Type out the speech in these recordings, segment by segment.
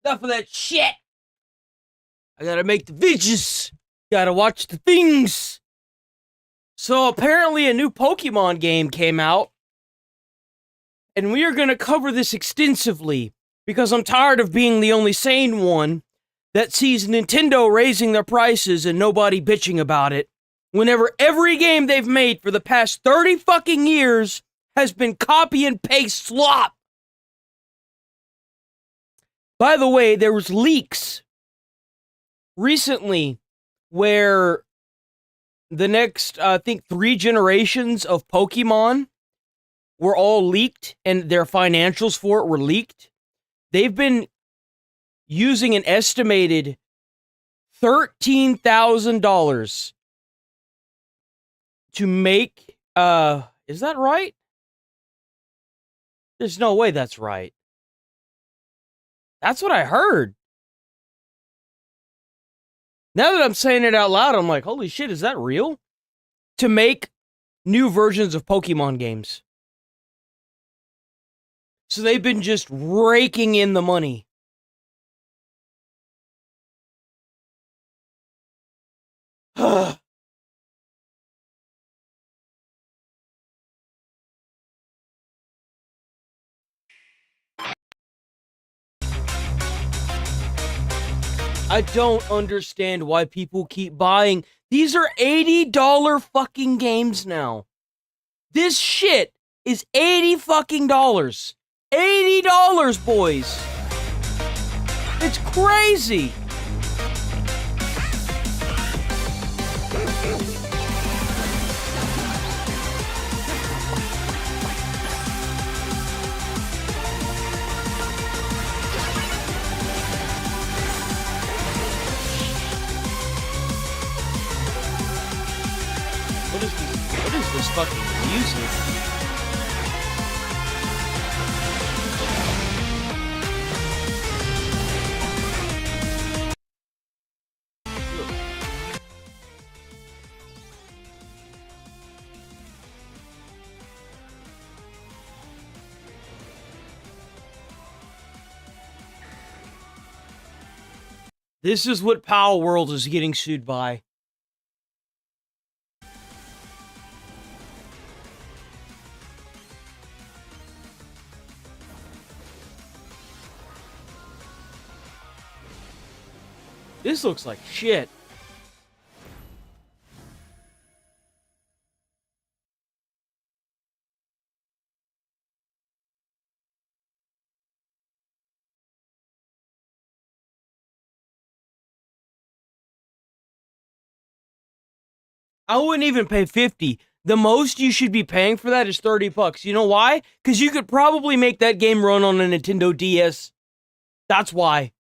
Enough of that shit. I gotta make the videos. Gotta watch the things. So apparently a new Pokemon game came out. And we are gonna cover this extensively. Because I'm tired of being the only sane one that sees Nintendo raising their prices and nobody bitching about it. Whenever every game they've made for the past 30 fucking years has been copy and paste slop. By the way, there was leaks recently where the next, I think, 3 generations of Pokemon were all leaked and their financials for it were leaked. They've been using an estimated $13,000 to make, is that right? There's no way that's right. That's what I heard. Now that I'm saying it out loud, I'm like, holy shit, is that real? To make new versions of Pokemon games. So they've been just raking in the money. I don't understand why people keep buying. These are $80 fucking games now. This shit is $80 fucking dollars. $80, boys. It's crazy. What is this fucking music? This is what Power World is getting sued by. This looks like shit. I wouldn't even pay 50. The most you should be paying for that is 30 bucks. You know why? Because you could probably make that game run on a Nintendo DS. That's why.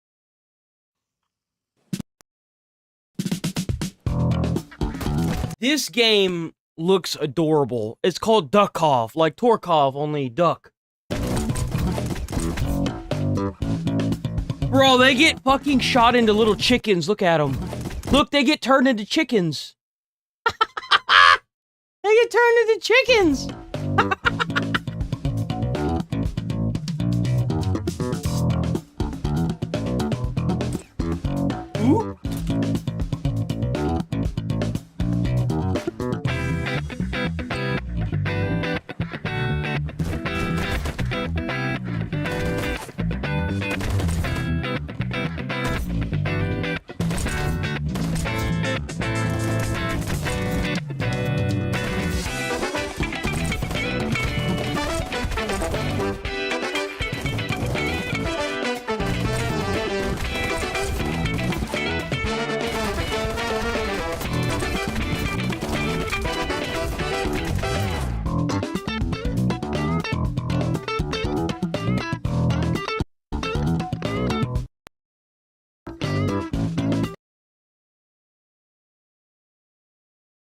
This game looks adorable. It's called Duckov, like Torkov, only duck. Bro, they get fucking shot into little chickens. Look at them. Look, they get turned into chickens. They get turned into chickens. Ooh.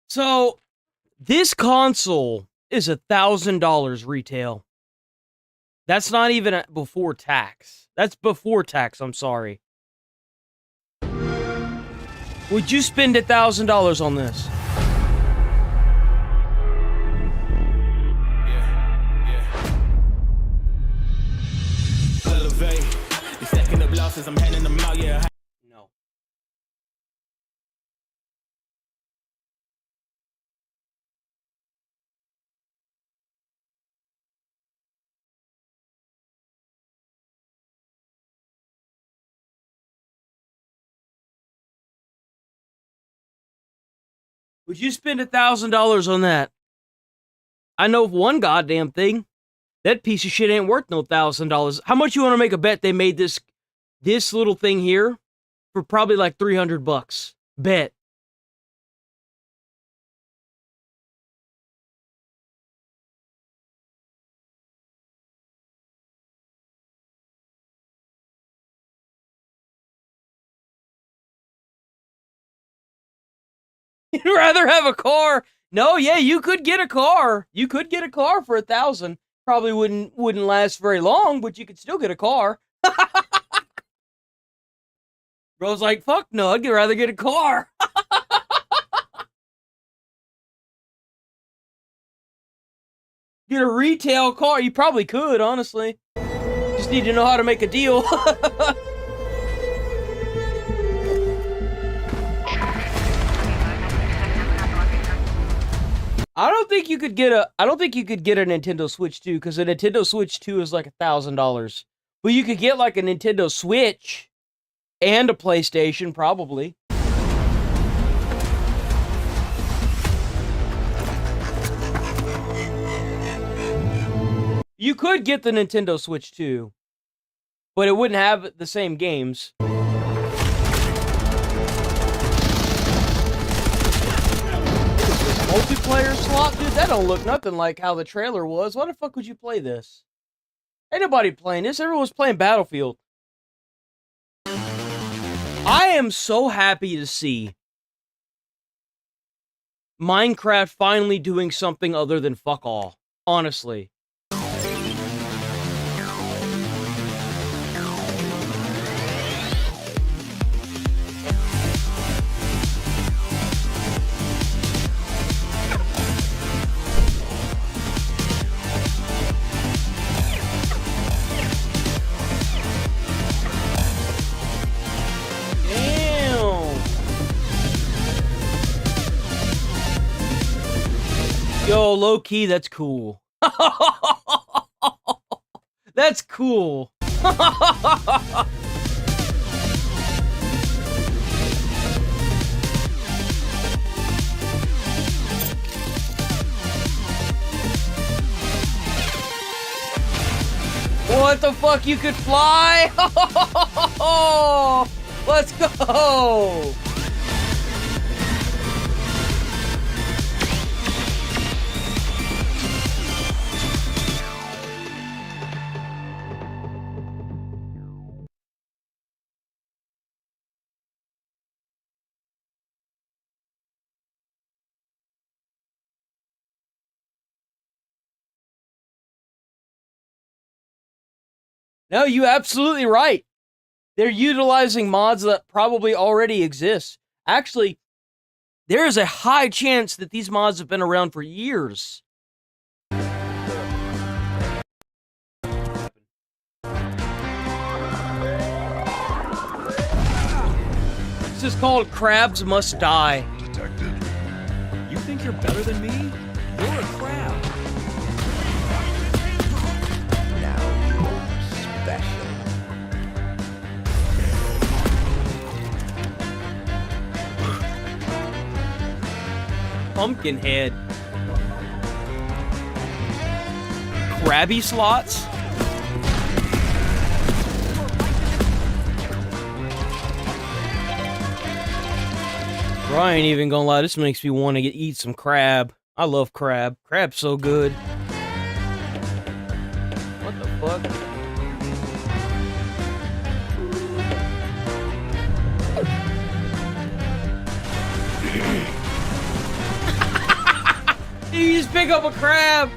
So, this console is $1,000 retail. That's not even before tax. That's before tax, I'm sorry. Would you spend $1,000 on this? bitches, I'm handing them out, yeah. No. Would you spend $1,000 on that? I know one goddamn thing. That piece of shit ain't worth no $1,000. How much you want to make a bet they made this little thing here for probably like $300? Bet. You'd rather have a car? No, yeah, you could get a car. You could get a car for $1,000. Probably wouldn't last very long, but you could still get a car. Bro's like, fuck no, I'd rather get a car. Get a retail car. You probably could, honestly. Just need to know how to make a deal. I don't think you could get a Nintendo Switch 2, because a Nintendo Switch 2 is like $1,000. But you could get like a Nintendo Switch and a PlayStation, probably. You could get the Nintendo Switch 2, but it wouldn't have the same games. Multiplayer slot? Dude, that don't look nothing like how the trailer was. Why the fuck would you play this? Ain't nobody playing this. Everyone's playing Battlefield. I am so happy to see Minecraft finally doing something other than fuck all. Honestly. Yo, low-key, that's cool. That's cool. What the fuck? You could fly? Let's go! No, you're absolutely right. They're utilizing mods that probably already exist. Actually, there is a high chance that these mods have been around for years. This is called Crabs Must Die. Detected. You think you're better than me? You're a crab. Pumpkinhead. Krabby slots? Bro, I ain't even gonna lie, this makes me want to eat some crab. I love crab. Crab's so good. What the fuck? You just pick up a crab.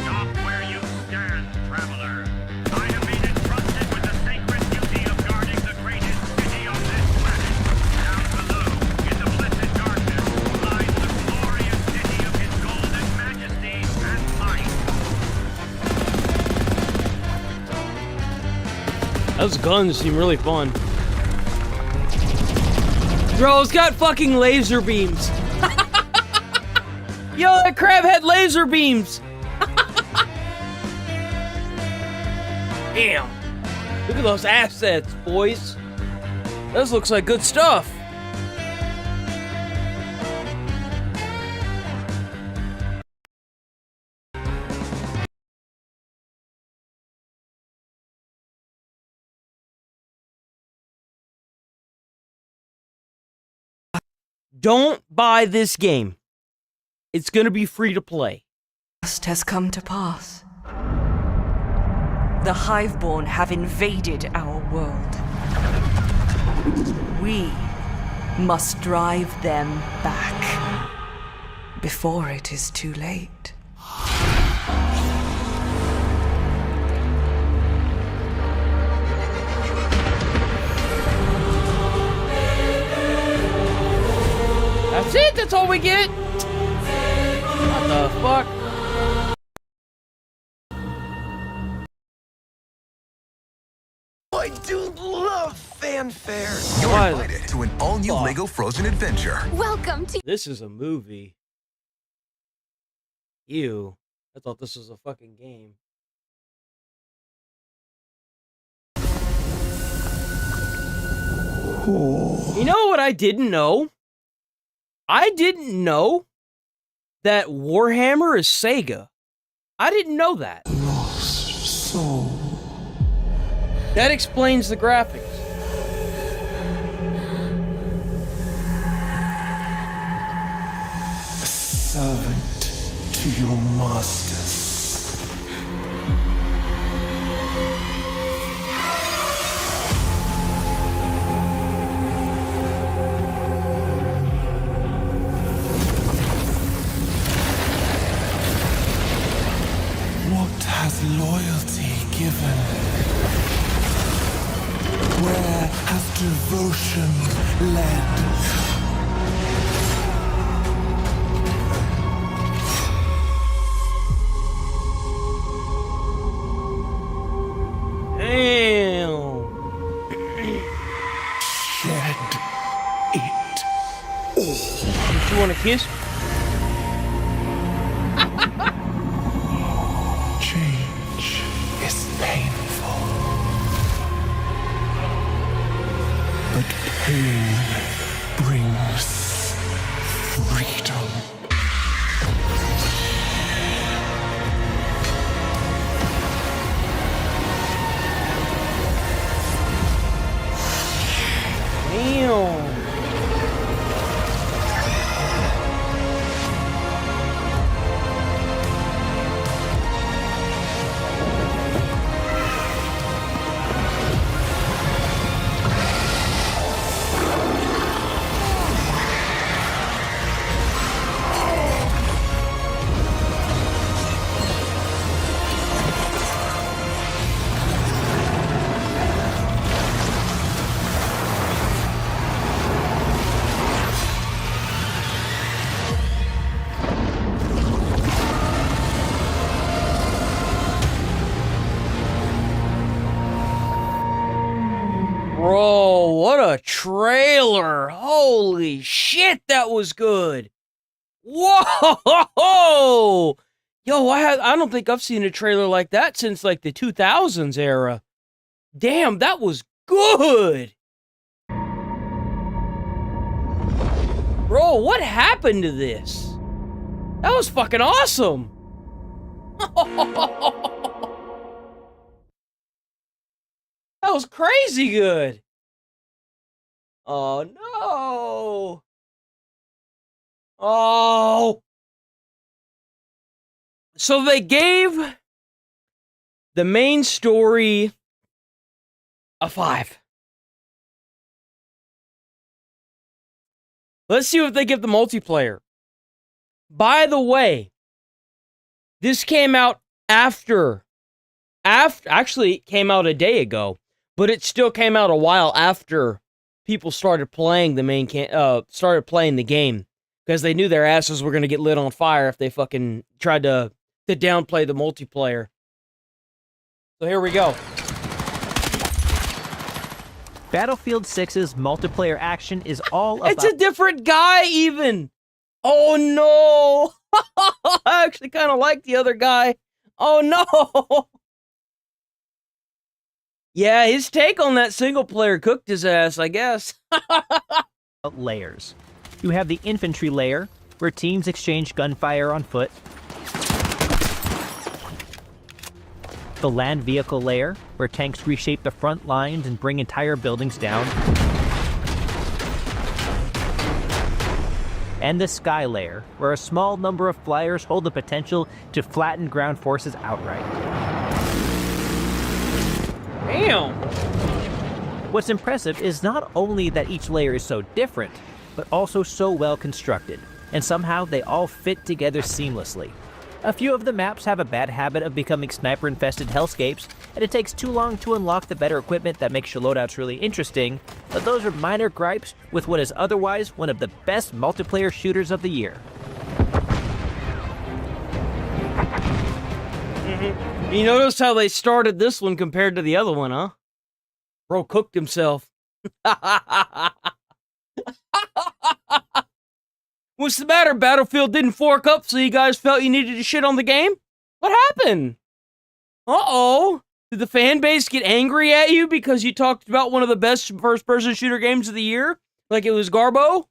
Stop where you stand, traveler. I have been entrusted with the sacred duty of guarding the greatest city on this planet. Down below, in the blessed darkness, lies the glorious city of his golden majesty and might. Those guns seem really fun. Bro, it's got fucking laser beams. Yo, that crab had laser beams. Damn. Look at those assets, boys. This looks like good stuff. Don't buy this game. It's gonna be free to play. Has come to pass. The Hiveborn have invaded our world. We must drive them back before it is too late. That's it? That's all we get? What the fuck? I do love fanfare. You're Why? invited to an all-new Fuck. Lego Frozen adventure. Welcome to This is a movie. Ew. I thought this was a fucking game. You know what I didn't know? I didn't know that Warhammer is Sega. I didn't know that. Lost soul. That explains the graphics. Servant to your masters. What has loyalty given? Where has devotion led? Damn. Shed it. Don't you want to kiss? Change is painful. But pain brings freedom. Damn. Bro, what a trailer. Holy shit, that was good. Whoa! Yo, I don't think I've seen a trailer like that since like the 2000s era. Damn, that was good. Bro, what happened to this? That was fucking awesome. That was crazy good. Oh no. Oh. So they gave the main story a 5. Let's see what they give the multiplayer. By the way, this came out after actually it came out a day ago, but it still came out a while after people started playing started playing the game, because they knew their asses were going to get lit on fire if they fucking tried to downplay the multiplayer. So here we go. Battlefield 6's multiplayer action is all about... It's a different guy, even. Oh, no. I actually kind of like the other guy. Oh, no. Yeah, his take on that single player cooked his ass, I guess. layers. You have the infantry layer, where teams exchange gunfire on foot. The land vehicle layer, where tanks reshape the front lines and bring entire buildings down. And the sky layer, where a small number of flyers hold the potential to flatten ground forces outright. Damn. What's impressive is not only that each layer is so different, but also so well constructed, and somehow they all fit together seamlessly. A few of the maps have a bad habit of becoming sniper-infested hellscapes, and it takes too long to unlock the better equipment that makes your loadouts really interesting, but those are minor gripes with what is otherwise one of the best multiplayer shooters of the year. You notice how they started this one compared to the other one, huh? Bro cooked himself. What's the matter? Battlefield didn't fork up, so you guys felt you needed to shit on the game? What happened? Uh-oh. Did the fan base get angry at you because you talked about one of the best first-person shooter games of the year? Like it was Garbo?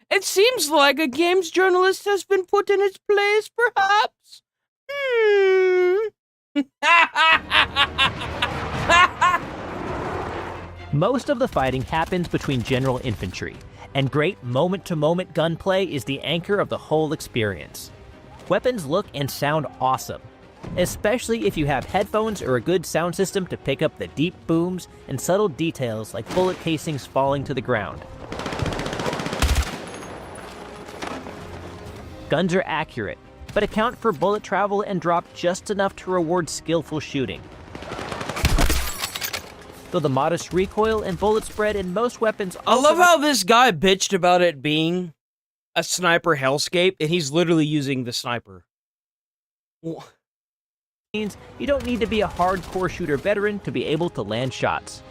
It seems like a games journalist has been put in its place, perhaps. Most of the fighting happens between general infantry, and great moment-to-moment gunplay is the anchor of the whole experience. Weapons look and sound awesome, especially if you have headphones or a good sound system to pick up the deep booms and subtle details like bullet casings falling to the ground. Guns are accurate, but account for bullet travel and drop just enough to reward skillful shooting. Though the modest recoil and bullet spread in most weapons I love how this guy bitched about it being a sniper hellscape, and he's literally using the sniper. means you don't need to be a hardcore shooter veteran to be able to land shots.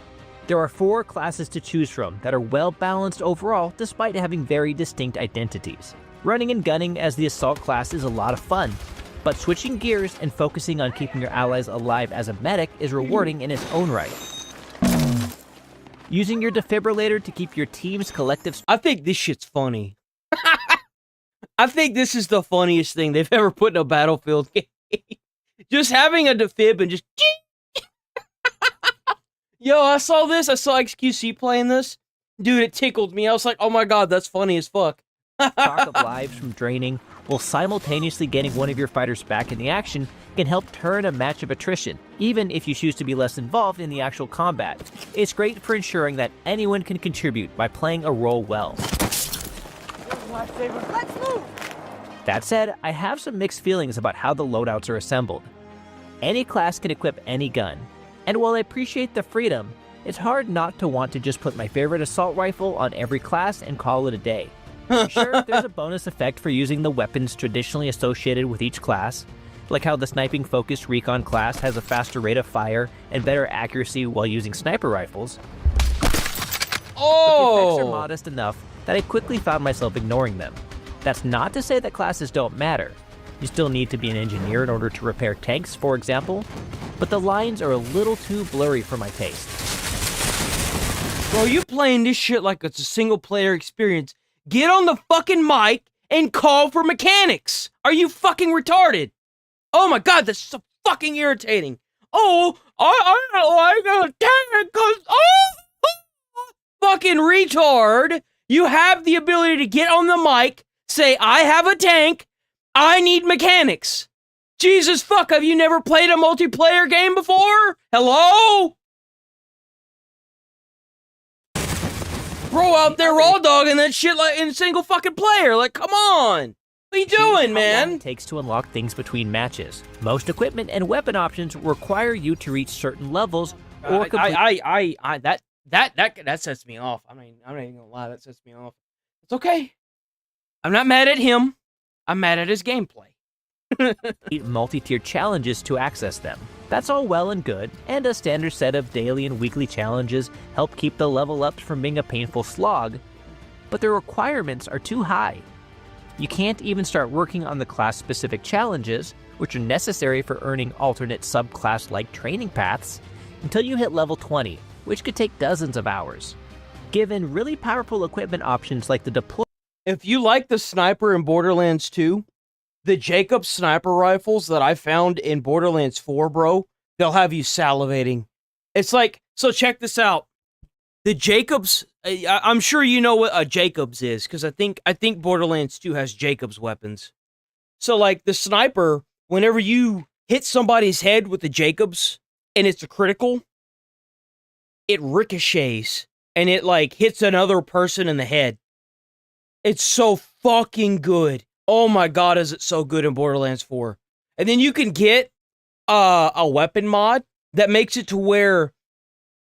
There are 4 classes to choose from that are well balanced overall despite having very distinct identities. Running and gunning as the assault class is a lot of fun, but switching gears and focusing on keeping your allies alive as a medic is rewarding in its own right. Using your defibrillator to keep your team's collective... I think this shit's funny. I think this is the funniest thing they've ever put in a Battlefield game. Just having a defib and just... Yo, I saw this. I saw XQC playing this. Dude, it tickled me. I was like, oh my god, that's funny as fuck. Shock of lives from draining, while simultaneously getting one of your fighters back in the action can help turn a match of attrition, even if you choose to be less involved in the actual combat. It's great for ensuring that anyone can contribute by playing a role well. Let's move! That said, I have some mixed feelings about how the loadouts are assembled. Any class can equip any gun, and while I appreciate the freedom, it's hard not to want to just put my favorite assault rifle on every class and call it a day. Sure, there's a bonus effect for using the weapons traditionally associated with each class, like how the sniping-focused recon class has a faster rate of fire and better accuracy while using sniper rifles. Oh! But the effects are modest enough that I quickly found myself ignoring them. That's not to say that classes don't matter. You still need to be an engineer in order to repair tanks, for example, but the lines are a little too blurry for my taste. Bro, you playing this shit like it's a single-player experience. Get on the fucking mic and call for mechanics! Are you fucking retarded? Oh my god, that's so fucking irritating. Oh, I got a tank cause... Oh! Fucking retard! You have the ability to get on the mic, say, I have a tank, I need mechanics. Jesus fuck, have you never played a multiplayer game before? Hello? Bro out there raw dogging that shit like in single fucking player. Like, come on. What are you doing, man? It takes to unlock things between matches. Most equipment and weapon options require you to reach certain levels or complete... That sets me off. I'm not even gonna lie, that sets me off. It's okay. I'm not mad at him. I'm mad at his gameplay. multi-tier challenges to access them. That's all well and good, and a standard set of daily and weekly challenges help keep the level ups from being a painful slog, but the requirements are too high. You can't even start working on the class-specific challenges, which are necessary for earning alternate subclass-like training paths, until you hit level 20, which could take dozens of hours. Given really powerful equipment options like the deploy. If you like the sniper in Borderlands 2, the Jacobs sniper rifles that I found in Borderlands 4, bro, they'll have you salivating. It's like, so check this out. The Jacobs, I'm sure you know what a Jacobs is, because I think Borderlands 2 has Jacobs weapons. So like the sniper, whenever you hit somebody's head with the Jacobs and it's a critical, it ricochets and it like hits another person in the head. It's so fucking good. Oh my god, is it so good in Borderlands 4. And then you can get a weapon mod that makes it to where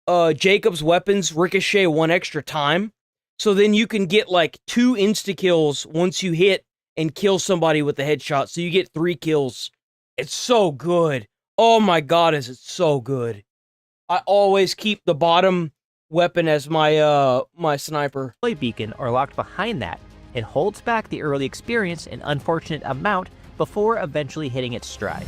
Jacob's weapons ricochet one extra time. So then you can get like 2 insta-kills once you hit and kill somebody with a headshot. So you get 3 kills. It's so good. Oh my god, is it so good. I always keep the bottom weapon as my my sniper. Beacon are locked behind that. It holds back the early experience an unfortunate amount before eventually hitting its stride.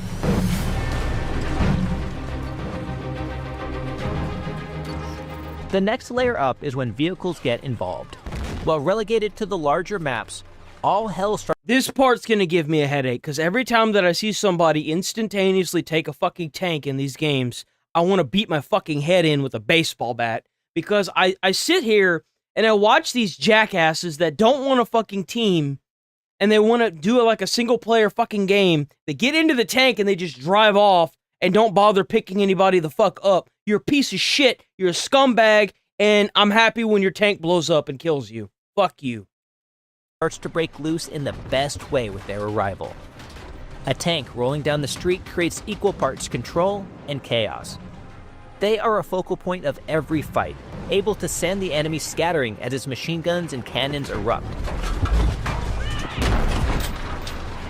The next layer up is when vehicles get involved. While relegated to the larger maps, all hell starts. This part's gonna give me a headache, because every time that I see somebody instantaneously take a fucking tank in these games, I want to beat my fucking head in with a baseball bat. Because I sit here and I watch these jackasses that don't want a fucking team, and they want to do it like a single-player fucking game. They get into the tank and they just drive off and don't bother picking anybody the fuck up. You're a piece of shit. You're a scumbag, and I'm happy when your tank blows up and kills you. Fuck you. Starts to break loose in the best way with their arrival. A tank rolling down the street creates equal parts control and chaos. They are a focal point of every fight, able to send the enemy scattering as its machine guns and cannons erupt.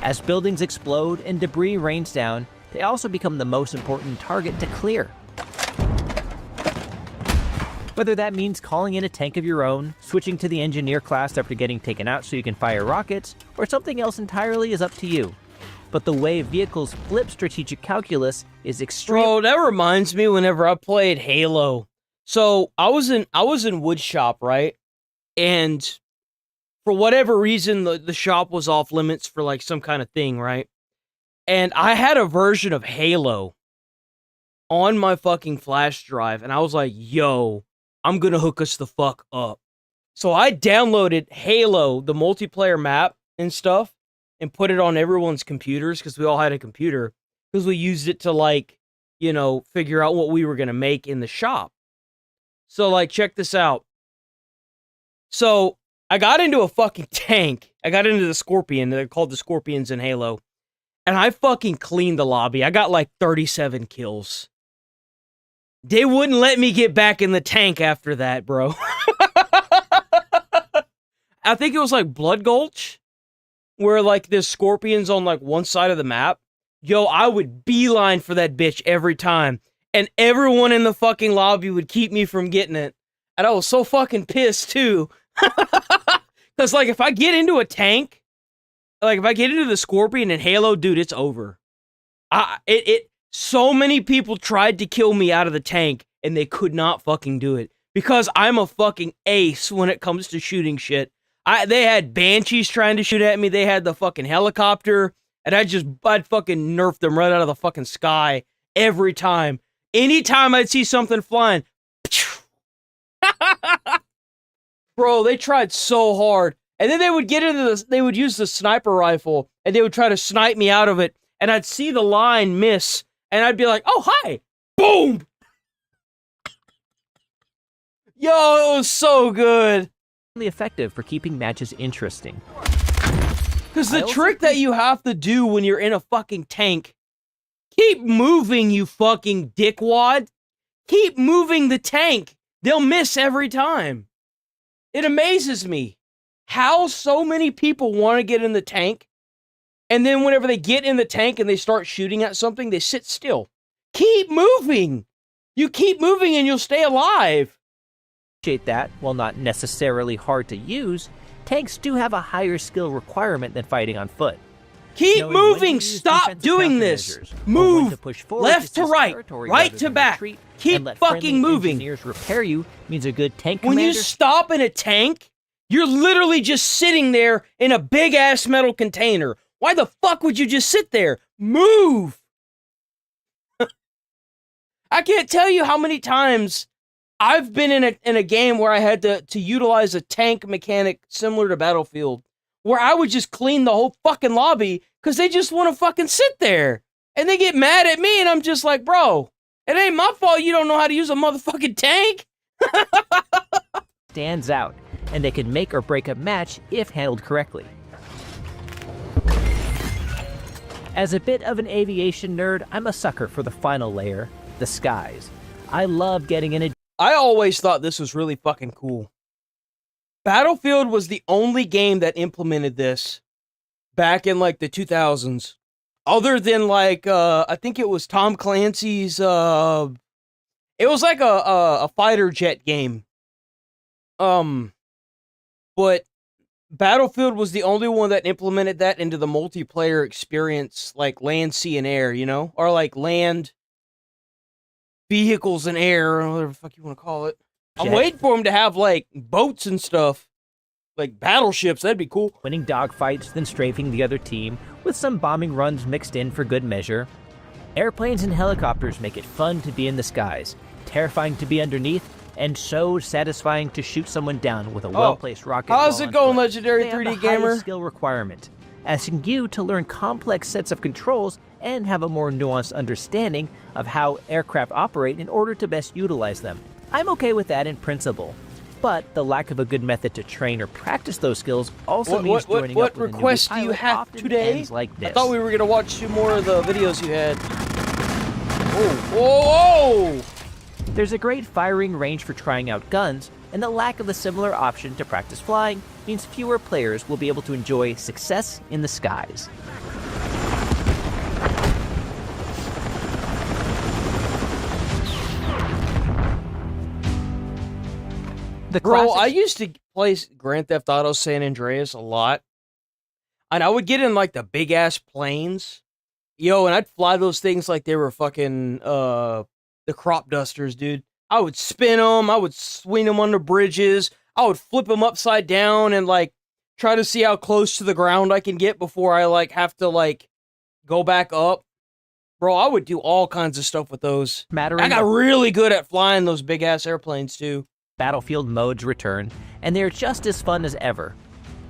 As buildings explode and debris rains down, they also become the most important target to clear. Whether that means calling in a tank of your own, switching to the engineer class after getting taken out so you can fire rockets, or something else entirely is up to you. But the way vehicles flip strategic calculus is extreme. Bro, that reminds me whenever I played Halo. So I was in woodshop, right? And for whatever reason, the shop was off limits for like some kind of thing, right? And I had a version of Halo on my fucking flash drive, and I was like, yo, I'm gonna hook us the fuck up. So I downloaded Halo, the multiplayer map and stuff, and put it on everyone's computers, because we all had a computer, because we used it to, like, you know, figure out what we were gonna make in the shop. So, like, check this out. So, I got into a fucking tank. I got into the Scorpion. They're called the Scorpions in Halo. And I fucking cleaned the lobby. I got, like, 37 kills. They wouldn't let me get back in the tank after that, bro. I think it was, like, Blood Gulch, where, like, there's scorpions on, like, one side of the map. Yo, I would beeline for that bitch every time. And everyone in the fucking lobby would keep me from getting it. And I was so fucking pissed, too. Because, like, if I get into a tank, like, if I get into the Scorpion in Halo, dude, it's over. So many people tried to kill me out of the tank, and they could not fucking do it. Because I'm a fucking ace when it comes to shooting shit. They had Banshees trying to shoot at me. They had the fucking helicopter. And I'd fucking nerf them right out of the fucking sky every time. Anytime I'd see something flying. Bro, they tried so hard. And then they would get into this, they would use the sniper rifle, and they would try to snipe me out of it. And I'd see the line miss, and I'd be like, oh, hi. Boom. Yo, it was so good. Effective for keeping matches interesting. Because the trick that you have to do when you're in a fucking tank, keep moving, you fucking dickwad. Keep moving the tank. They'll miss every time. It amazes me how so many people want to get in the tank, and then whenever they get in the tank and they start shooting at something, they sit still. keep moving. You keep moving and you'll stay alive. Appreciate that, while not necessarily hard to use, tanks do have a higher skill requirement than fighting on foot. Keep Knowing when to moving. use Stop defensive doing this. countermeasures, or when to Move. push forward Left to seize right. territory Right rather to than back. retreat, Keep and let fucking friendly moving. engineers repair you means a good tank When you commander. stop in a tank, you're literally just sitting there in a big ass metal container. Why the fuck would you just sit there? Move. I can't tell you how many times I've been in a game where I had to utilize a tank mechanic similar to Battlefield, where I would just clean the whole fucking lobby because they just want to fucking sit there. And they get mad at me, and I'm just like, bro, it ain't my fault you don't know how to use a motherfucking tank. Stands out, and they can make or break a match if handled correctly. As a bit of an aviation nerd, I'm a sucker for the final layer, the skies. I love getting in a I always thought this was really fucking cool. Battlefield was the only game that implemented this back in like the 2000s. Other than like, I think it was Tom Clancy's, it was like a fighter jet game. But Battlefield was the only one that implemented that into the multiplayer experience, like land, sea, and air, you know? Or like land, vehicles, and air, or whatever the fuck you want to call it. I'm Jet. waiting for them to have like boats and stuff. Like battleships, that'd be cool. winning dogfights, then strafing the other team, with some bombing runs mixed in for good measure. Airplanes and helicopters make it fun to be in the skies, terrifying to be underneath, and so satisfying to shoot someone down with a well-placed rocket. How's while it on going, foot. Legendary They have 3D the Gamer? highest skill requirement, asking you to learn complex sets of controls and have a more nuanced understanding of how aircraft operate in order to best utilize them. I'm okay with that in principle, but the lack of a good method to train or practice those skills also means joining What up with a newbie request do you pilot have often today? ends like this. I thought we were gonna watch 2 more of the videos you had. Oh, There's a great firing range for trying out guns, and the lack of a similar option to practice flying means fewer players will be able to enjoy success in the skies. The Bro, classic I used to play Grand Theft Auto San Andreas a lot. And I would get in like the big ass planes. Yo, and I'd fly those things like they were fucking the crop dusters, dude. I would spin them, I would swing them under bridges, I would flip them upside down and like try to see how close to the ground I can get before I like have to like go back up. Bro, I would do all kinds of stuff with those. mattering I got of really good at flying those big ass airplanes too. Battlefield modes return, and they're just as fun as ever.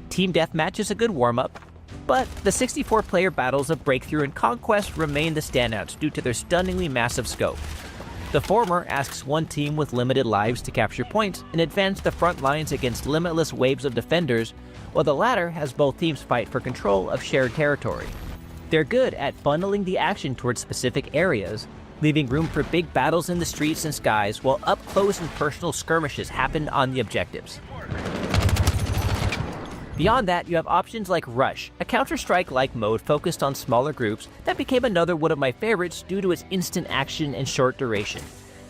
Team Deathmatch is a good warm-up, but the 64-player battles of Breakthrough and Conquest remain the standouts due to their stunningly massive scope. The former asks one team with limited lives to capture points and advance the front lines against limitless waves of defenders, while the latter has both teams fight for control of shared territory. They're good at funneling the action towards specific areas, leaving room for big battles in the streets and skies while up-close and personal skirmishes happen on the objectives. Beyond that, you have options like Rush, a Counter-Strike-like mode focused on smaller groups that became another one of my favorites due to its instant action and short duration,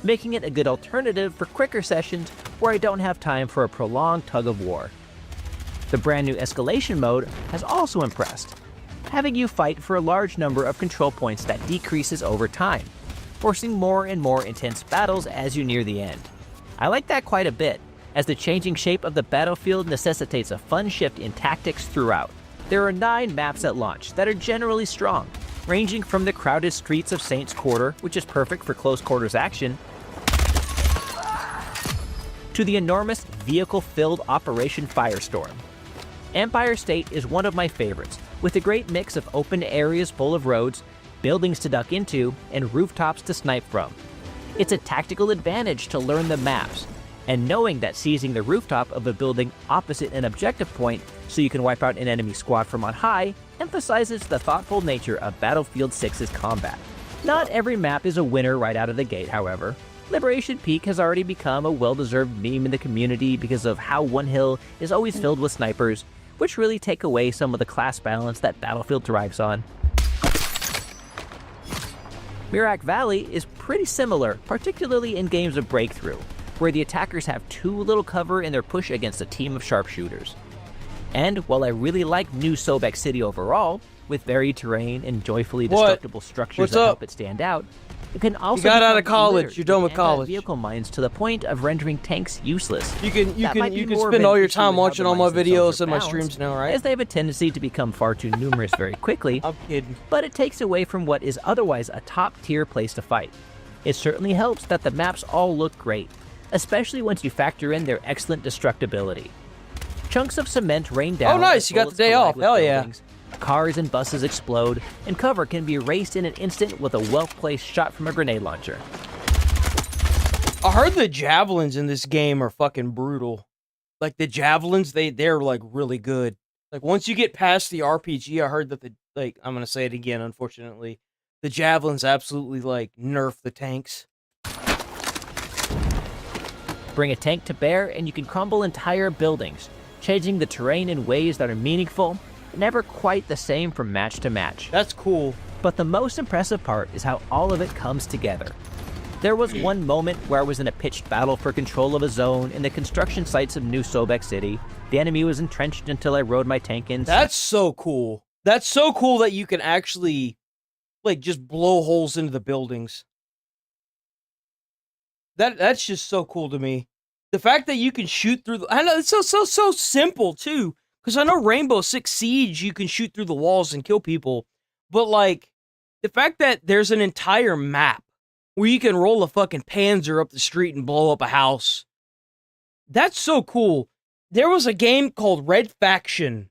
making it a good alternative for quicker sessions where I don't have time for a prolonged tug-of-war. The brand new Escalation mode has also impressed, having you fight for a large number of control points that decreases over time, forcing more and more intense battles as you near the end. I like that quite a bit, as the changing shape of the battlefield necessitates a fun shift in tactics throughout. There are 9 maps at launch that are generally strong, ranging from the crowded streets of Saints Quarter, which is perfect for close quarters action, to the enormous vehicle-filled Operation Firestorm. Empire State is one of my favorites, with a great mix of open areas full of roads, buildings to duck into, and rooftops to snipe from. It's a tactical advantage to learn the maps, and knowing that seizing the rooftop of a building opposite an objective point so you can wipe out an enemy squad from on high emphasizes the thoughtful nature of Battlefield 6's combat. Not every map is a winner right out of the gate, however. Liberation Peak has already become a well-deserved meme in the community because of how one hill is always filled with snipers, which really take away some of the class balance that Battlefield thrives on. Mirak Valley is pretty similar, particularly in games of Breakthrough, where the attackers have too little cover in their push against a team of sharpshooters. And while I really like New Sobek City overall, with varied terrain and joyfully destructible structures What's that up? help it stand out, it can also got out of become college. littered You're done with college. Vehicle mines to the point of rendering tanks useless. You can That might be more of spend an all your issue time with how watching the all my mines themselves videos are and my balanced, streams now, right? as they have a tendency to become far too numerous very quickly, I'm kidding. but it takes away from what is otherwise a top-tier place to fight. It certainly helps that the maps all look great, especially once you factor in their excellent destructibility. Chunks of cement rain down. Oh, nice, as you got the bullets day collide off. with Hell yeah. buildings. Cars and buses explode, and cover can be erased in an instant with a well-placed shot from a grenade launcher. I heard the javelins in this game are fucking brutal. Like the javelins, they're like really good. Like once you get past the RPG, I heard that I'm gonna say it again, unfortunately. The javelins absolutely like nerf the tanks. Bring a tank to bear and you can crumble entire buildings, changing the terrain in ways that are meaningful, never quite the same from match to match. That's cool. But the most impressive part is how all of it comes together. There was one moment where I was in a pitched battle for control of a zone in the construction sites of New Sobek City. The enemy was entrenched until I rode my tank in. That's so cool. That's so cool that you can actually like just blow holes into the buildings. That's just so cool to me. The fact that you can shoot through the, I know it's so simple too. Because I know Rainbow Six Siege, you can shoot through the walls and kill people. But like the fact that there's an entire map where you can roll a fucking Panzer up the street and blow up a house. That's so cool. There was a game called Red Faction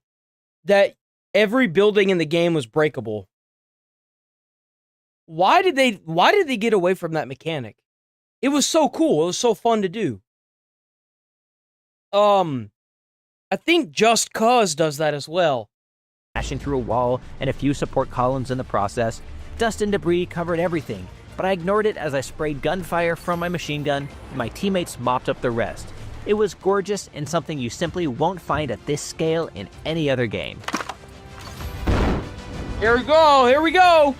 that every building in the game was breakable. Why did they get away from that mechanic? It was so cool. It was so fun to do. I think Just Cause does that as well. Smashing through a wall and a few support columns in the process. Dust and debris covered everything, but I ignored it as I sprayed gunfire from my machine gun, and my teammates mopped up the rest. It was gorgeous and something you simply won't find at this scale in any other game. Here we go!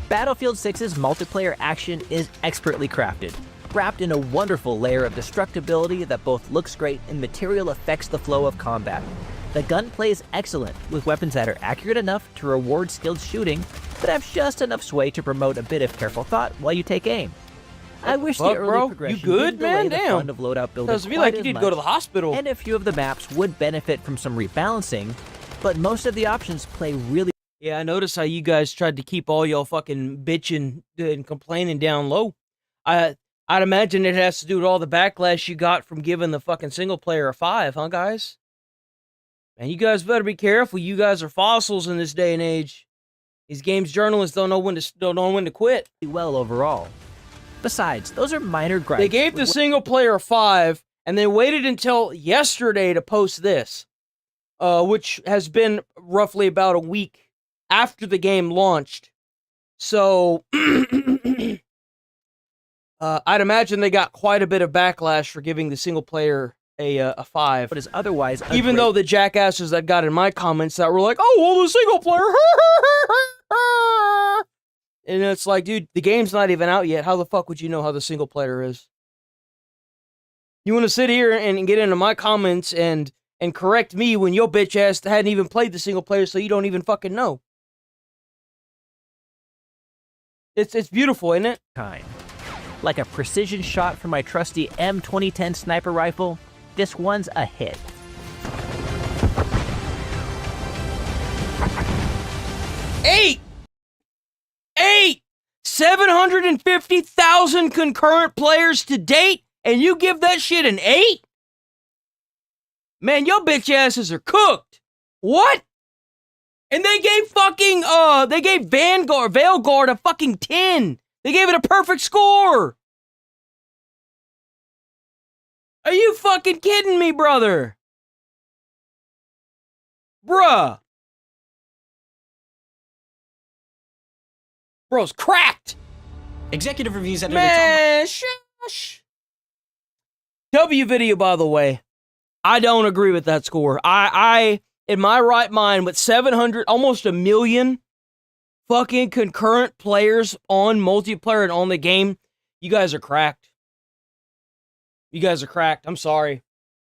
Battlefield 6's multiplayer action is expertly crafted, wrapped in a wonderful layer of destructibility that both looks great and material affects the flow of combat. The gunplay is excellent, with weapons that are accurate enough to reward skilled shooting, but have just enough sway to promote a bit of careful thought while you take aim. I wish the early bro? progression You good, didn't delay man? the Damn. fun of loadout building Doesn't be quite like you as need to go to the much, hospital. and a few of the maps would benefit from some rebalancing, but most of the options play really. Yeah, I noticed how you guys tried to keep all y'all fucking bitching and complaining down low. I'd imagine it has to do with all the backlash you got from giving the fucking single player a 5, huh, guys? Man, you guys better be careful. You guys are fossils in this day and age. These games journalists don't know when to quit. well overall. Besides, those are minor gripes. They gave the with single player a 5, and they waited until yesterday to post this, which has been roughly about a week after the game launched. So, I'd imagine they got quite a bit of backlash for giving the single player a 5. what is otherwise a Even great though the jackasses that got in my comments that were like, oh, well, the single player. And it's like, dude, the game's not even out yet. How the fuck would you know how the single player is? You want to sit here and get into my comments and correct me when your bitch ass hadn't even played the single player, so you don't even fucking know. It's beautiful, isn't it? kind. Like a precision shot from my trusty M2010 sniper rifle, this one's a hit. Eight! 750,000 concurrent players to date, and you give that shit an 8? Man, your bitch asses are cooked. What? And they gave fucking, they gave Veilguard a fucking 10. They gave it a perfect score. Are you fucking kidding me, brother? Bruh. Bro's cracked. Executive reviews editor Man, shush. W video, by the way. I don't agree with that score. I in my right mind, with 700, almost a million fucking concurrent players on multiplayer and on the game, you guys are cracked. You guys are cracked. I'm sorry.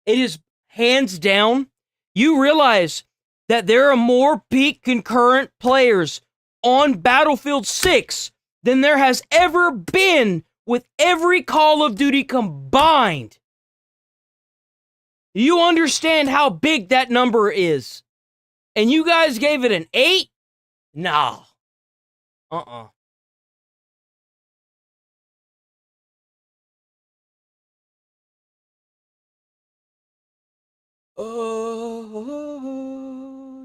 It is hands down. You realize that there are more peak concurrent players on Battlefield 6 than there has ever been with every Call of Duty combined. You understand how big that number is? And you guys gave it an 8? Nah. Uh-uh. Oh,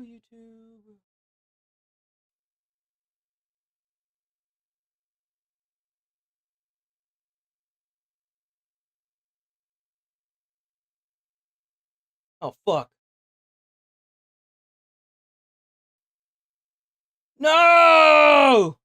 YouTube. Oh, fuck. No!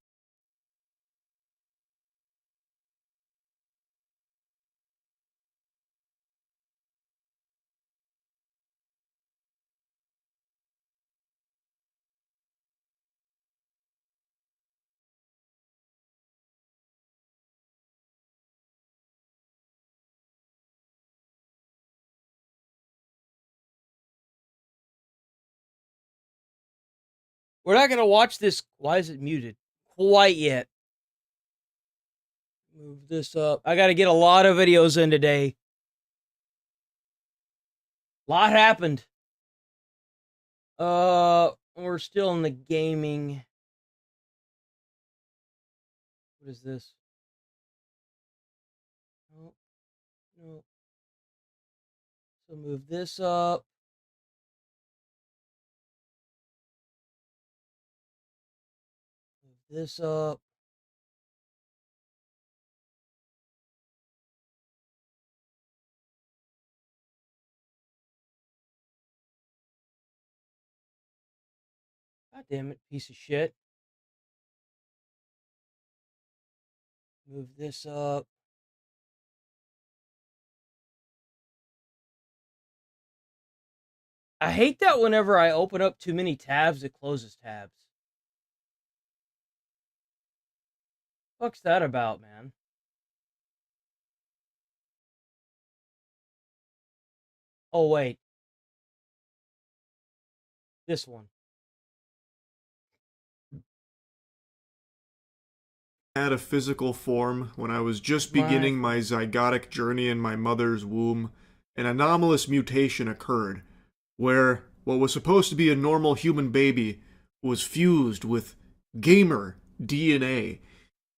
We're not gonna watch this. Why is it muted? Quite yet. Move this up. I gotta get a lot of videos in today. Lot happened. We're still in the gaming. What is this? No, no. So move this up. Move this up. God damn it, piece of shit. Move this up. I hate that whenever I open up too many tabs, it closes tabs. Fuck's that about, man? Oh, wait. This one. Had a physical form when I was just beginning my zygotic journey in my mother's womb. An anomalous mutation occurred, where what was supposed to be a normal human baby was fused with gamer DNA,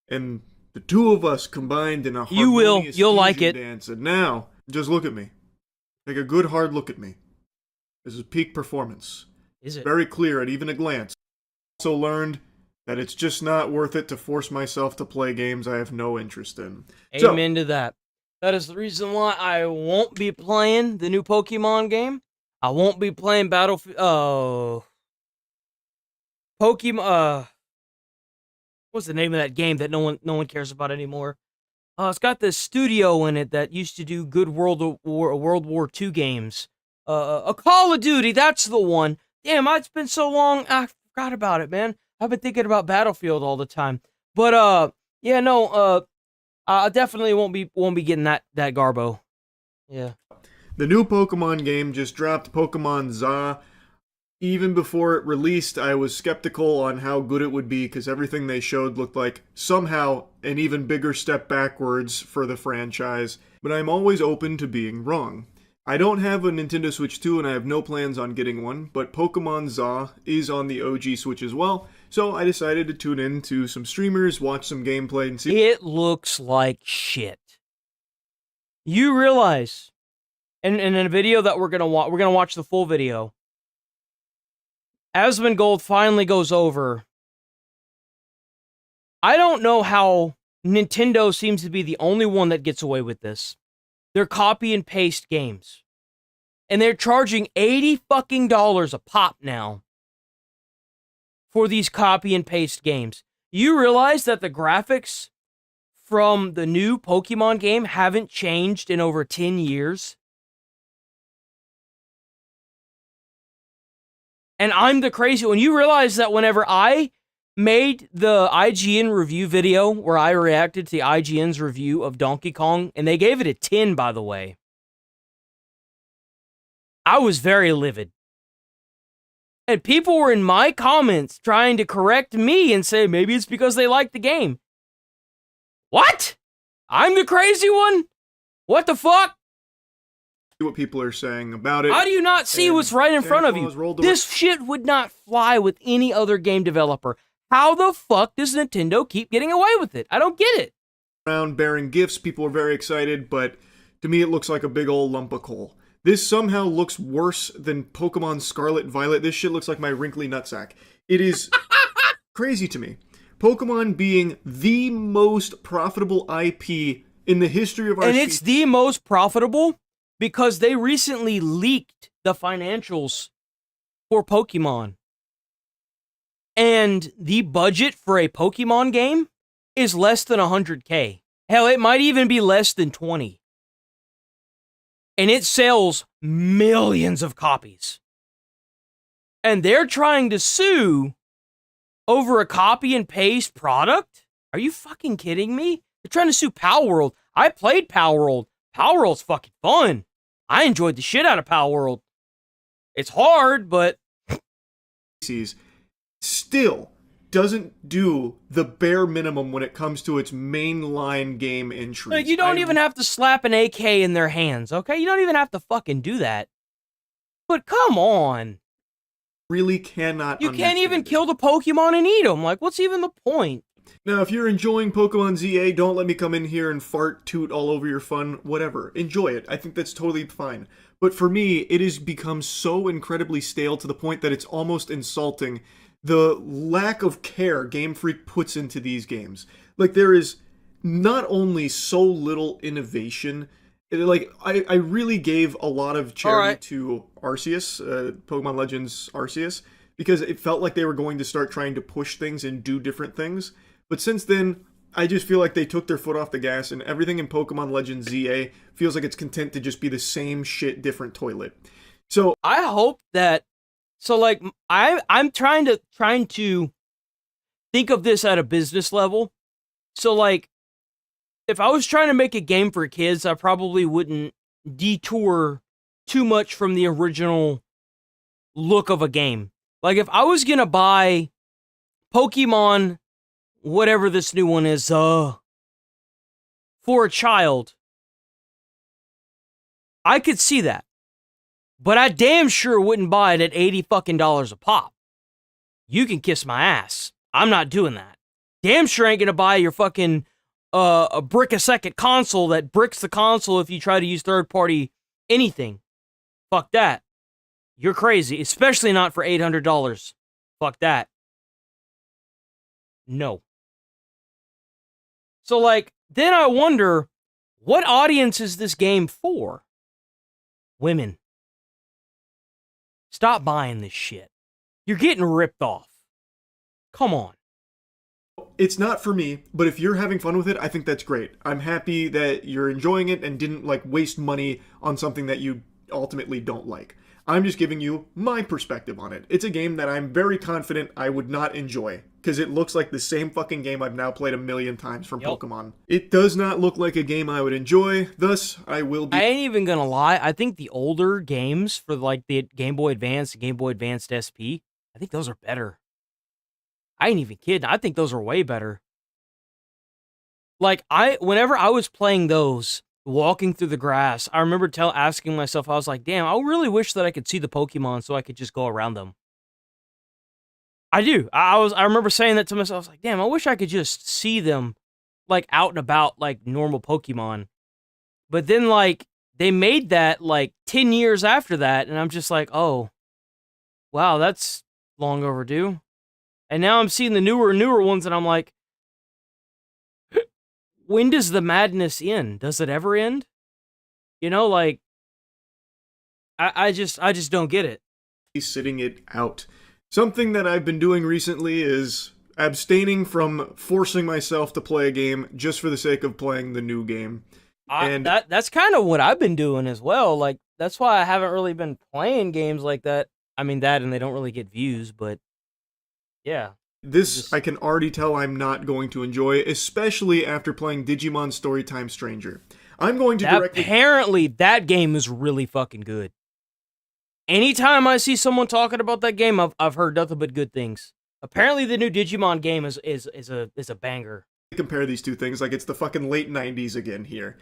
and the two of us combined in a harmonious you'll like fusion it. dance. And now, just look at me. Take a good hard look at me. This is peak performance. Is it? Very clear at even a glance. Also learned that it's just not worth it to force myself to play games I have no interest in. Amen to that. That is the reason why I won't be playing the new Pokemon game. I won't be playing Battlefield. Pokemon. What's the name of that game that no one cares about anymore? It's got this studio in it that used to do good World War II games. A Call of Duty. That's the one. Damn, it's been so long. I forgot about it, man. I've been thinking about Battlefield all the time. But yeah, no. I definitely won't be getting that Garbo. Yeah. The new Pokemon game just dropped, Pokemon ZA. Even before it released, I was skeptical on how good it would be because everything they showed looked like somehow an even bigger step backwards for the franchise. But I'm always open to being wrong. I don't have a Nintendo Switch 2 and I have no plans on getting one, but Pokemon ZA is on the OG Switch as well, so I decided to tune in to some streamers, watch some gameplay, and see. It looks like shit. You realize, and in a video that we're gonna watch the full video. Asmongold finally goes over. I don't know how Nintendo seems to be the only one that gets away with this. They're copy and paste games. And they're charging $80 fucking a pop now for these copy and paste games. You realize that the graphics from the new Pokemon game haven't changed in over 10 years? And I'm the crazy one. You realize that whenever I made the IGN review video where I reacted to the IGN's review of Donkey Kong, and they gave it a 10, by the way. I was very livid. And people were in my comments trying to correct me and say maybe it's because they like the game. What? I'm the crazy one? What the fuck? What people are saying about it. How do you not see what's right in front of you? Rolled This shit would not fly with any other game developer. How the fuck does Nintendo keep getting away with it? I don't get it. Around bearing gifts, people are very excited, but to me it looks like a big old lump of coal. This somehow looks worse than Pokemon Scarlet Violet. This shit looks like my wrinkly nutsack. It is crazy to me. Pokemon being the most profitable IP in the history of our And it's the most profitable because they recently leaked the financials for Pokemon. And the budget for a Pokemon game is less than 100K. Hell, it might even be less than 20. And it sells millions of copies. And they're trying to sue over a copy and paste product? Are you fucking kidding me? They're trying to sue Power World. I played Power World. Power World's fucking fun. I enjoyed the shit out of Power World. It's hard, but still doesn't do the bare minimum when it comes to its mainline game entries. like, you don't even have to slap an AK in their hands, okay? You don't even have to fucking do that. But come on. Really cannot You can't understand even it. kill the Pokemon and eat them. Like, what's even the point? Now, if you're enjoying Pokemon ZA, don't let me come in here and fart, toot all over your fun, whatever. Enjoy it. I think that's totally fine. But for me, it has become so incredibly stale to the point that it's almost insulting the lack of care Game Freak puts into these games. Like, there is not only so little innovation, like, I really gave a lot of charity to Arceus, Pokemon Legends Arceus, because it felt like they were going to start trying to push things and do different things. But since then, I just feel like they took their foot off the gas, and everything in Pokemon Legends ZA feels like it's content to just be the same shit, different toilet. So I hope that. So like I'm trying to think of this at a business level. So like, if I was trying to make a game for kids, I probably wouldn't detour too much from the original look of a game. Like if I was gonna buy Pokemon, whatever this new one is, for a child, I could see that. But I damn sure wouldn't buy it at $80 fucking a pop. You can kiss my ass. I'm not doing that. Damn sure ain't gonna buy your fucking a brick a second console that bricks the console if you try to use third party anything. Fuck that. You're crazy, especially not for $800. Fuck that. No. So like, then I wonder, what audience is this game for? Women. Stop buying this shit. You're getting ripped off. Come on. it's not for me, but if you're having fun with it, I think that's great. I'm happy that you're enjoying it and didn't like waste money on something that you ultimately don't like. I'm just giving you my perspective on it. It's a game that I'm very confident I would not enjoy, because it looks like the same fucking game I've now played a million times from Pokemon. It does not look like a game I would enjoy, thus I will be... I ain't even gonna lie, I think the older games for like the Game Boy Advance and Game Boy Advanced SP, I think those are better. I ain't even kidding, I think those are way better. Like, whenever I was playing those, walking through the grass, I remember asking myself, I was like, damn, I really wish that I could see the Pokemon so I could just go around them. I do. I remember saying that to myself. I was like, damn, I wish I could just see them, like, out and about, like, normal Pokemon. But then, like, they made that, like, 10 years after that, and I'm just like, oh, wow, that's long overdue. And now I'm seeing the newer ones, and I'm like, when does the madness end? Does it ever end? You know, like, I just don't get it. He's sitting it out. Something that I've been doing recently is abstaining from forcing myself to play a game just for the sake of playing the new game. And that's kind of what I've been doing as well. Like, that's why I haven't really been playing games like that. I mean, that, and they don't really get views, but yeah. This I can already tell I'm not going to enjoy, especially after playing Digimon Storytime Stranger. I'm going to directly... Apparently, that game is really fucking good. Anytime I see someone talking about that game, I've heard nothing but good things. Apparently, the new Digimon game is a banger. Compare these two things like it's the fucking late 90s again here.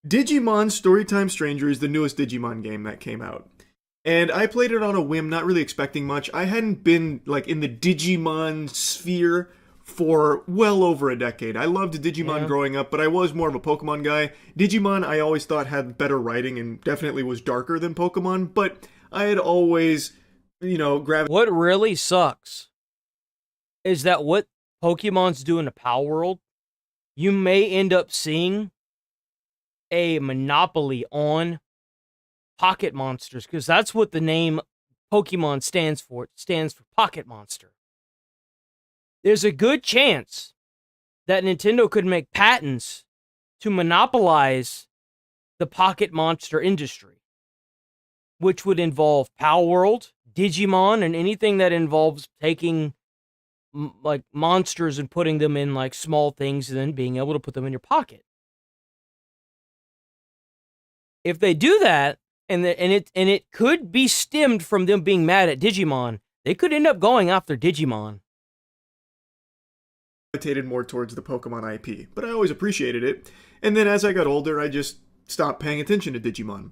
Digimon Storytime Stranger is the newest Digimon game that came out. And I played it on a whim, not really expecting much. I hadn't been, like, in the Digimon sphere for well over a decade. I loved Digimon growing up, but I was more of a Pokemon guy. Digimon, I always thought had better writing and definitely was darker than Pokemon, but I had always, gravitated... What really sucks is that what Pokemon's do in the Power World, you may end up seeing a monopoly on pocket monsters, because that's what the name Pokemon stands for. It stands for pocket monster. There's a good chance that Nintendo could make patents to monopolize the pocket monster industry, which would involve Power World, Digimon, and anything that involves taking like monsters and putting them in like small things and then being able to put them in your pocket. If they do that, and it could be stemmed from them being mad at Digimon, they could end up going after Digimon. Gravitated more towards the Pokemon IP, but I always appreciated it. And then as I got older, I just stopped paying attention to Digimon.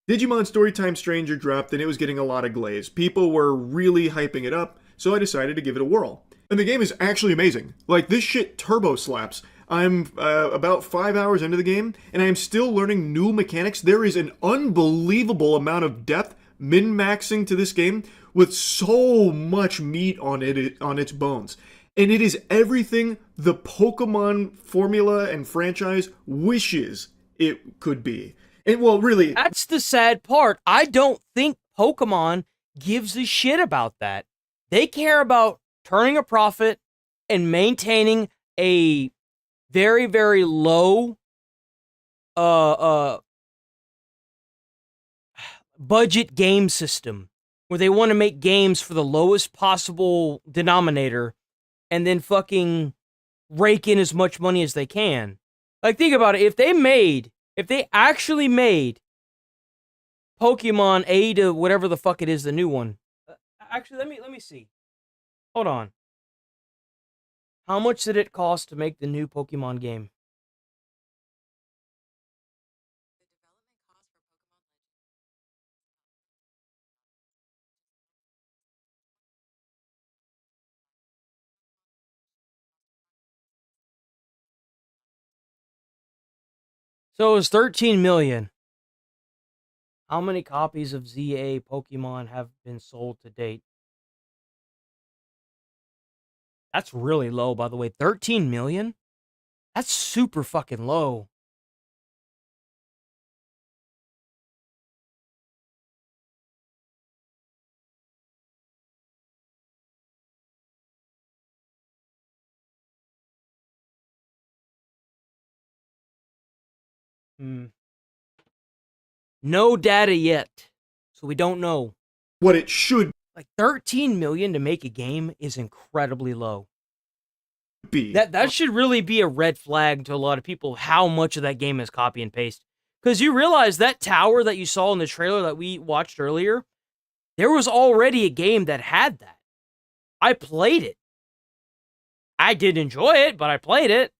Digimon Storytime Stranger dropped and it was getting a lot of glaze. People were really hyping it up, so I decided to give it a whirl. And the game is actually amazing. Like, this shit turbo slaps. I'm about 5 hours into the game, and I am still learning new mechanics. There is an unbelievable amount of depth min-maxing to this game with so much meat on its bones. And it is everything the Pokemon formula and franchise wishes it could be. And, well, really... That's the sad part. I don't think Pokemon gives a shit about that. They care about turning a profit and maintaining a very, very low budget game system where they want to make games for the lowest possible denominator and then fucking rake in as much money as they can. Like, think about it. If they actually made Pokemon A to whatever the fuck it is, the new one. Actually, let me see. Hold on. How much did it cost to make the new Pokemon game? So it was 13 million. How many copies of ZA Pokemon have been sold to date? That's really low, by the way. 13 million? That's super fucking low. No data yet. So we don't know. What it should Like 13 million to make a game is incredibly low. be. That should really be a red flag to a lot of people how much of that game is copy and paste. Because you realize that tower that you saw in the trailer that we watched earlier, there was already a game that had that. I played it. I did enjoy it, but I played it.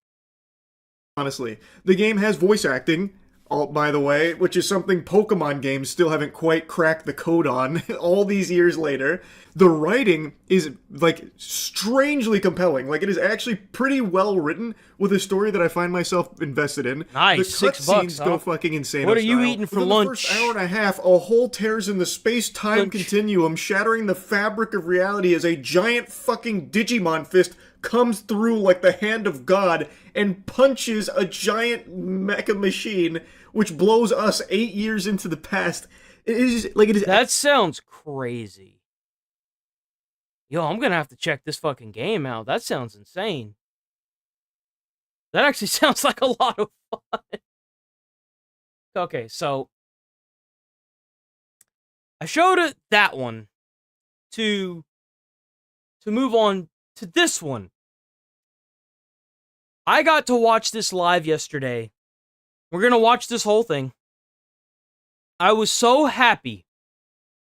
Honestly, the game has voice acting, by the way, which is something Pokemon games still haven't quite cracked the code on all these years later. The writing is, like, strangely compelling. Like, it is actually pretty well written with a story that I find myself invested in. Nice, The $6, cutscenes huh? go fucking insane. What are you eating for lunch? The first hour and a half, a hole tears in the space-time Lunch. continuum, shattering the fabric of reality as a giant fucking Digimon fist comes through like the hand of God and punches a giant mecha machine, which blows us 8 years into the past. It is like it is. That sounds crazy. Yo, I'm gonna have to check this fucking game out. That sounds insane. That actually sounds like a lot of fun. Okay, so I showed it that one to move on to this one. I got to watch this live yesterday. We're going to watch this whole thing. I was so happy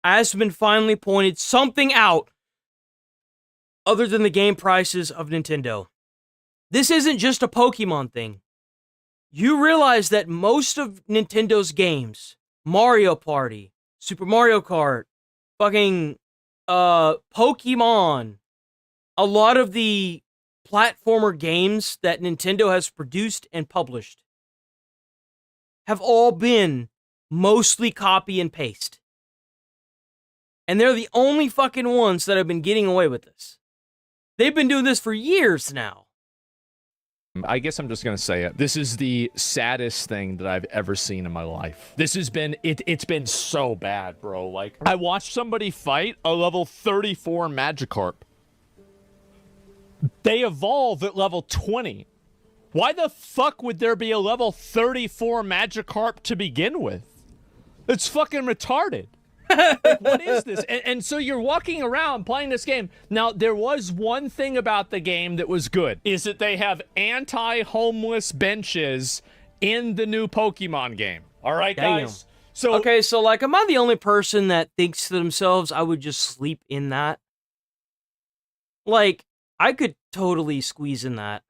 Asmon finally pointed something out other than the game prices of Nintendo. This isn't just a Pokemon thing. You realize that most of Nintendo's games, Mario Party, Super Mario Kart, fucking Pokemon, a lot of the platformer games that Nintendo has produced and published have all been mostly copy and paste. And they're the only fucking ones that have been getting away with this. They've been doing this for years now. I guess I'm just gonna say it. This is the saddest thing that I've ever seen in my life. This has been, it's been so bad, bro. Like, I watched somebody fight a level 34 Magikarp. They evolve at level 20. Why the fuck would there be a level 34 Magikarp to begin with? It's fucking retarded. Like, what is this? And so you're walking around playing this game. Now, there was one thing about the game that was good, is that they have anti-homeless benches in the new Pokemon game. All right, guys? So, okay, so, like, am I the only person that thinks to themselves, I would just sleep in that? Like, I could totally squeeze in that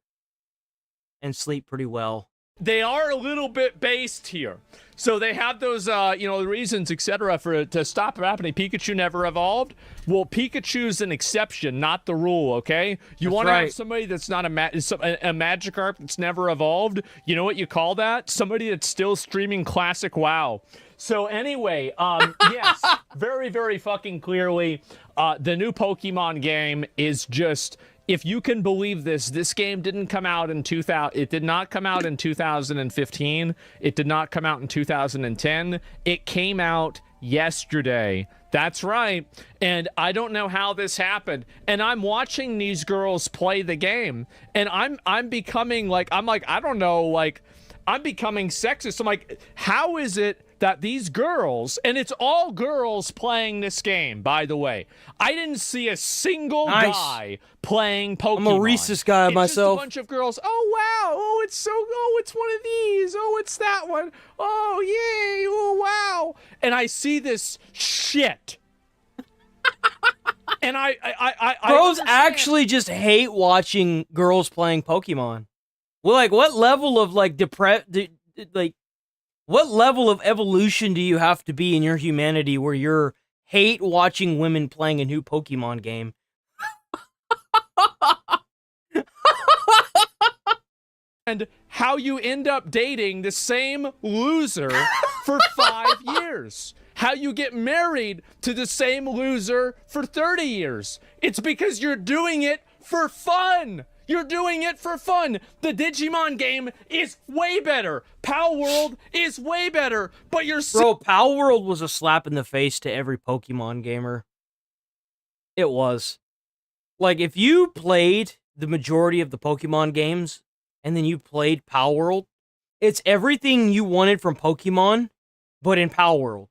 and sleep pretty well. they are a little bit based here. So they have those, reasons, etc., to stop it happening. Pikachu never evolved. Well, Pikachu's an exception, not the rule. Okay, you want to have somebody that's not a Magikarp that's never evolved. You know what you call that? Somebody that's still streaming classic WoW. So anyway, yes, very, very fucking clearly, the new Pokemon game is just. If you can believe this, this game didn't come out in 2000. It did not come out in 2015. It did not come out in 2010. It came out yesterday. That's right. And I don't know how this happened. And I'm watching these girls play the game, and I'm becoming like I'm becoming sexist. I'm like, how is it that these girls, and it's all girls playing this game, by the way. I didn't see a single guy playing Pokemon. I'm a Reese's guy myself. Just a bunch of girls. Oh, wow. Oh, it's it's one of these. Oh, it's that one. Oh, yay. Oh, wow. And I see this shit. And Bros actually just hate watching girls playing Pokemon. Well, like, what level of, like, what level of evolution do you have to be in your humanity where you're hate watching women playing a new Pokemon game? And how you end up dating the same loser for 5 years. How you get married to the same loser for 30 years. It's because you're doing it for fun. You're doing it for fun. The Digimon game is way better. Pal World is way better. But you're Bro, Pal World was a slap in the face to every Pokemon gamer. It was. Like, if you played the majority of the Pokemon games, and then you played Pal World, it's everything you wanted from Pokemon, but in Pal World.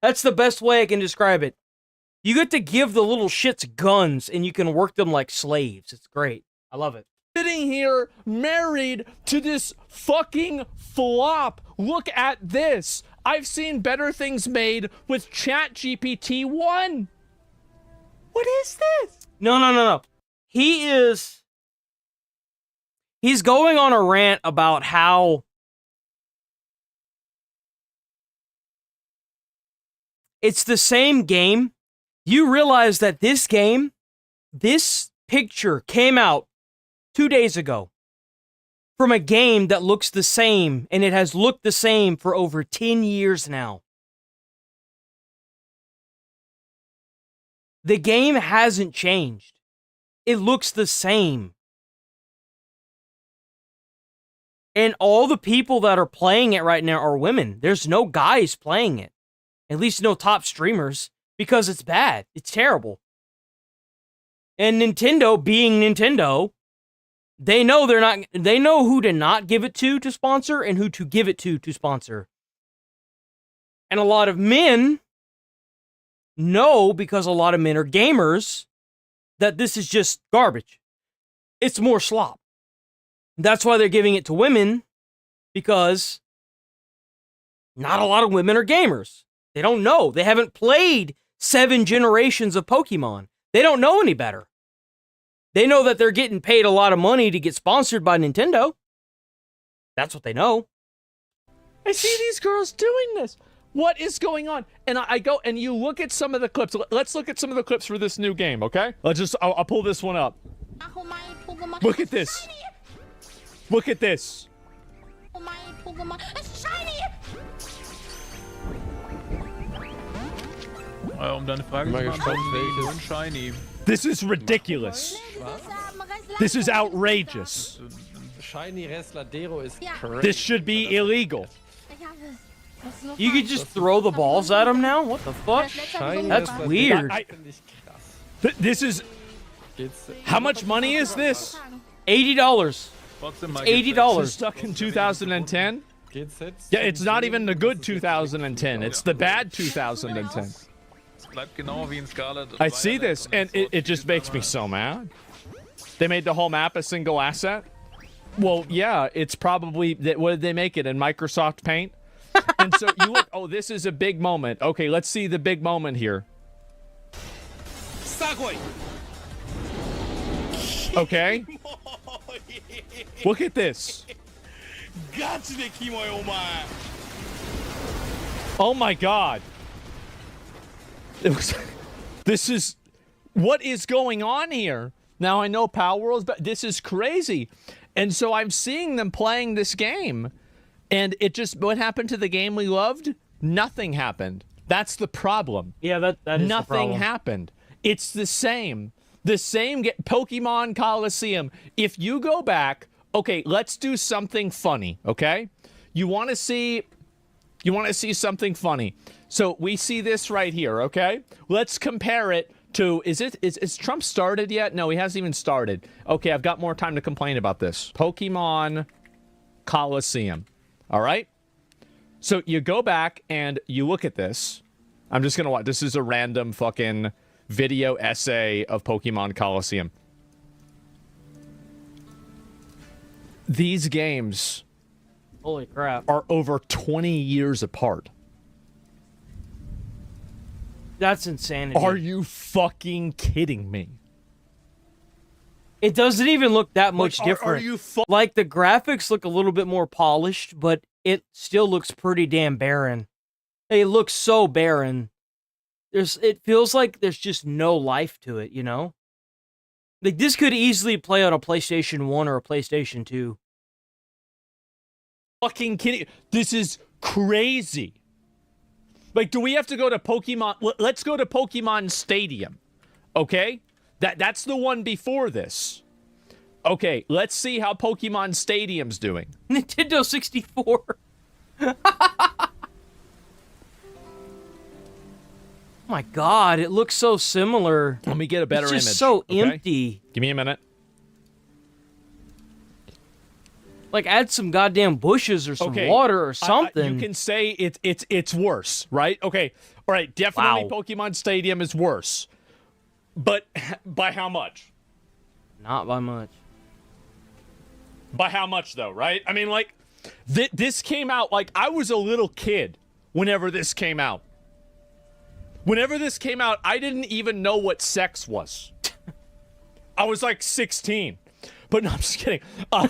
That's the best way I can describe it. You get to give the little shits guns, and you can work them like slaves. It's great. I love it. Sitting here married to this fucking flop. Look at this. I've seen better things made with ChatGPT 1. What is this? No. He's going on a rant about how it's the same game. You realize that this picture came out 2 days ago from a game that looks the same, and it has looked the same for over 10 years now. The game hasn't changed. It looks the same. And all the people that are playing it right now are women. There's no guys playing it. At least no top streamers. Because it's bad. It's terrible. And Nintendo, being Nintendo, they know who to not give it to sponsor and who to give it to sponsor. And a lot of men know, because a lot of men are gamers, that this is just garbage. It's more slop. That's why they're giving it to women, because not a lot of women are gamers. They don't know. They haven't played 7 generations of Pokemon. They don't know any better. They know that they're getting paid a lot of money to get sponsored by Nintendo. That's what they know. I see these girls doing this. What is going on? And I go and you look at some of the clips. Let's look at some of the clips for this new game, okay? I'll pull this one up. Look at this. Look at this. Um deine Frage zu beantworten, shiny. This is ridiculous. This is outrageous. Shiny Resladero is crazy. This should be illegal. You could just throw the balls at them now? What the fuck? That's weird. This is... How much money is this? $80. $80. Stuck in 2010? Yeah, it's not even the good 2010. It's the bad 2010. I see this, and it just makes me so mad. They made the whole map a single asset? Well, yeah, it's probably... What did they make it, in Microsoft Paint? And so you look... Oh, this is a big moment. Okay, let's see the big moment here. Okay. Look at this. Oh my god. This is... What is going on here? Now I know Power World's, but this is crazy. And so I'm seeing them playing this game. And it just... What happened to the game we loved? Nothing happened. That's the problem. Yeah, that is Nothing the problem. happened. It's the same. The same Pokemon Coliseum. If you go back... Okay, let's do something funny, okay? You want to see something funny. So we see this right here, okay? Let's compare it to... Is Trump started yet? No, he hasn't even started. Okay, I've got more time to complain about this. Pokemon Coliseum. All right? So you go back and you look at this. I'm just going to watch. This is a random fucking video essay of Pokemon Coliseum. These games... Holy crap. ...are over 20 years apart. That's insanity. Are you fucking kidding me? It doesn't even look that much different. Are you like, the graphics look a little bit more polished, but it still looks pretty damn barren. It looks so barren. It feels like there's just no life to it, you know? Like, this could easily play on a PlayStation 1 or a PlayStation 2. Fucking kidding. This is crazy. Like, do we have to go to Pokemon? Let's go to Pokemon Stadium. Okay? That's the one before this. Okay, let's see how Pokemon Stadium's doing. Nintendo 64. My god, it looks so similar. Let me get a better image. It's just so okay? empty. Give me a minute. Like, add some goddamn bushes or some water or something. You can say it's worse, right? Okay, all right, definitely Wow. Pokemon Stadium is worse. But by how much? Not by much. By how much, though, right? I mean, like, this came out, like, I was a little kid whenever this came out. Whenever this came out, I didn't even know what sex was. I was, like, 16. But no, I'm just kidding.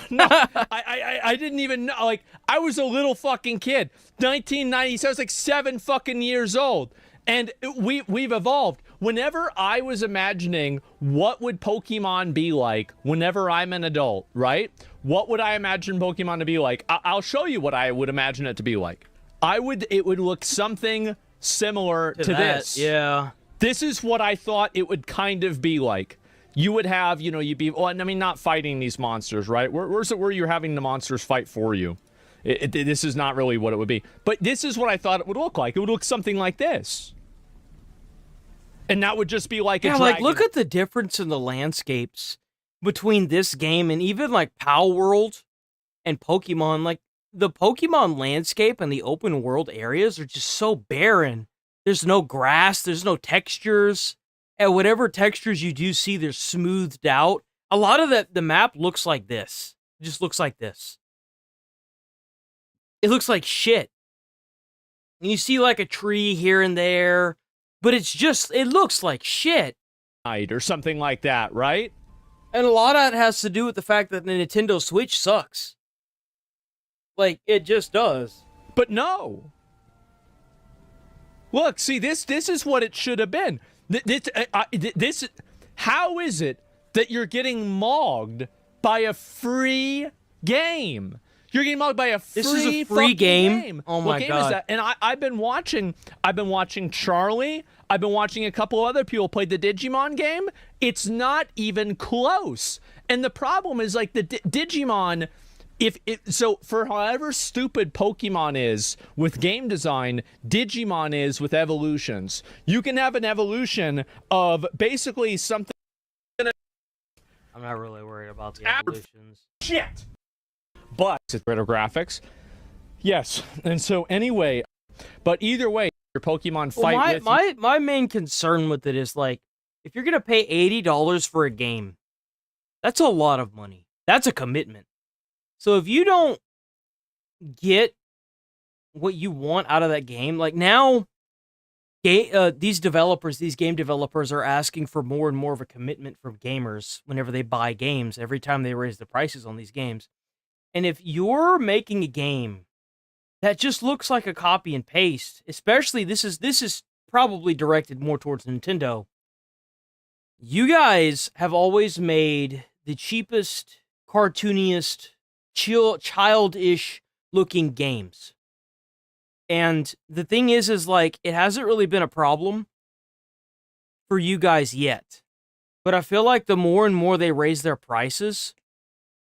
No, I didn't even know. Like, I was a little fucking kid. 1990, so I was, like, 7 fucking years old. And we've evolved. Whenever I was imagining what would Pokemon be like whenever I'm an adult, right? What would I imagine Pokemon to be like? I'll show you what I would imagine it to be like. It would look something similar to this. Yeah. This is what I thought it would kind of be like. You would have, you know, you'd be, well, I mean, not fighting these monsters, right? Where's it where you're having the monsters fight for you? This is not really what it would be. But this is what I thought it would look like. It would look something like this. And that would just be like a dragon. Like, look at the difference in the landscapes between this game and even, like, Power World and Pokemon. Like, the Pokemon landscape and the open world areas are just so barren. There's no grass. There's no textures. and whatever textures you do see, they're smoothed out. A lot of the map looks like this. It just looks like this. It looks like shit. And you see like a tree here and there, but it looks like shit. Or something like that, right? And a lot of it has to do with the fact that the Nintendo Switch sucks. Like, it just does. But no. Look, see, this is what it should have been. This, how is it that you're getting mogged by a free game? You're getting mogged by a free, this is a free game? Oh what my game God. is that? And I've been watching Charlie. I've been watching a couple of other people play the Digimon game. It's not even close. And the problem is like the Digimon, so for however stupid Pokemon is with game design, Digimon is with evolutions. You can have an evolution of basically something. I'm not really worried about the evolutions. Shit. But it's better graphics. Yes. And so anyway, but either way, your Pokemon fight my main concern with it is like, if you're gonna pay $80 for a game, that's a lot of money. That's a commitment. So if you don't get what you want out of that game, like now, these game developers are asking for more and more of a commitment from gamers whenever they buy games, every time they raise the prices on these games. And if you're making a game that just looks like a copy and paste, especially this is probably directed more towards Nintendo. You guys have always made the cheapest, cartooniest, childish looking games. And the thing is like, it hasn't really been a problem for you guys yet. But I feel like the more and more they raise their prices,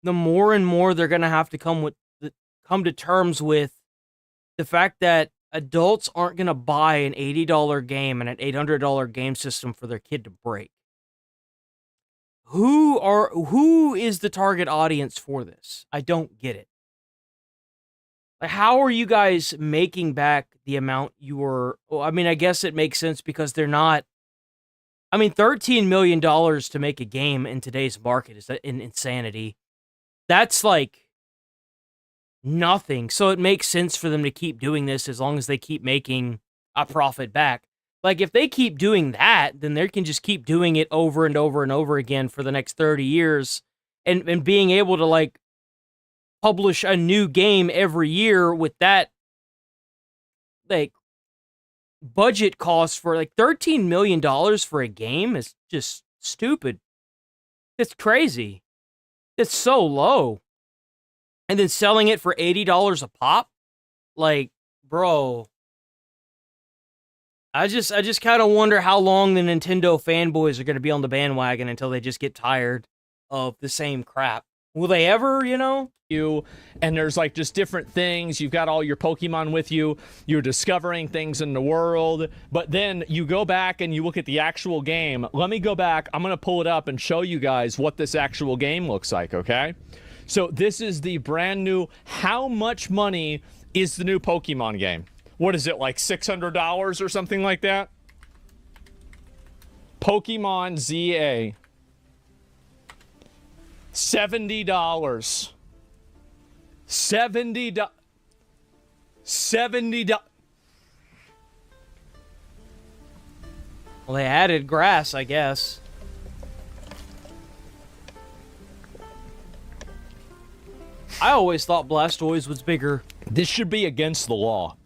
the more and more they're going to have to come to terms with the fact that adults aren't going to buy an $80 game and an $800 game system for their kid to break. Who is the target audience for this? I don't get it. Like, how are you guys making back the amount you were... Well, I mean, I guess it makes sense because they're not... I mean, $13 million to make a game in today's market is insanity. That's like nothing. So it makes sense for them to keep doing this as long as they keep making a profit back. Like, if they keep doing that, then they can just keep doing it over and over and over again for the next 30 years and being able to, like, publish a new game every year with that, like, budget cost for, like, $13 million for a game is just stupid. It's crazy. It's so low. And then selling it for $80 a pop? Like, bro. I just kind of wonder how long the Nintendo fanboys are going to be on the bandwagon until they just get tired of the same crap. Will they ever, you know? And there's like just different things. You've got all your Pokemon with you. You're discovering things in the world. But then you go back and you look at the actual game. Let me go back. I'm going to pull it up and show you guys what this actual game looks like, okay? So this is the brand new... How much money is the new Pokemon game? What is it, like $600 or something like that? Pokemon ZA. $70. $70. Well, they added grass, I guess. I always thought Blastoise was bigger. This should be against the law.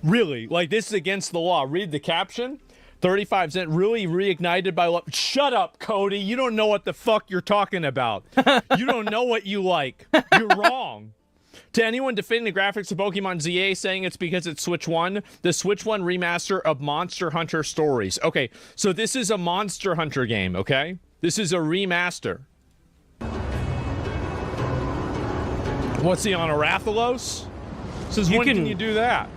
Really, like, this is against the law. Read the caption. 35 cents, really reignited by love. Shut up, Cody. You don't know what the fuck you're talking about. You don't know what you like. You're wrong. To anyone defending the graphics of Pokemon ZA, saying it's because it's Switch 1, the Switch 1 remaster of Monster Hunter Stories. Okay, so this is a Monster Hunter game, okay? This is a remaster. What's he on, a Rathalos? Since when can you do that?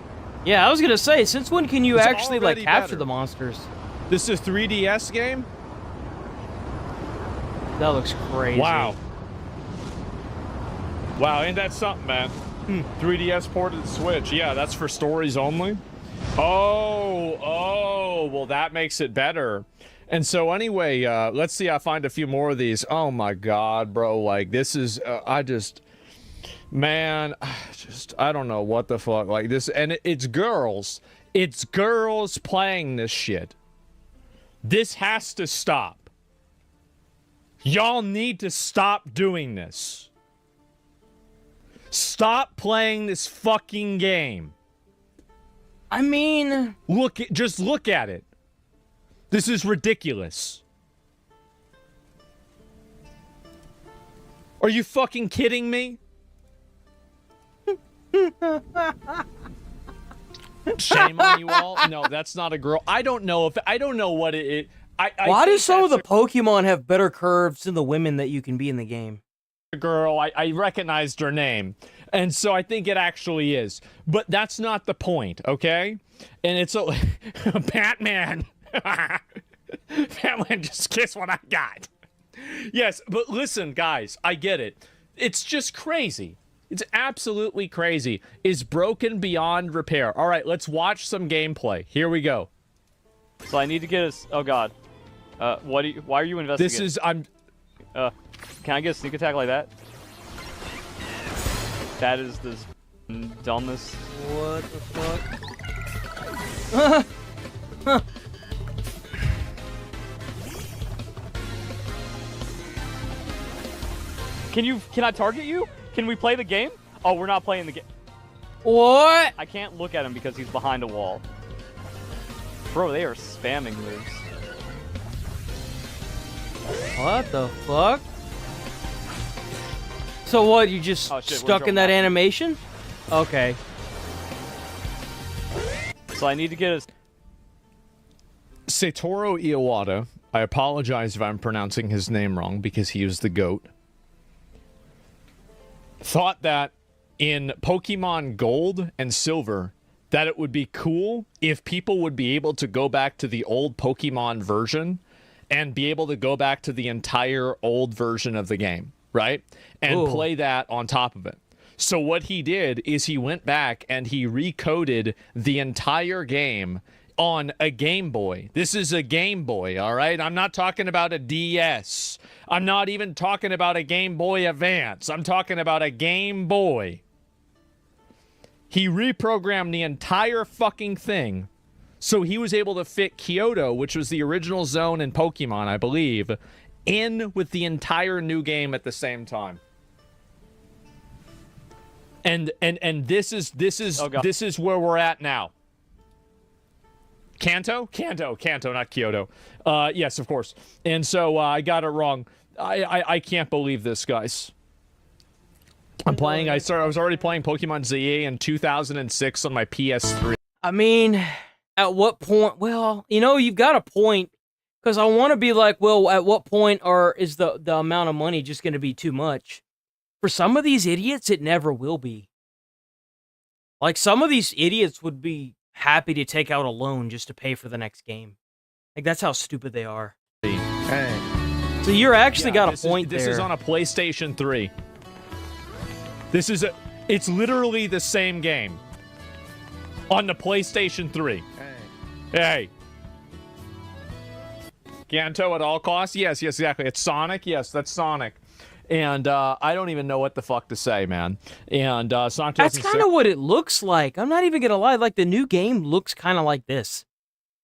Yeah, I was gonna say, since when can you It's actually, like, already capture better. the monsters? This is a 3DS game? That looks crazy. Wow. Wow, ain't that something, man? 3DS ported to Switch. Yeah, that's for stories only. Oh, well, that makes it better. And so anyway, let's see. I find a few more of these. Oh my God, bro! Like this is, man, I don't know what the fuck. Like this, and it's girls. It's girls playing this shit. This has to stop. Y'all need to stop doing this. Stop playing this fucking game. I mean, just look at it. This is ridiculous. Are you fucking kidding me? Shame on you all. No, that's not a girl. I don't know what it. Why do some of the Pokemon have better curves than the women that you can be in the game? Girl, I recognized her name, and so I think it actually is. But that's not the point, okay? And it's a Batman. Batman, just kiss what I got. Yes, but listen, guys, I get it. It's just crazy. It's absolutely crazy. Is broken beyond repair. All right, let's watch some gameplay. Here we go. So I need to get us. Oh God. Why are you investigating? This is Can I get a sneak attack like that? That is the dumbest. What the fuck? Can I target you? Can we play the game? Oh, we're not playing the game. What? I can't look at him because he's behind a wall. Bro, they are spamming moves. What the fuck? So what, you just stuck in that animation? Okay. So I need to get a... Satoru Iwata, I apologize if I'm pronouncing his name wrong because he was the GOAT, thought that in Pokemon Gold and Silver that it would be cool if people would be able to go back to the old Pokemon version and be able to go back to the entire old version of the game, right? And play that on top of it. So what he did is he went back and he recoded the entire game on a Game Boy. This is a Game Boy, all right? I'm not talking about a DS. I'm not even talking about a Game Boy Advance. I'm talking about a Game Boy. He reprogrammed the entire fucking thing so he was able to fit Kyoto, which was the original zone in Pokemon, I believe, in with the entire new game at the same time. And this is where we're at now. Kanto, not Kyoto. Yes, of course. And so I got it wrong. I can't believe this, guys. I was already playing Pokemon ZA in 2006 on my PS3. I mean, at what point? Well, you know, you've got a point. Because I want to be like, well, at what point is the amount of money just going to be too much? For some of these idiots, it never will be. Like, some of these idiots would be happy to take out a loan just to pay for the next game. Like, that's how stupid they are. Hey. So you're actually got a point there. This is on a PlayStation 3. It's literally the same game. On the PlayStation 3. Hey. Kanto at all costs? Yes, exactly. It's Sonic? Yes, that's Sonic. And I don't even know what the fuck to say, man. And Sonic. That's kind of what it looks like. I'm not even gonna lie. Like, the new game looks kind of like this.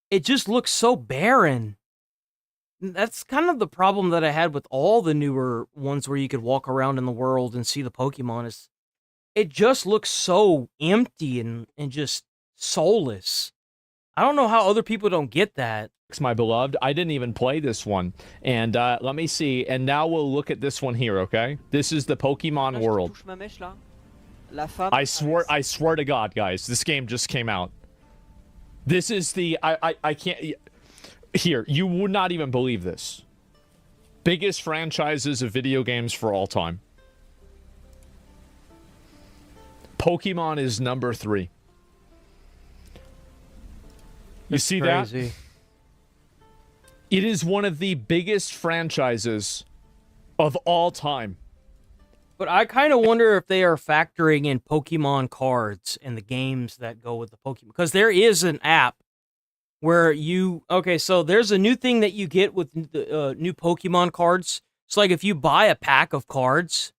It just looks so barren. That's kind of the problem that I had with all the newer ones where you could walk around in the world and see the Pokemon. Is it just looks so empty and just soulless. I don't know how other people don't get that. My beloved, I didn't even play this one. And let me see. And now we'll look at this one here, okay? This is the Pokemon world. I swear to God, guys, this game just came out. This is the... I can't... Here, you would not even believe this. Biggest franchises of video games for all time. Pokemon is number 3. You see crazy. That? It is one of the biggest franchises of all time. But I kind of wonder if they are factoring in Pokemon cards and the games that go with the Pokemon. Because there is an app where you... Okay, so there's a new thing that you get with the new Pokemon cards. It's like if you buy a pack of cards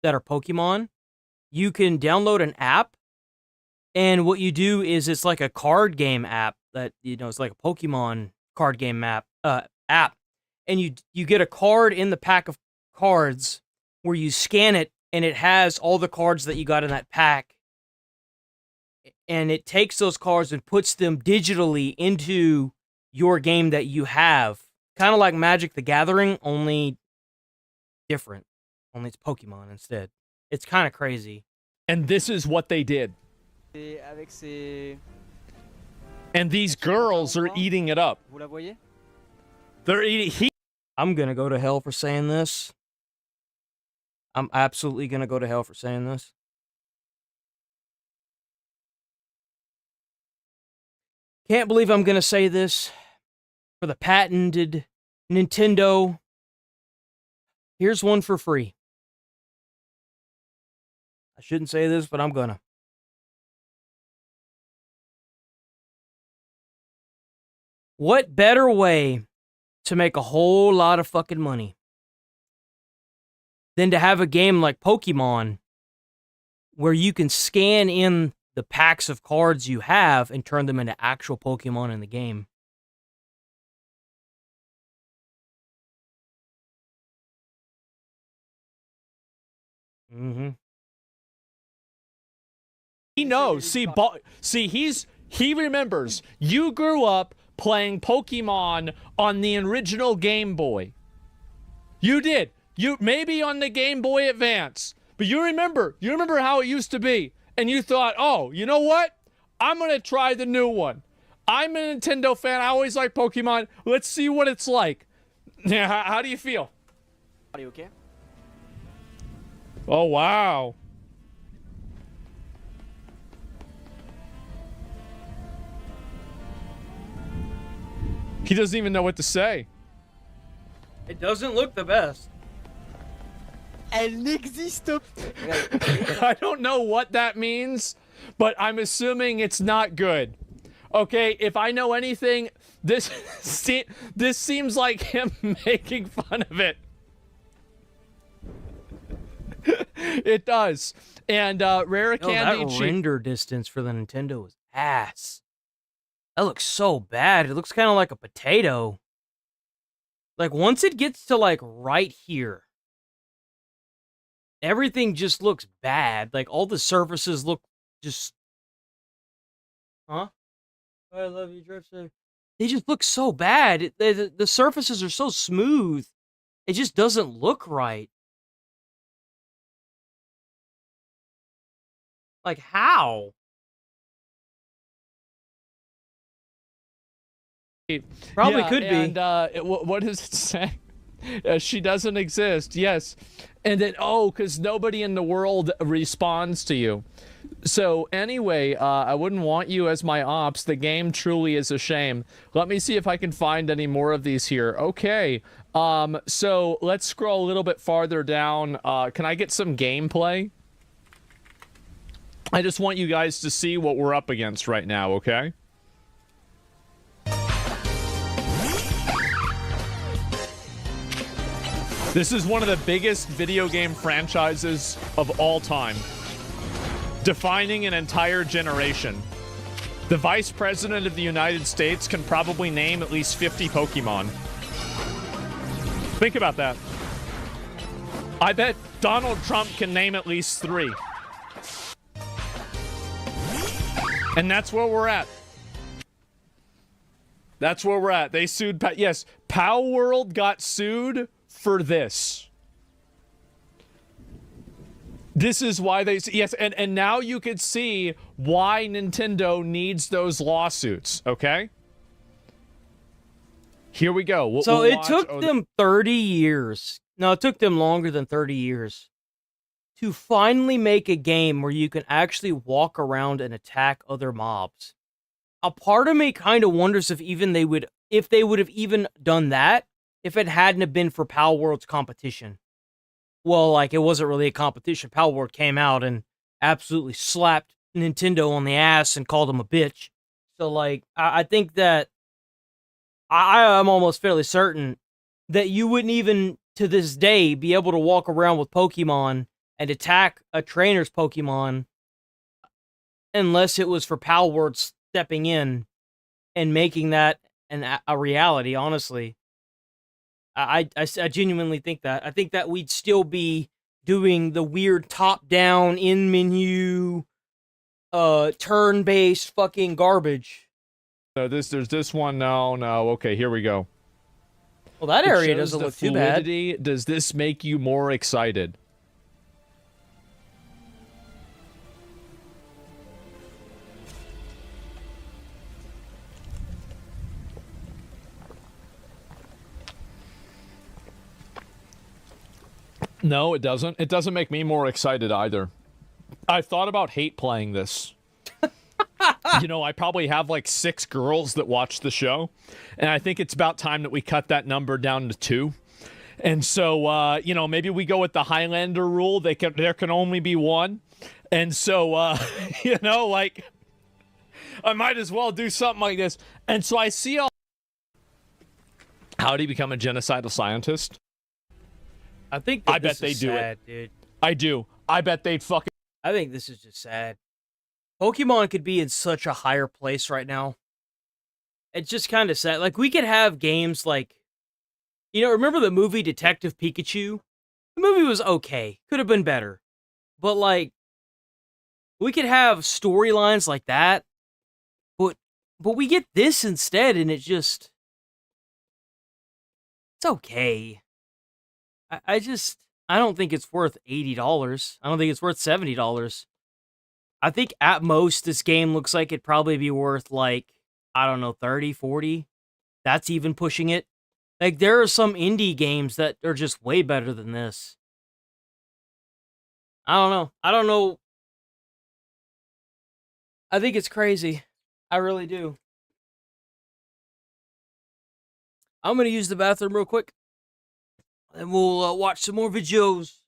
that are Pokemon, you can download an app. And what you do is it's like a card game app that, you know, it's like a Pokemon card game app. And you get a card in the pack of cards where you scan it, and it has all the cards that you got in that pack. And it takes those cards and puts them digitally into your game that you have. Kind of like Magic the Gathering, only different. Only it's Pokemon instead. It's kind of crazy. And this is what they did. And these girls are eating it up. They're eating... I'm gonna go to hell for saying this. I'm absolutely gonna go to hell for saying this. Can't believe I'm gonna say this. For the patented Nintendo. Here's one for free. I shouldn't say this, but I'm gonna. What better way to make a whole lot of fucking money than to have a game like Pokemon where you can scan in the packs of cards you have and turn them into actual Pokemon in the game? Mm-hmm. He knows. He remembers. You grew up playing Pokemon on the original Game Boy. You did. You maybe on the Game Boy Advance. But you remember how it used to be. And you thought, oh, you know what? I'm going to try the new one. I'm a Nintendo fan. I always like Pokemon. Let's see what it's like. Yeah, how do you feel? Are you okay? Oh, wow. He doesn't even know what to say. It doesn't look the best. Elle n'existe. I don't know what that means, but I'm assuming it's not good. Okay, if I know anything, this seems like him making fun of it. It does. And Rare Candy... that render distance for the Nintendo is ass. That looks so bad. It looks kind of like a potato. Like, once it gets to, like, right here, everything just looks bad. Like, all the surfaces look just... Huh? I love you, Driftsafe. They just look so bad. The surfaces are so smooth. It just doesn't look right. Like, how? Probably could be. And what does it say? She doesn't exist. Yes. And then, because nobody in the world responds to you. So anyway, I wouldn't want you as my ops. The game truly is a shame. Let me see if I can find any more of these here. Okay. So let's scroll a little bit farther down. Can I get some gameplay? I just want you guys to see what we're up against right now, okay? This is one of the biggest video game franchises of all time, defining an entire generation. The Vice President of the United States can probably name at least 50 Pokemon. Think about that. I bet Donald Trump can name at least 3. And that's where we're at. That's where we're at. They sued... Yes, Pow World got sued for this. This is why they... Yes, and now you could see why Nintendo needs those lawsuits, okay? Here we go. So it took them 30 years. No, it took them longer than 30 years to finally make a game where you can actually walk around and attack other mobs. A part of me kind of wonders if they would have even done that if it hadn't have been for Pow World's competition. well, like it wasn't really a competition. Palworld came out and absolutely slapped Nintendo on the ass and called them a bitch. So like I think that I'm almost fairly certain that you wouldn't even to this day be able to walk around with Pokemon and attack a trainer's Pokemon unless it was for Palworld stepping in and making that a reality, honestly. I genuinely think that. I think that we'd still be doing the weird top-down, in-menu, turn-based fucking garbage. So there's this one. No. Okay, here we go. Well, that It area shows doesn't the look too bad. fluidity. Does this make you more excited? No, it doesn't. It doesn't make me more excited either. I thought about hate playing this. You know, I probably have like 6 girls that watch the show, and I think it's about time that we cut that number down to 2. And so, you know, maybe we go with the Highlander rule. There can only be 1. And so, you know, like, I might as well do something like this. And so I see all. How do you become a genocidal scientist? I think I bet they do sad, it. Dude. I do. I bet they'd fucking. I think this is just sad. Pokemon could be in such a higher place right now. It's just kind of sad. Like, we could have games like, you know, remember the movie Detective Pikachu? The movie was okay. Could have been better. But, like, we could have storylines like that. But we get this instead, and it's okay. I don't think it's worth $80. I don't think it's worth $70. I think at most this game looks like it'd probably be worth like, I don't know, 30, 40. That's even pushing it. Like, there are some indie games that are just way better than this. I don't know. I think it's crazy. I really do. I'm going to use the bathroom real quick. And we'll watch some more videos.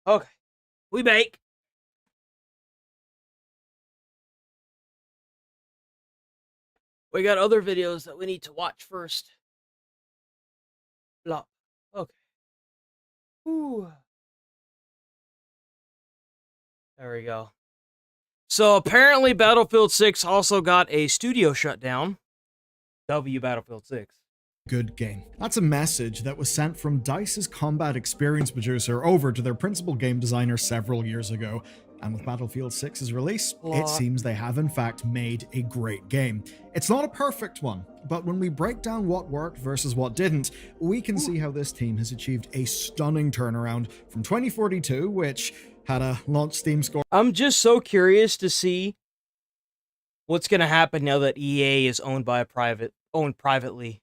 Okay. We bake. We got other videos that we need to watch first. Blah. Okay. Ooh. There we go. So apparently Battlefield 6 also got a studio shutdown. Battlefield 6. Good game. That's a message that was sent from DICE's combat experience producer over to their principal game designer several years ago. And with Battlefield 6's release, it seems they have in fact made a great game. It's not a perfect one, but when we break down what worked versus what didn't, we can see how this team has achieved a stunning turnaround from 2042, which had a launch Steam score. I'm just so curious to see what's going to happen now that EA is owned privately.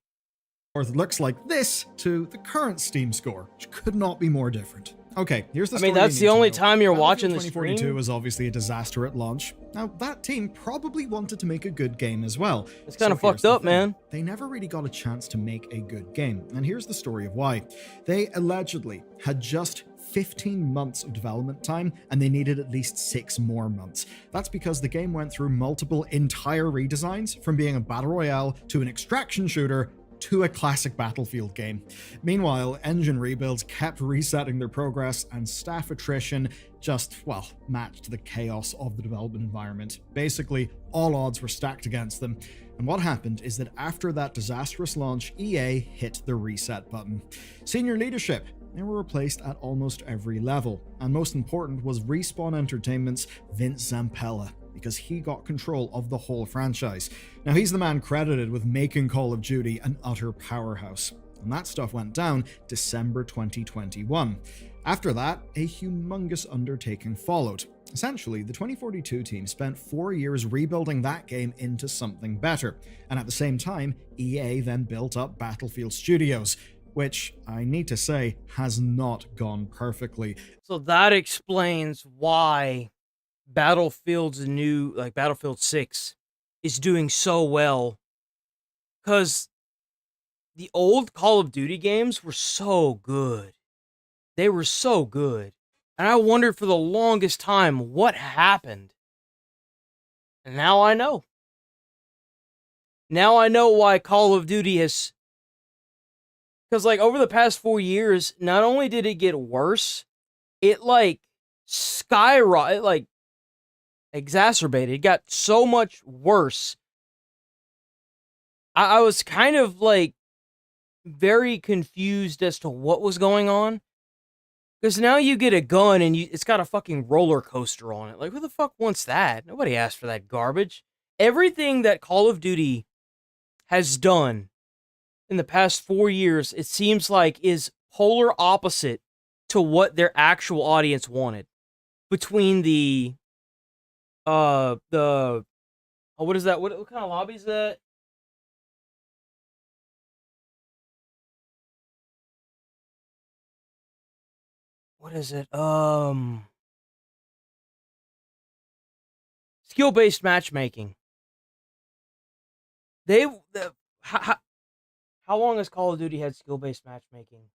Or that looks like this to the current Steam score, which could not be more different. Okay, here's the story. I mean, that's the only time you're watching the stream. 2042 was obviously a disaster at launch. Now, that team probably wanted to make a good game as well. It's kind of fucked up, man. They never really got a chance to make a good game, and here's the story of why. They allegedly had just 15 months of development time, and they needed at least 6 more months. That's because the game went through multiple entire redesigns, from being a battle royale to an extraction shooter to a classic Battlefield game. Meanwhile, engine rebuilds kept resetting their progress, and staff attrition just, well, matched the chaos of the development environment. Basically, all odds were stacked against them. And what happened is that after that disastrous launch, EA hit the reset button. Senior leadership, they were replaced at almost every level. And most important was Respawn Entertainment's Vince Zampella, because he got control of the whole franchise. Now, he's the man credited with making Call of Duty an utter powerhouse. And that stuff went down December 2021. After that, a humongous undertaking followed. Essentially, the 2042 team spent 4 years rebuilding that game into something better. And at the same time, EA then built up Battlefield Studios, which, I need to say, has not gone perfectly. So that explains why Battlefield's Battlefield 6 is doing so well, because the old Call of Duty games were so good. They were so good. And I wondered for the longest time what happened. And now I know. Now I know why Call of Duty has... Because, over the past 4 years, not only did it get worse, it, skyrocketed, exacerbated. It got so much worse. I was kind of, very confused as to what was going on. Because now you get a gun and it's got a fucking roller coaster on it. Who the fuck wants that? Nobody asked for that garbage. Everything that Call of Duty has done in the past 4 years, it seems like, is polar opposite to what their actual audience wanted. Between the what is that? What kind of lobby is that? What is it? Skill-based matchmaking. How long has Call of Duty had skill-based matchmaking?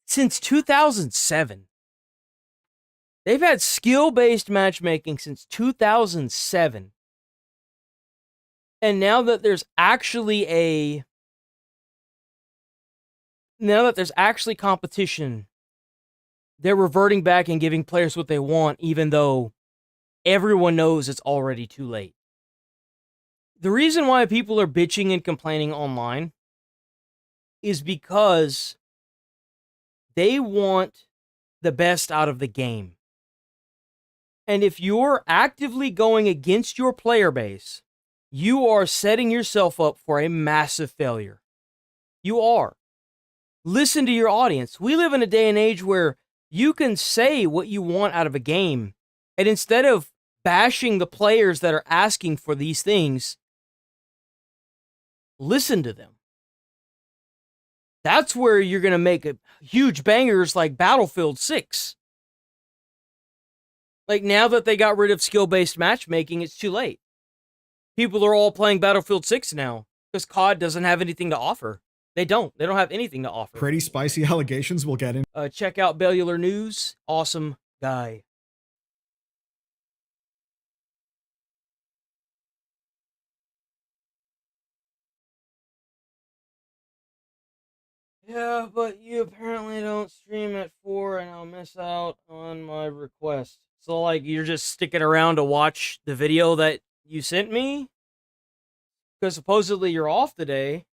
Since 2007. They've had skill-based matchmaking since 2007. And now that there's actually competition, they're reverting back and giving players what they want, even though everyone knows it's already too late. The reason why people are bitching and complaining online is because they want the best out of the game. And if you're actively going against your player base, you are setting yourself up for a massive failure. You are. Listen to your audience. We live in a day and age where you can say what you want out of a game, and instead of bashing the players that are asking for these things, listen to them. That's where you're going to make huge bangers like Battlefield 6. Now that they got rid of skill-based matchmaking, it's too late. People are all playing Battlefield 6 now because COD doesn't have anything to offer. They don't. They don't have anything to offer. Pretty spicy allegations we'll get in. Check out Bellular News. Awesome guy. Yeah, but you apparently don't stream at 4 and I'll miss out on my request. So, like, you're just sticking around to watch the video that you sent me? Because supposedly you're off today.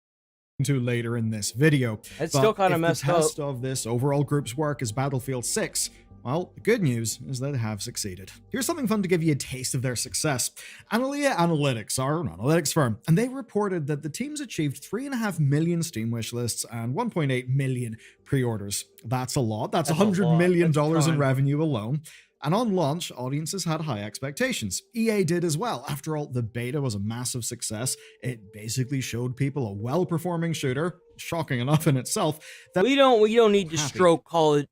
To later in this video. It's still kind of messed up. The test of this overall group's work is Battlefield 6. Well, the good news is they have succeeded. Here's something fun to give you a taste of their success. Analia Analytics are an analytics firm, and they reported that the teams achieved 3.5 million Steam wishlists and 1.8 million pre-orders. That's a lot. That's $100 million in revenue alone. And on launch, audiences had high expectations. EA did as well. After all, the beta was a massive success. It basically showed people a well-performing shooter, shocking enough in itself. That we don't need to stroke call it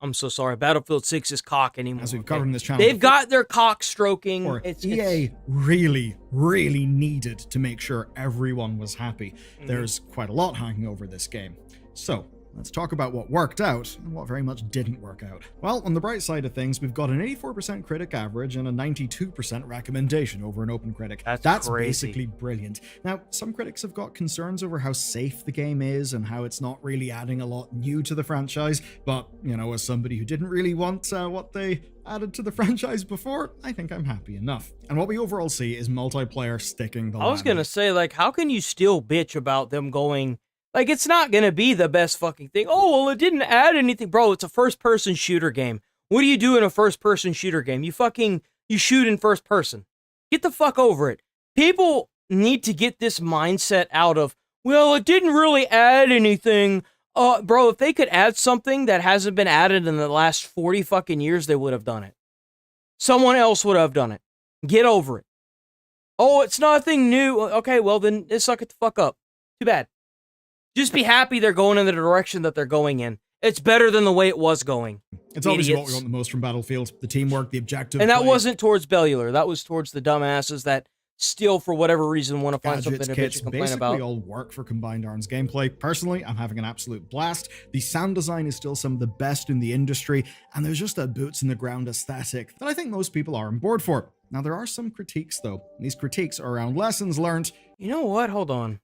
I'm so sorry, Battlefield 6's cock anymore. As we've covered in this channel, they've got their cock stroking. EA really needed to make sure everyone was happy. There's quite a lot hanging over this game. So, let's talk about what worked out and what very much didn't work out. Well, on the bright side of things, we've got an 84% critic average and a 92% recommendation over an OpenCritic. That's basically brilliant. Now, some critics have got concerns over how safe the game is and how it's not really adding a lot new to the franchise, but, you know, as somebody who didn't really want what they added to the franchise before, I think I'm happy enough. And what we overall see is multiplayer sticking the landing. I was gonna say, like, how can you still bitch about them going... Like, it's not going to be the best fucking thing. Oh, well, it didn't add anything. Bro, it's a first-person shooter game. What do you do in a first-person shooter game? You shoot in first person. Get the fuck over it. People need to get this mindset out of, well, it didn't really add anything. Bro, if they could add something that hasn't been added in the last 40 fucking years, they would have done it. Someone else would have done it. Get over it. Oh, it's nothing new. Okay, well, then suck it the fuck up. Too bad. Just be happy they're going in the direction that they're going in. It's better than the way it was going. It's obviously what we want the most from Battlefield. The teamwork, the objective. And that wasn't towards Bellular. That was towards the dumbasses that still, for whatever reason, want to find something to bitch and complain about. Basically all work for Combined Arms gameplay. Personally, I'm having an absolute blast. The sound design is still some of the best in the industry, and there's just a boots-in-the-ground aesthetic that I think most people are on board for. Now, there are some critiques, though. These critiques are around lessons learned. You know what? Hold on.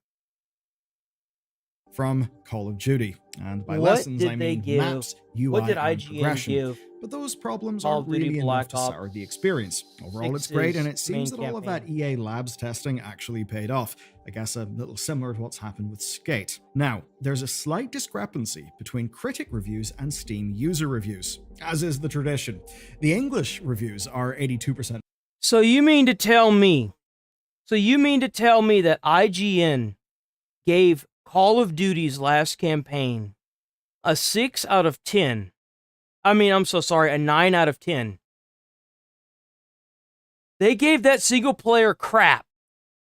From Call of Duty. And by lessons, I mean maps, UI, and progression. But those problems aren't really enough to sour the experience. Overall, it's great, and it seems that all of that EA Labs testing actually paid off. I guess a little similar to what's happened with Skate. Now, there's a slight discrepancy between critic reviews and Steam user reviews, as is the tradition. The English reviews are 82%. So you mean to tell me that IGN gave Call of Duty's last campaign a 6 out of 10. I mean, I'm so sorry, a 9 out of 10. They gave that single player crap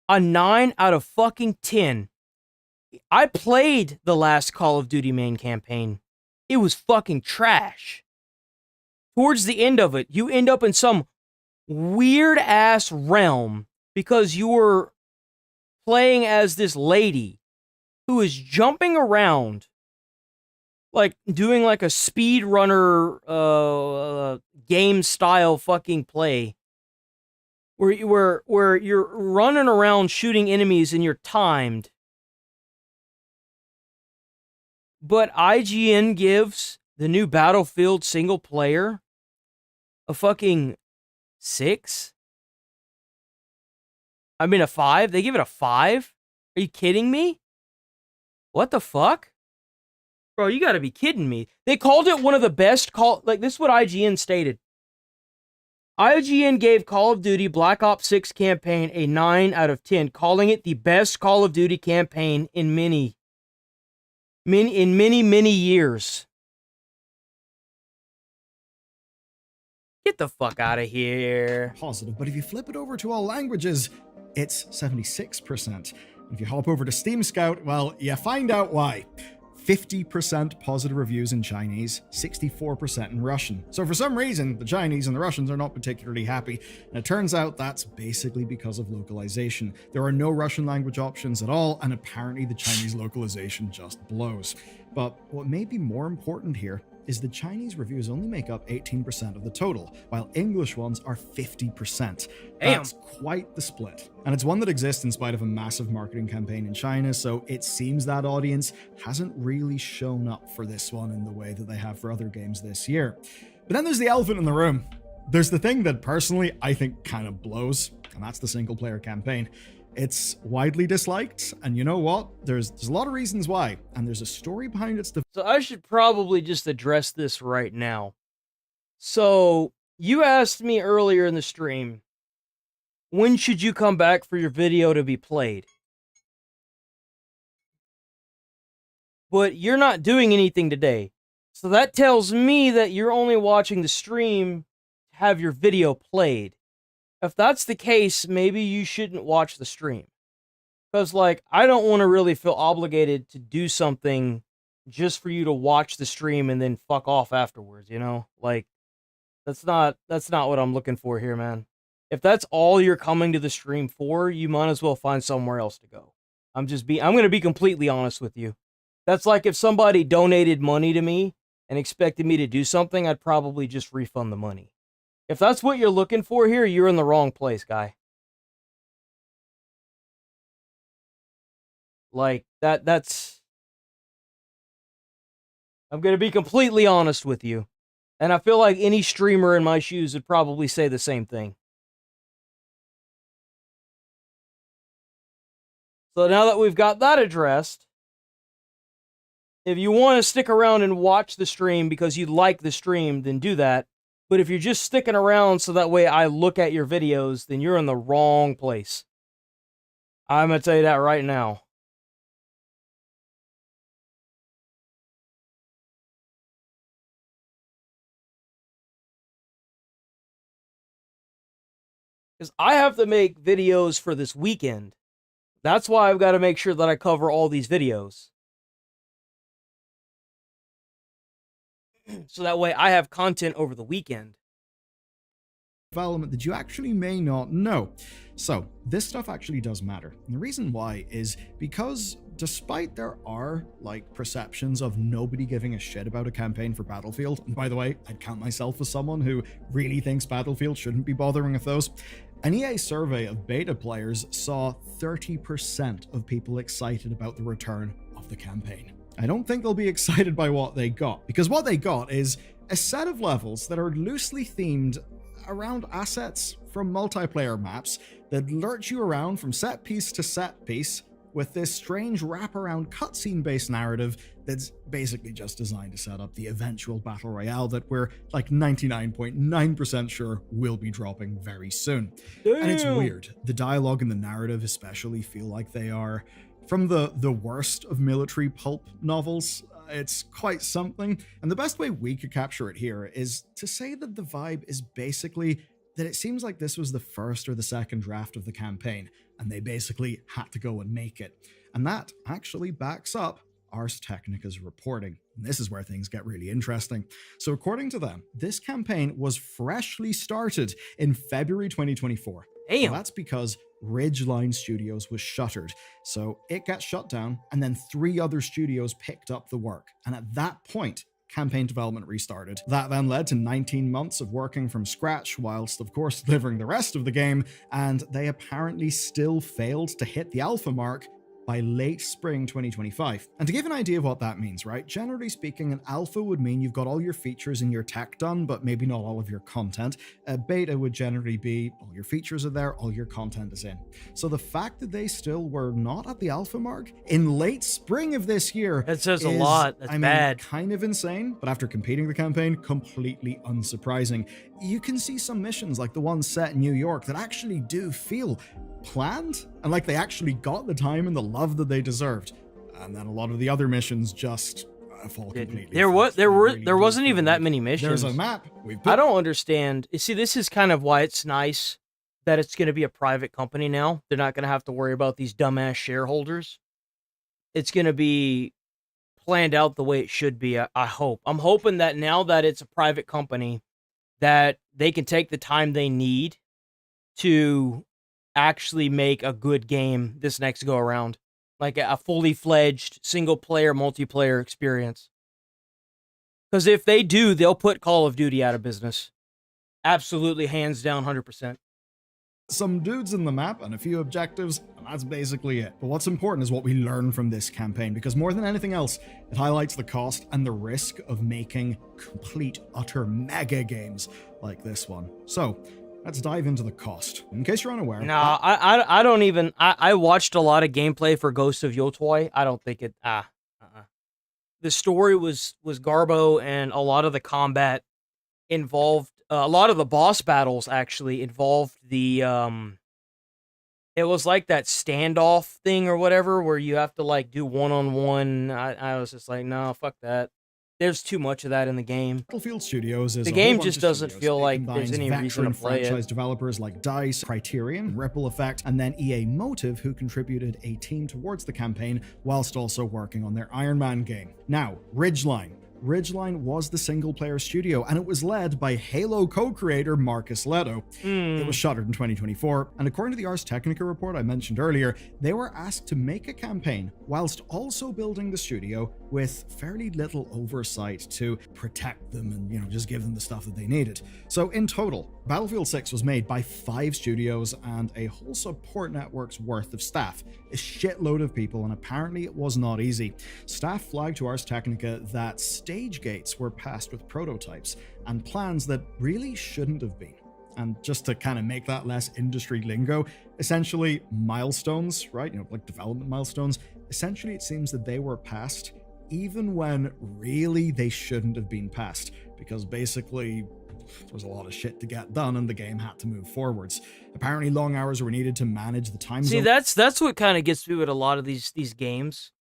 a 9 out of fucking 10. I played the last Call of Duty main campaign. It was fucking trash. Towards the end of it, you end up in some weird ass realm because you were playing as this lady who is jumping around, like doing like a speedrunner game style fucking play, where you're running around shooting enemies and you're timed. But IGN gives the new Battlefield single player a fucking 6? I mean a 5? They give it a 5? Are you kidding me? What the fuck? Bro, you gotta be kidding me. They called it one of the best like, this is what IGN stated. IGN gave Call of Duty Black Ops 6 campaign a 9 out of 10, calling it the best Call of Duty campaign in many years. Get the fuck out of here. Positive, but if you flip it over to all languages, it's 76%. If you hop over to Steam Scout, well, you find out why. 50% positive reviews in Chinese, 64% in Russian. So for some reason, the Chinese and the Russians are not particularly happy, and it turns out that's basically because of localization. There are no Russian language options at all, and apparently the Chinese localization just blows. But what may be more important here is the Chinese reviews only make up 18% of the total, while English ones are 50%. That's quite the split. And it's one that exists in spite of a massive marketing campaign in China, so it seems that audience hasn't really shown up for this one in the way that they have for other games this year. But then there's the elephant in the room. There's the thing that personally I think kind of blows, and that's the single player campaign. It's widely disliked, and you know what? There's a lot of reasons why, and there's a story behind its So I should probably just address this right now. So you asked me earlier in the stream, when should you come back for your video to be played? But you're not doing anything today. So that tells me that you're only watching the stream to have your video played. If that's the case, maybe you shouldn't watch the stream. Because, like, I don't want to really feel obligated to do something just for you to watch the stream and then fuck off afterwards, you know? Like, that's not what I'm looking for here, man. If that's all you're coming to the stream for, you might as well find somewhere else to go. I'm going to be completely honest with you. That's like if somebody donated money to me and expected me to do something, I'd probably just refund the money. If that's what you're looking for here, you're in the wrong place, guy. Like, that's... I'm going to be completely honest with you. And I feel like any streamer in my shoes would probably say the same thing. So now that we've got that addressed, if you want to stick around and watch the stream because you like the stream, then do that. But if you're just sticking around so that way I look at your videos, then you're in the wrong place. I'm going to tell you that right now. Because I have to make videos for this weekend. That's why I've got to make sure that I cover all these videos. So that way I have content over the weekend. Development that you actually may not know. So this stuff actually does matter. And the reason why is because despite there are like perceptions of nobody giving a shit about a campaign for Battlefield, and by the way, I'd count myself as someone who really thinks Battlefield shouldn't be bothering with those, an EA survey of beta players saw 30% of people excited about the return of the campaign. I don't think they'll be excited by what they got, because what they got is a set of levels that are loosely themed around assets from multiplayer maps that lurch you around from set piece to set piece with this strange wraparound cutscene based narrative that's basically just designed to set up the eventual battle royale that we're like 99.9% sure will be dropping very soon. Damn. And it's weird. The dialogue and the narrative especially feel like they are from the worst of military pulp novels. It's quite something. And the best way we could capture it here is to say that the vibe is basically that it seems like this was the first or the second draft of the campaign, and they basically had to go and make it. And that actually backs up Ars Technica's reporting. And this is where things get really interesting. So according to them, this campaign was freshly started in February 2024. Damn. Well, that's because Ridgeline Studios was shuttered. So it got shut down, and then 3 other studios picked up the work. And at that point, campaign development restarted. That then led to 19 months of working from scratch, whilst of course delivering the rest of the game, and they apparently still failed to hit the alpha mark by late spring 2025. And to give an idea of what that means, right? Generally speaking, an alpha would mean you've got all your features and your tech done, but maybe not all of your content. A beta would generally be all your features are there, all your content is in. So the fact that they still were not at the alpha mark in late spring of this year, that says a lot. That's bad. Kind of insane, but after completing the campaign, completely unsurprising. You can see some missions like the one set in New York that actually do feel planned and like they actually got the time and the love that they deserved, and then a lot of the other missions just fall completely. There wasn't even that many missions. There's a map. I don't understand. You see, this is kind of why it's nice that it's going to be a private company now. They're not going to have to worry about these dumbass shareholders. It's going to be planned out the way it should be. I hope. I'm hoping that now that it's a private company, that they can take the time they need to actually make a good game this next go around, like a fully fledged single player multiplayer experience. Because if they do, they'll put Call of Duty out of business. Absolutely, hands down, 100%. Some dudes in the map and a few objectives, and that's basically it. But what's important is what we learn from this campaign, because more than anything else, it highlights the cost and the risk of making complete, utter mega games like this one. So, let's dive into the cost. In case you're unaware... No, I don't even... I watched a lot of gameplay for Ghost of Yotoi. I don't think it... The story was garbo, and a lot of the combat involved... a lot of the boss battles actually involved the... it was like that standoff thing or whatever, where you have to like do one-on-one. I was just like, no, fuck that. There's too much of that in the game. Battlefield Studios is the game just doesn't feel like there's any reason to play franchise it. developers like DICE, Criterion, Ripple Effect, and then EA Motive, who contributed a team towards the campaign whilst also working on their Iron Man game. Now, Ridgeline. Ridgeline was the single-player studio, and it was led by Halo co-creator Marcus Leto. It was shuttered in 2024, and according to the Ars Technica report I mentioned earlier, they were asked to make a campaign whilst also building the studio with fairly little oversight to protect them and, just give them the stuff that they needed. So in total, Battlefield 6 was made by 5 studios and a whole support network's worth of staff. A shitload of people, and apparently it was not easy. Staff flagged to Ars Technica that stage gates were passed with prototypes and plans that really shouldn't have been. And just to kind of make that less industry lingo, essentially milestones, right? Like development milestones. Essentially, it seems that they were passed even when really they shouldn't have been passed, because basically there was a lot of shit to get done and the game had to move forwards. Apparently long hours were needed to manage the time zone. See, that's what kind of gets me with a lot of these games.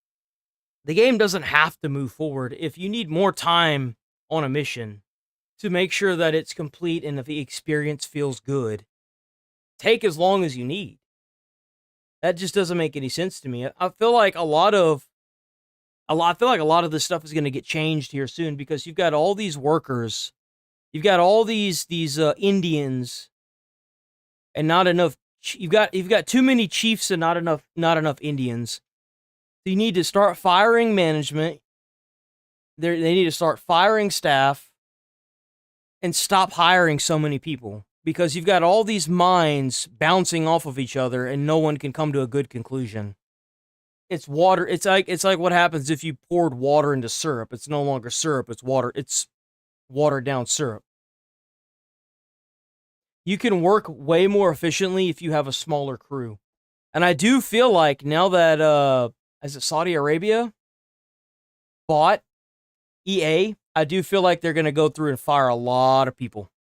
The game doesn't have to move forward. If you need more time on a mission to make sure that it's complete and the experience feels good, take as long as you need. That just doesn't make any sense to me. I feel like a lot of this stuff is going to get changed here soon, because you've got all these workers, you've got all these Indians, and not enough. You've got too many chiefs and not enough Indians. So you need to start firing management. They need to start firing staff and stop hiring so many people, because you've got all these minds bouncing off of each other and no one can come to a good conclusion. It's water. It's like what happens if you poured water into syrup. It's no longer syrup. It's water. It's watered down syrup. You can work way more efficiently if you have a smaller crew. And I do feel like now that is it Saudi Arabia bought EA, I do feel like they're going to go through and fire a lot of people.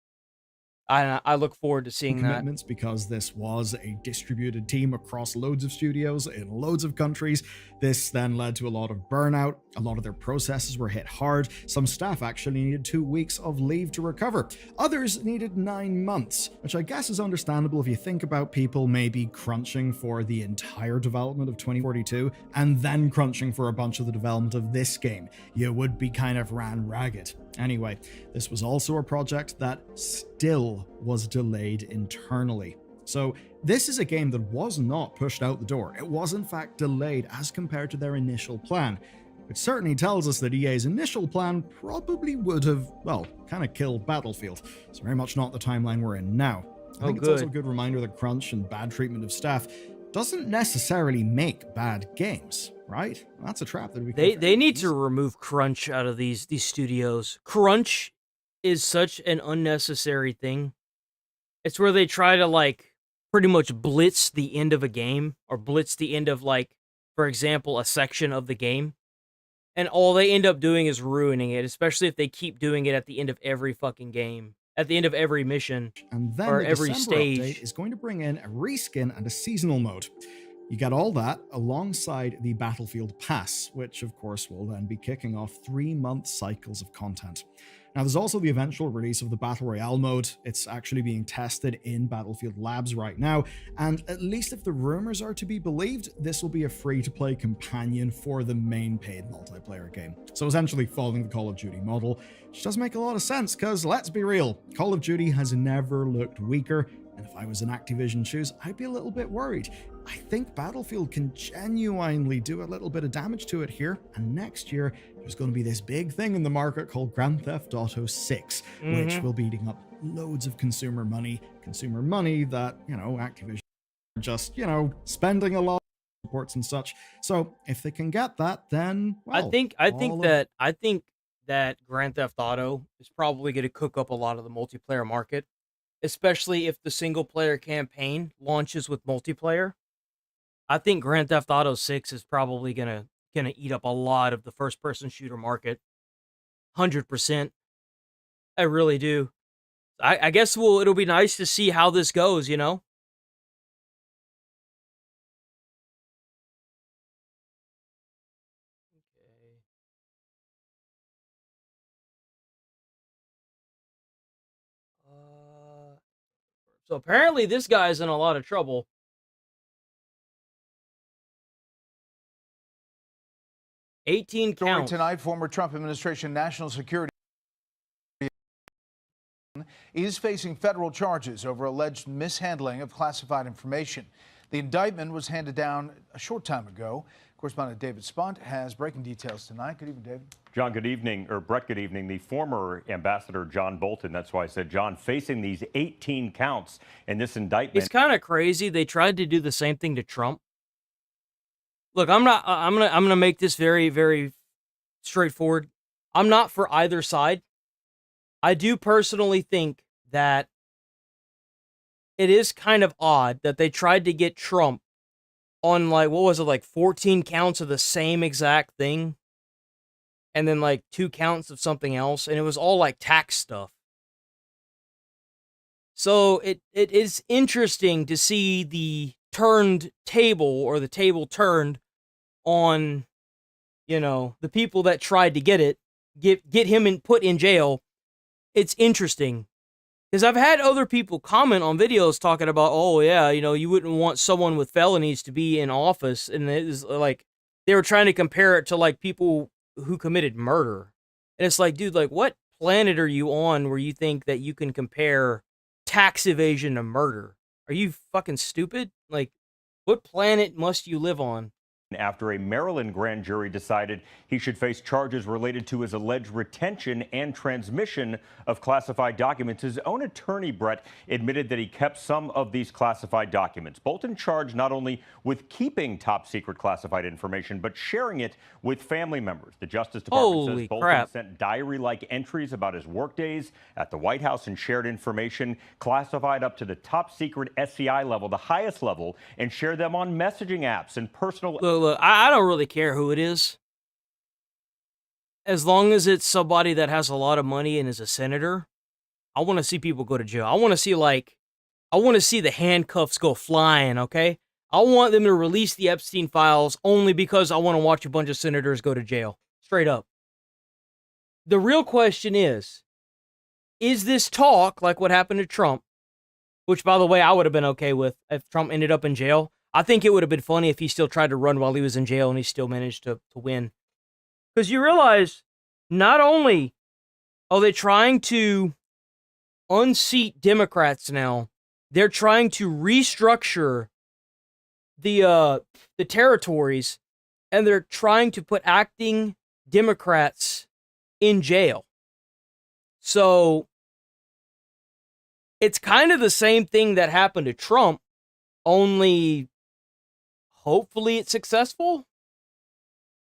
I look forward to seeing commitments that. Because this was a distributed team across loads of studios in loads of countries, this then led to a lot of burnout. A lot of their processes were hit hard. Some staff actually needed 2 weeks of leave to recover. Others needed 9 months, which I guess is understandable if you think about people maybe crunching for the entire development of 2042 and then crunching for a bunch of the development of this game. You would be kind of ran ragged. Anyway, this was also a project that still was delayed internally. So this is a game that was not pushed out the door. It was in fact delayed as compared to their initial plan, which certainly tells us that EA's initial plan probably would have, well, kind of killed Battlefield. It's very much not the timeline we're in now. I think it's also a good reminder that crunch and bad treatment of staff doesn't necessarily make bad games, right? That's a trap that they need to remove crunch out of these studios. Crunch is such an unnecessary thing. It's where they try to like pretty much blitz the end of a game, or blitz the end of, like, for example, a section of the game. And all they end up doing is ruining it, especially if they keep doing it at the end of every fucking game. At the end of every mission, and then or the every December stage. Update is going to bring in a reskin and a seasonal mode. You get all that alongside the Battlefield Pass, which of course will then be kicking off 3-month cycles of content. Now, there's also the eventual release of the Battle Royale mode. It's actually being tested in Battlefield Labs right now, and at least if the rumors are to be believed, this will be a free-to-play companion for the main paid multiplayer game. So essentially following the Call of Duty model, which does make a lot of sense, because let's be real, Call of Duty has never looked weaker, and if I was in Activision's shoes, I'd be a little bit worried. I think Battlefield can genuinely do a little bit of damage to it here, and next year there's going to be this big thing in the market called Grand Theft Auto 6, which will be eating up loads of consumer money that, you know, Activision are just, you know, spending a lot on reports and such. So if they can get that, then well, I think that Grand Theft Auto is probably going to cook up a lot of the multiplayer market, especially if the single player campaign launches with multiplayer. I think Grand Theft Auto 6 is probably gonna eat up a lot of the first person shooter market. 100%. I really do. I guess it'll be nice to see how this goes, you know? Okay. So apparently this guy's in a lot of trouble. 18 counts. Tonight, former Trump administration national security is facing federal charges over alleged mishandling of classified information. The indictment was handed down a short time ago. Correspondent David Spunt has breaking details tonight. Good evening, David. John, good evening, or Brett, good evening. The former Ambassador John Bolton, that's why I said John, facing these 18 counts in this indictment. It's kind of crazy. They tried to do the same thing to Trump. Look, I'm gonna make this very, very straightforward. I'm not for either side. I do personally think that it is kind of odd that they tried to get Trump on, like, what was it, like 14 counts of the same exact thing, and then like 2 counts of something else, and it was all like tax stuff. So it is interesting to see the turned table, or the table turned on, you know, the people that tried to get him put in jail. It's interesting because I've had other people comment on videos talking about, oh yeah, you know, you wouldn't want someone with felonies to be in office, and it is like they were trying to compare it to like people who committed murder, and it's like, dude, like, what planet are you on where you think that you can compare tax evasion to murder? Are you fucking stupid? Like, what planet must you live on? After a Maryland grand jury decided he should face charges related to his alleged retention and transmission of classified documents. His own attorney, Brett, admitted that he kept some of these classified documents. Bolton charged not only with keeping top secret classified information, but sharing it with family members. The Justice Department says Bolton sent diary-like entries about his workdays at the White House and shared information classified up to the top secret SCI level, the highest level, and shared them on messaging apps and personal... Look, I don't really care who it is. As long as it's somebody that has a lot of money and is a senator, I want to see people go to jail. I want to see the handcuffs go flying, okay? I want them to release the Epstein files only because I want to watch a bunch of senators go to jail. Straight up. The real question is this talk like what happened to Trump, which, by the way, I would have been okay with if Trump ended up in jail. I think it would have been funny if he still tried to run while he was in jail and he still managed to win. Because you realize, not only are they trying to unseat Democrats now, they're trying to restructure the territories, and they're trying to put acting Democrats in jail. So it's kind of the same thing that happened to Trump, only hopefully it's successful.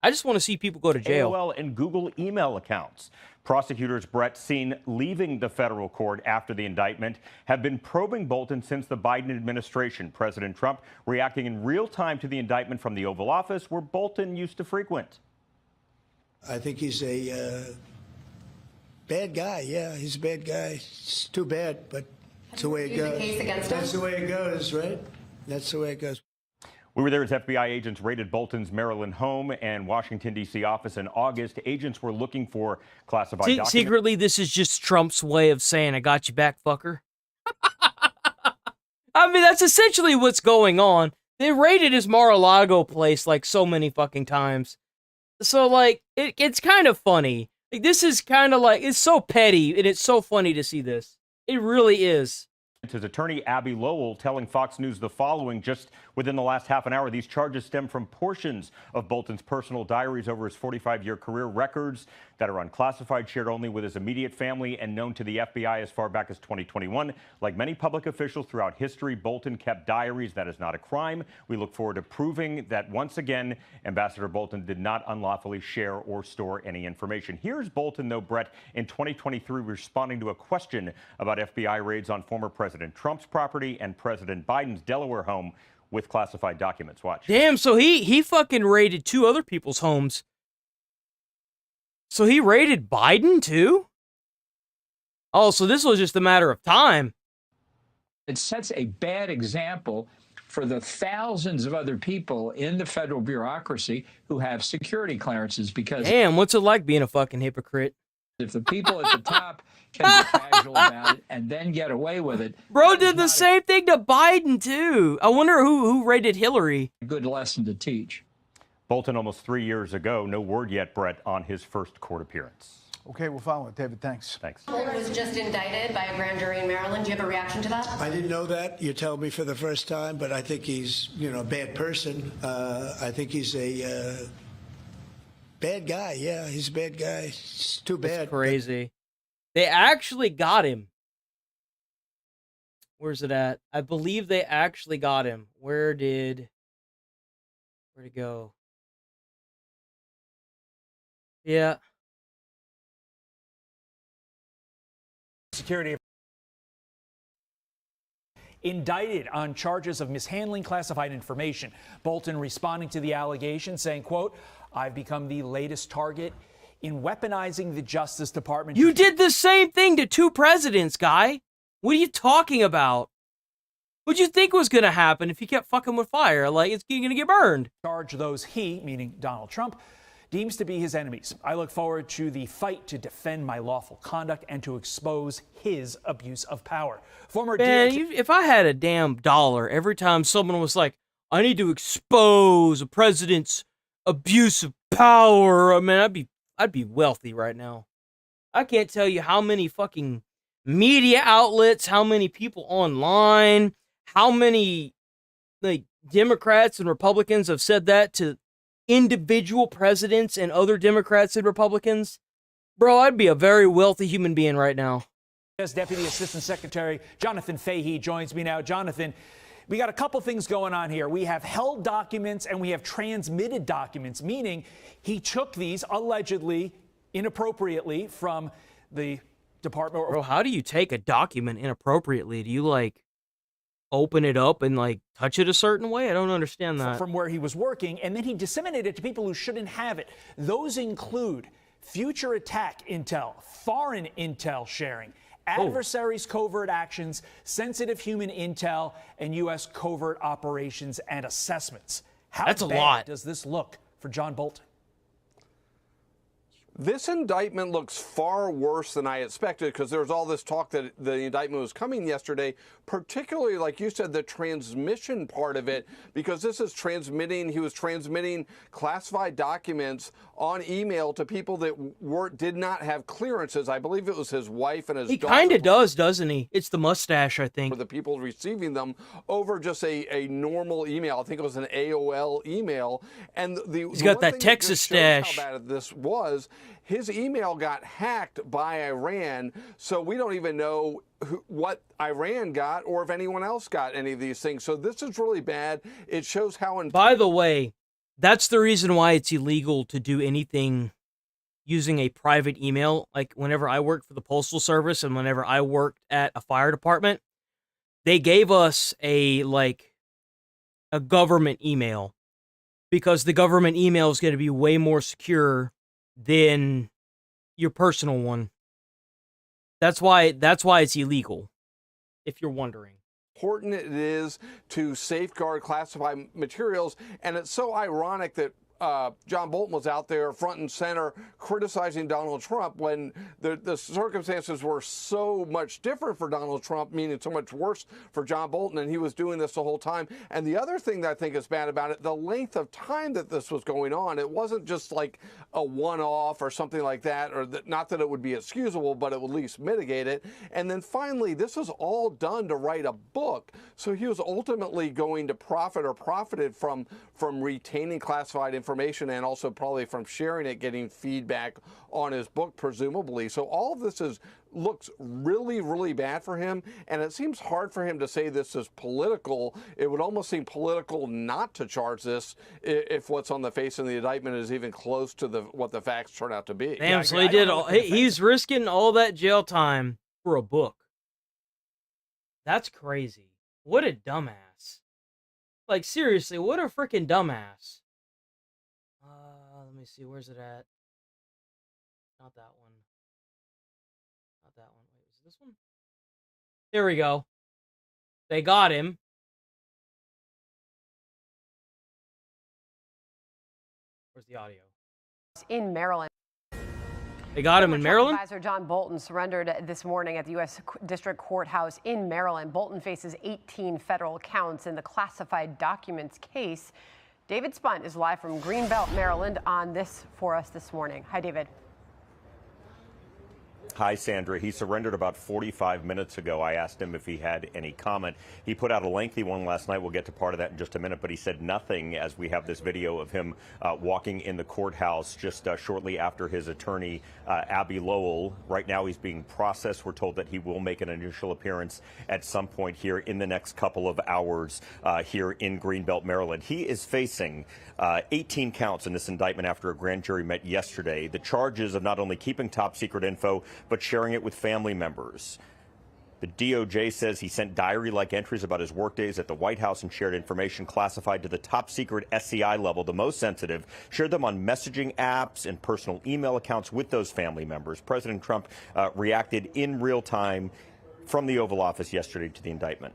I just want to see people go to jail. AOL and Google email accounts. Prosecutors, Brett, seen leaving the federal court after the indictment, have been probing Bolton since the Biden administration. President Trump reacting in real time to the indictment from the Oval Office, where Bolton used to frequent. I think he's a bad guy. Yeah, he's a bad guy. It's too bad, but that's the way it goes. That's the way it goes, right? That's the way it goes. We were there as FBI agents raided Bolton's Maryland home and Washington, D.C. office in August. Agents were looking for classified documents. Secretly, this is just Trump's way of saying, I got you back, fucker. I mean, that's essentially what's going on. They raided his Mar-a-Lago place like so many fucking times. So, like, it's kind of funny. Like, this is kind of like, it's so petty, and it's so funny to see this. It really is. His attorney, Abby Lowell, telling Fox News the following just within the last half an hour. These charges stem from portions of Bolton's personal diaries over his 45-year career, records that are unclassified, shared only with his immediate family and known to the FBI as far back as 2021. Like many public officials throughout history, Bolton kept diaries. That is not a crime. We look forward to proving that once again, Ambassador Bolton did not unlawfully share or store any information. Here's Bolton, though, Brett, in 2023 responding to a question about FBI raids on former President Trump's property and President Biden's Delaware home with classified documents. Watch. Damn, so he fucking raided 2 other people's homes. So he raided Biden too? Oh, so this was just a matter of time. It sets a bad example for the thousands of other people in the federal bureaucracy who have security clearances, because Damn, what's it like being a fucking hypocrite? if the people at the top can be casual about it and then get away with it. Bro did the same thing to Biden too. I wonder who raided Hillary. A good lesson to teach. Bolton almost 3 years ago. No word yet, Brett, on his first court appearance. Okay, we'll follow it. David, thanks. Thanks. Bolton was just indicted by a grand jury in Maryland. Do you have a reaction to that? I didn't know that. You tell me for the first time, but I think he's, a bad person. I think he's a bad guy. Yeah, he's a bad guy. It's too bad. That's crazy. They actually got him. Where's it at? I believe they actually got him. Where'd it go? Yeah. Security indicted on charges of mishandling classified information. Bolton responding to the allegation, saying, quote, I've become the latest target in weaponizing the Justice Department. You did the same thing to 2 presidents, guy. What are you talking about? What'd you think was going to happen if you kept fucking with fire? Like, it's going to get burned. Charge those he, meaning Donald Trump, deems to be his enemies. I look forward to the fight to defend my lawful conduct and to expose his abuse of power. Former Man, DOJ if I had a damn dollar every time someone was like, I need to expose a president's abuse of power, man, I'd be wealthy right now. I can't tell you how many fucking media outlets, how many people online, how many like Democrats and Republicans have said that to individual presidents and other Democrats and Republicans. Bro, I'd be a very wealthy human being right now. Deputy Assistant Secretary Jonathan Fahey joins me now. Jonathan, we got a couple things going on here. We have held documents and we have transmitted documents, meaning he took these allegedly inappropriately from the Department. Bro, how do you take a document inappropriately? Do you like open it up and like touch it a certain way? I don't understand that. From where he was working, and then he disseminated it to people who shouldn't have it. Those include future attack intel, foreign intel sharing, adversaries' covert actions, sensitive human intel, and U.S. covert operations and assessments. How That's a bad lot. does this look for John Bolton? This indictment looks far worse than I expected, because there was all this talk that the indictment was coming yesterday, particularly, like you said, the transmission part of it, because this is he was transmitting classified documents on email to people that did not have clearances. I believe it was his wife and his daughter. He kind of does, doesn't he? It's the mustache, I think. For the people receiving them over just a normal email. I think it was an AOL email. And he's got that Texas stash. How bad this was. His email got hacked by Iran, so we don't even know what Iran got or if anyone else got any of these things. So this is really bad. It shows how... By the way, that's the reason why it's illegal to do anything using a private email. Like whenever I worked for the Postal Service and whenever I worked at a fire department, they gave us a government email because the government email is going to be way more secure than your personal one. That's why it's illegal, if you're wondering. important it is to safeguard classified materials. And it's so ironic that John Bolton was out there front and center criticizing Donald Trump when the circumstances were so much different for Donald Trump, meaning so much worse for John Bolton, and he was doing this the whole time. And the other thing that I think is bad about it, the length of time that this was going on. It wasn't just like a one-off or something like that, or not that it would be excusable, but it would at least mitigate it. And then finally, this was all done to write a book. So he was ultimately going to profit or profited from retaining classified information and also probably from sharing it, getting feedback on his book, presumably. So all of this looks really, really bad for him. And it seems hard for him to say this is political. It would almost seem political not to charge this if what's on the face of the indictment is even close to what the facts turn out to be. Damn, so he's risking all that jail time for a book. That's crazy. What a dumbass. Like, seriously, what a freaking dumbass. Let me see, where's it at? Not that one. Not that one. Wait, is it this one? There we go. They got him. Where's the audio? In Maryland. They got him in Maryland? Advisor John Bolton surrendered this morning at the U.S. District Courthouse in Maryland. Bolton faces 18 federal counts in the classified documents case. David Spunt is live from Greenbelt, Maryland, on this for us this morning. Hi, David. Hi, Sandra. He surrendered about 45 minutes ago. I asked him if he had any comment. He put out a lengthy one last night. We'll get to part of that in just a minute, but he said nothing as we have this video of him walking in the courthouse just shortly after his attorney, Abby Lowell. Right now he's being processed. We're told that he will make an initial appearance at some point here in the next couple of hours here in Greenbelt, Maryland. He is facing 18 counts in this indictment after a grand jury met yesterday. The charges of not only keeping top secret info, but sharing it with family members. The DOJ says he sent diary-like entries about his workdays at the White House and shared information classified to the top secret SCI level, the most sensitive, shared them on messaging apps and personal email accounts with those family members. President Trump reacted in real time from the Oval Office yesterday to the indictment.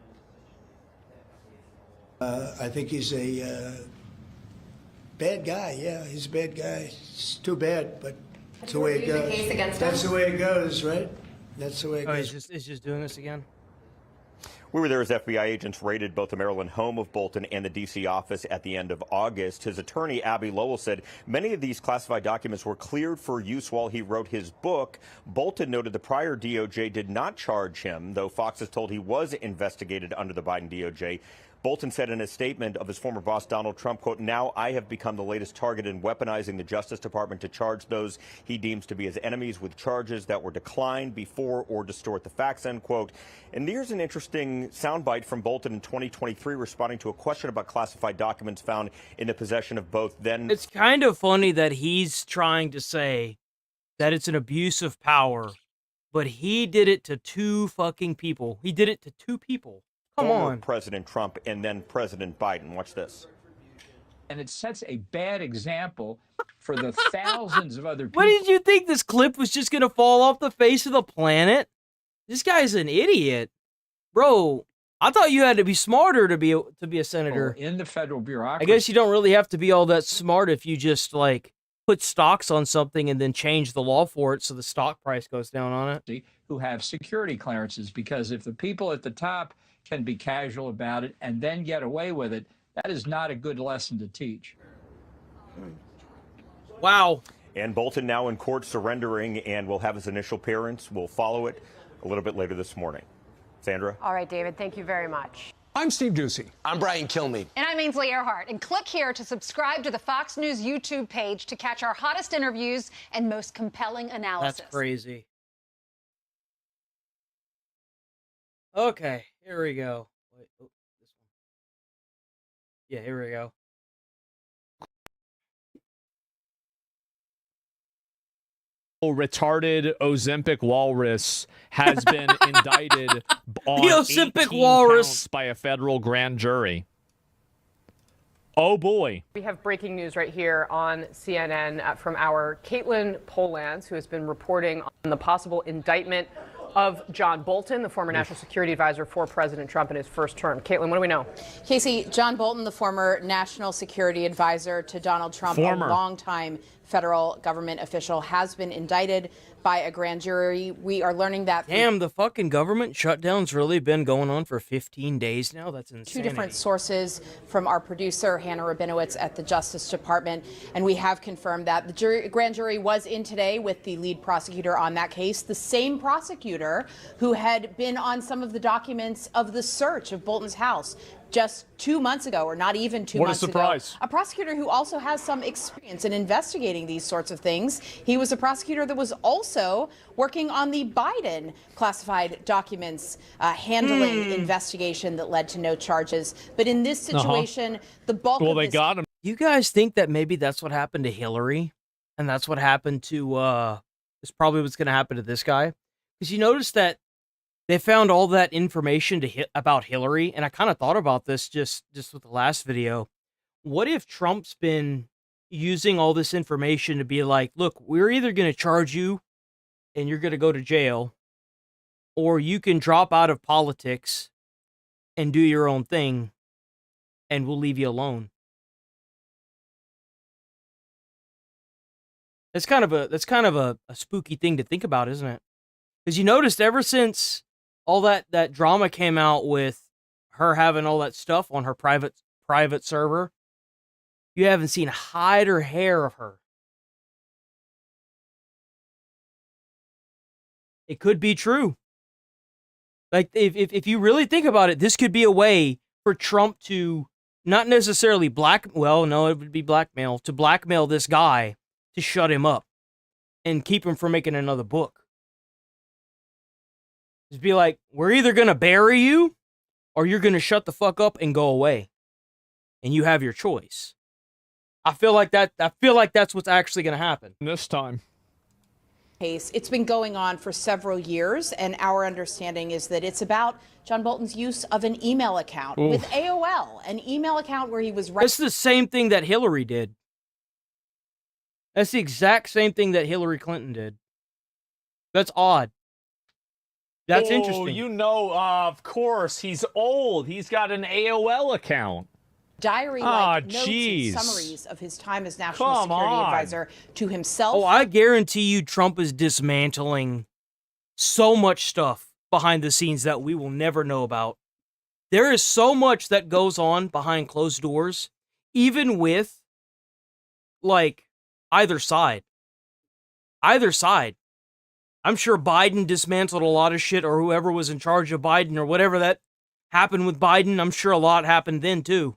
I think he's a bad guy. Yeah, he's a bad guy. It's too bad, but that's the way it goes. That's the way it goes, right? That's the way it goes. He's just doing this again? We were there as FBI agents raided both the Maryland home of Bolton and the D.C. office at the end of August. His attorney, Abby Lowell, said many of these classified documents were cleared for use while he wrote his book. Bolton noted the prior DOJ did not charge him, though Fox is told he was investigated under the Biden DOJ. Bolton said in a statement of his former boss, Donald Trump, quote, "Now I have become the latest target in weaponizing the Justice Department to charge those he deems to be his enemies with charges that were declined before or distort the facts," end quote. And here's an interesting soundbite from Bolton in 2023 responding to a question about classified documents found in the possession of both then. It's kind of funny that he's trying to say that it's an abuse of power, but he did it to two fucking people. He did it to two people. Come on. President Trump and then President Biden. Watch this. And it sets a bad example for the thousands of other people. What did you think? This clip was just going to fall off the face of the planet? This guy's an idiot. Bro, I thought you had to be smarter to be a senator. In the federal bureaucracy. I guess you don't really have to be all that smart if you just, like, put stocks on something and then change the law for it so the stock price goes down on it. Who have security clearances, because if the people at the top can be casual about it and then get away with it, that is not a good lesson to teach. Wow. And Bolton now in court surrendering and will have his initial appearance. We'll follow it a little bit later this morning. Sandra? All right, David, thank you very much. I'm Steve Doocy. I'm Brian Kilmeade. And I'm Ainsley Earhart. And click here to subscribe to the Fox News YouTube page to catch our hottest interviews and most compelling analysis. That's crazy. Okay, here we go. Wait, oh, this one. Yeah, here we go. Retarded Ozempic walrus has been indicted on The Ozempic 18 walrus counts by a federal grand jury. Oh boy. We have breaking news right here on CNN from our Caitlin Polans, who has been reporting on the possible indictment of John Bolton, the former national security advisor for President Trump in his first term. Caitlin, what do we know? Casey, John Bolton, the former national security advisor to Donald Trump, a longtime federal government official, has been indicted by a grand jury. We are learning that... Damn, the fucking government shutdown's really been going on for 15 days now? That's insane. Two different sources from our producer, Hannah Rabinowitz, at the Justice Department, and we have confirmed that the grand jury was in today with the lead prosecutor on that case, the same prosecutor who had been on some of the documents of the search of Bolton's house just 2 months ago, or not even 2 months ago. What a surprise. A prosecutor who also has some experience in investigating these sorts of things. He was a prosecutor that was also working on the Biden classified documents handling investigation that led to no charges. But in this situation, the bulk of this... got him. You guys think that maybe that's what happened to Hillary? And that's what happened to, it's probably what's going to happen to this guy? Because you notice that they found all that information about Hillary, and I kind of thought about this just with the last video. What if Trump's been using all this information to be like, look, we're either going to charge you and you're going to go to jail, or you can drop out of politics and do your own thing, and we'll leave you alone. That's kind of a spooky thing to think about, isn't it? Because you noticed ever since all that drama came out with her having all that stuff on her private server, you haven't seen hide or hair of her. It could be true. Like, if you really think about it, this could be a way for Trump to not necessarily it would be blackmail, to blackmail this guy to shut him up and keep him from making another book. Just be like, we're either going to bury you or you're going to shut the fuck up and go away. And you have your choice. I feel like that's what's actually going to happen this time. Case. It's been going on for several years, and our understanding is that it's about John Bolton's use of an email account with AOL, an email account where he was... That's the same thing that Hillary did. That's the exact same thing that Hillary Clinton did. That's odd. That's interesting. You know, of course, he's old. He's got an AOL account. Diary-like notes and summaries of his time as national security advisor to himself. Oh, I guarantee you Trump is dismantling so much stuff behind the scenes that we will never know about. There is so much that goes on behind closed doors, even with, like, either side. Either side. I'm sure Biden dismantled a lot of shit, or whoever was in charge of Biden, or whatever that happened with Biden. I'm sure a lot happened then, too.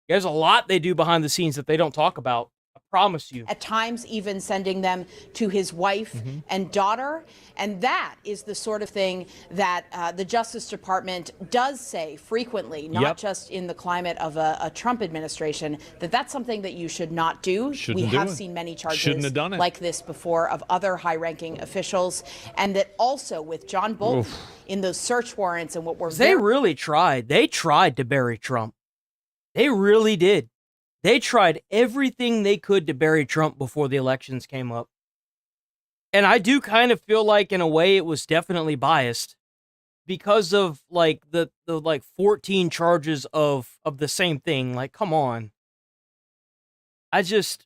There's a lot they do behind the scenes that they don't talk about. I promise you. At times even sending them to his wife and daughter. And that is the sort of thing that the Justice Department does say frequently, not just in the climate of a Trump administration, that that's something that you should not do. We have seen many charges like this before of other high-ranking officials. And that also with John Bolton in those search warrants and what were... They really tried. They tried to bury Trump. They really did. They tried everything they could to bury Trump before the elections came up. And I do kind of feel like, in a way, it was definitely biased because of, like, the 14 charges of the same thing. Like, come on. I think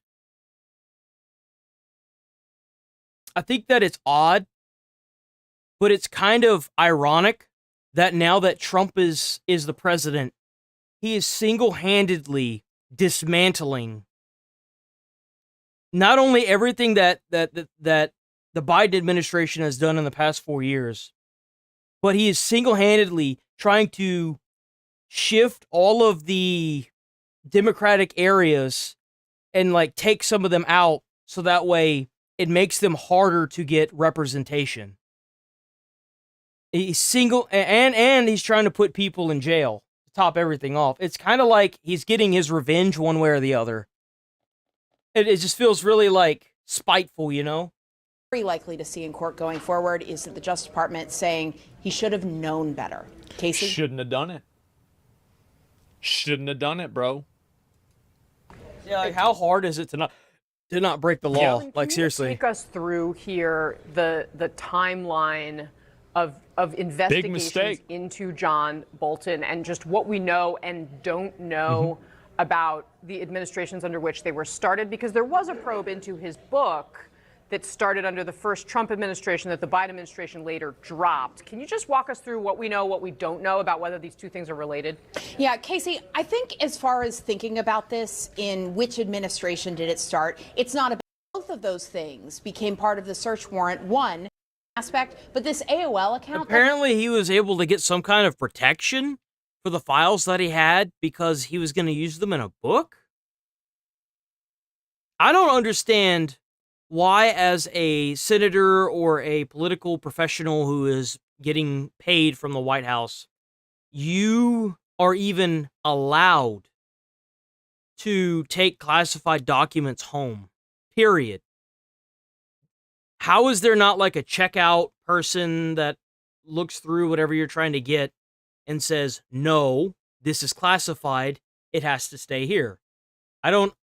that it's odd, but it's kind of ironic that now that Trump is the president, he is single-handedly dismantling not only everything that the Biden administration has done in the past 4 years, but he is single-handedly trying to shift all of the Democratic areas and, like, take some of them out so that way it makes them harder to get representation. He's and he's trying to put people in jail. Top everything off. It's kind of like he's getting his revenge one way or the other. It just feels really, like, spiteful, you know? Very likely to see in court going forward is that the Justice Department saying he should have known better. Casey? Shouldn't have done it. Shouldn't have done it, bro. Yeah, like, how hard is it to not... did not break the law. Carolyn, Like, can seriously. you take us through here the timeline of investigations into John Bolton and just what we know and don't know about the administrations under which they were started? Because there was a probe into his book that started under the first Trump administration that the Biden administration later dropped. Can you just walk us through what we know, what we don't know about whether these two things are related? Yeah, Casey, I think as far as thinking about this, in which administration did it start, it's not about both of those things became part of the search warrant, one aspect, but this AOL account... Apparently he was able to get some kind of protection for the files that he had because he was going to use them in a book? I don't understand why, as a senator or a political professional who is getting paid from the White House, you are even allowed to take classified documents home, period. How is there not like a checkout person that looks through whatever you're trying to get and says, no, this is classified, it has to stay here? I don't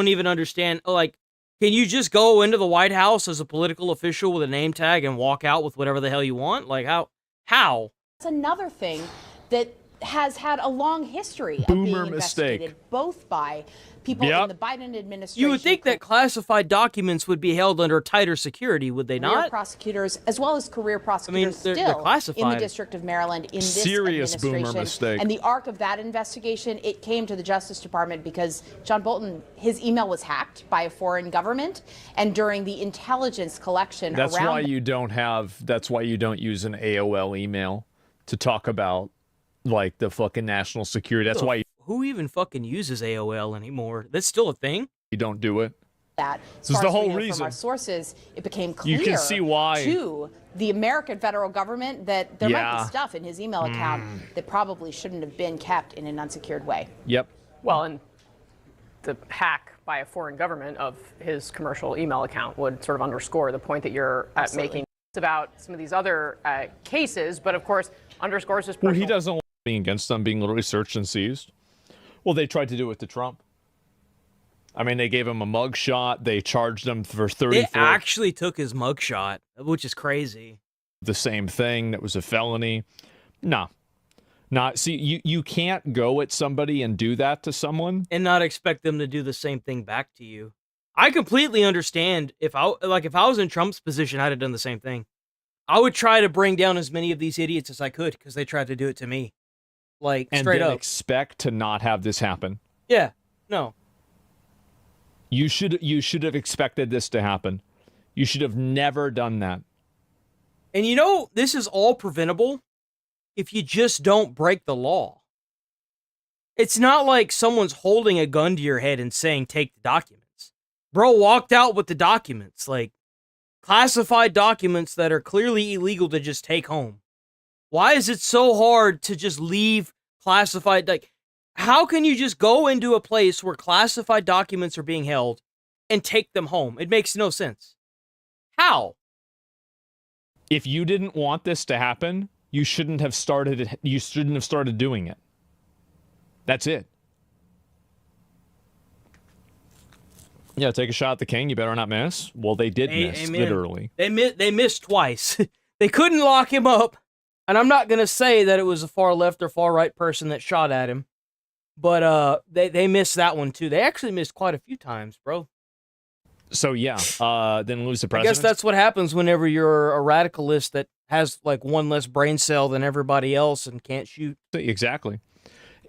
even understand. Like, can you just go into the White House as a political official with a name tag and walk out with whatever the hell you want? Like, how? That's another thing that has had a long history of being investigated, both by people in the Biden administration. You would think that classified documents would be held under tighter security, would they career not? prosecutors, as well as career prosecutors, they're still classified. in the District of Maryland in this Serious administration. boomer mistake. And the arc of that investigation, it came to the Justice Department because John Bolton, his email was hacked by a foreign government, and during the intelligence collection That's around why you don't use an AOL email to talk about like the fucking national security. That's why who even fucking uses AOL anymore? That's still a thing. you don't do it. that. This is the whole reason. From our sources, it became clear You can see why. to the American federal government that there might Yeah. be stuff in his email account that probably shouldn't have been kept in an unsecured way. Yep. Well, and the hack by a foreign government of his commercial email account would sort of underscore the point that you're making about some of these other cases, but of course underscores his personal... Well, he doesn't want being against them being literally searched and seized. Well, they tried to do it to Trump. I mean, they gave him a mugshot. They charged him for 34. They actually took his mugshot, which is crazy. The same thing. That was a felony. No. Not see, you can't go at somebody and do that to someone and not expect them to do the same thing back to you. I completely understand if I was in Trump's position, I'd have done the same thing. I would try to bring down as many of these idiots as I could because they tried to do it to me. Like, and straight then up. expect to not have this happen. Yeah. No. You should have expected this to happen. You should have never done that. And you know, this is all preventable if you just don't break the law. It's not like someone's holding a gun to your head and saying, take the documents. Bro walked out with the documents, like classified documents that are clearly illegal to just take home. Why is it so hard to just leave classified? Like, how can you just go into a place where classified documents are being held and take them home? It makes no sense. How? If you didn't want this to happen, you shouldn't have started it. You shouldn't have started doing it. That's it. Yeah, take a shot at the king. You better not miss. Well, they did miss, Amen. literally. They missed twice. They couldn't lock him up. And I'm not going to say that it was a far left or far right person that shot at him. But they missed that one, too. They actually missed quite a few times, bro. So, yeah, then lose the I president. guess that's what happens whenever you're a radicalist that has, like, one less brain cell than everybody else and can't shoot. Exactly.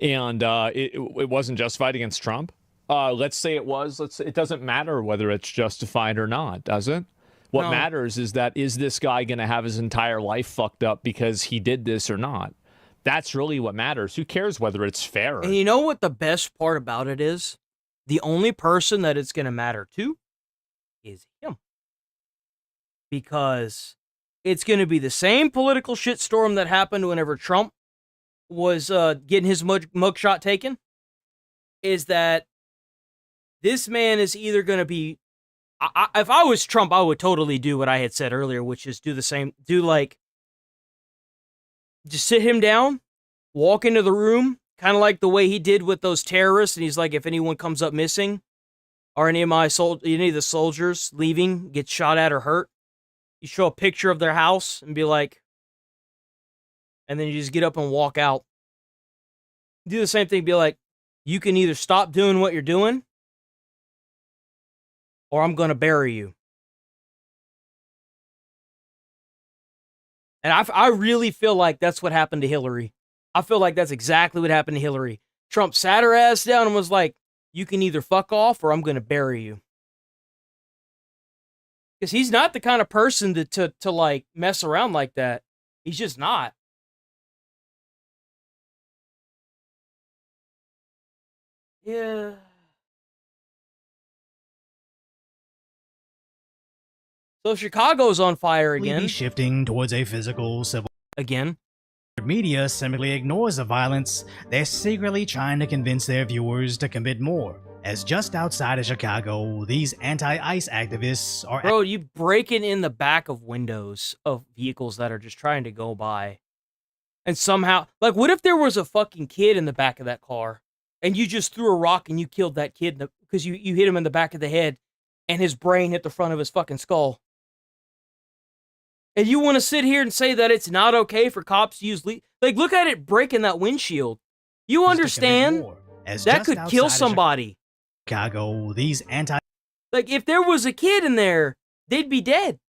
And it wasn't justified against Trump. Let's say it was. It doesn't matter whether it's justified or not, does it? What matters is this guy going to have his entire life fucked up because he did this or not? That's really what matters. Who cares whether it's fair? And you know what the best part about it is? The only person that it's going to matter to is him. Because it's going to be the same political shitstorm that happened whenever Trump was getting his mugshot taken. Is that this man is either going to be... if I was Trump, I would totally do what I had said earlier, which is just sit him down, walk into the room, kind of like the way he did with those terrorists. And he's like, if anyone comes up missing, or any of the soldiers leaving get shot at or hurt, you show a picture of their house and be like, and then you just get up and walk out. Do the same thing, be like, you can either stop doing what you're doing, or I'm going to bury you. And I really feel like that's what happened to Hillary. I feel like that's exactly what happened to Hillary. Trump sat her ass down and was like, you can either fuck off or I'm going to bury you. Because he's not the kind of person to like mess around like that. He's just not. Yeah. So Chicago's on fire again. Be shifting towards a physical civil again. Media simply ignores the violence. They're secretly trying to convince their viewers to commit more. As just outside of Chicago, these anti-ICE activists are... Bro, you breaking in the back of windows of vehicles that are just trying to go by. And somehow... Like, what if there was a fucking kid in the back of that car? And you just threw a rock and you killed that kid because you hit him in the back of the head and his brain hit the front of his fucking skull. And you want to sit here and say that it's not okay for cops to use... Like, look at it breaking that windshield. You understand? That could kill somebody. Chicago, these anti... Like, if there was a kid in there, they'd be dead.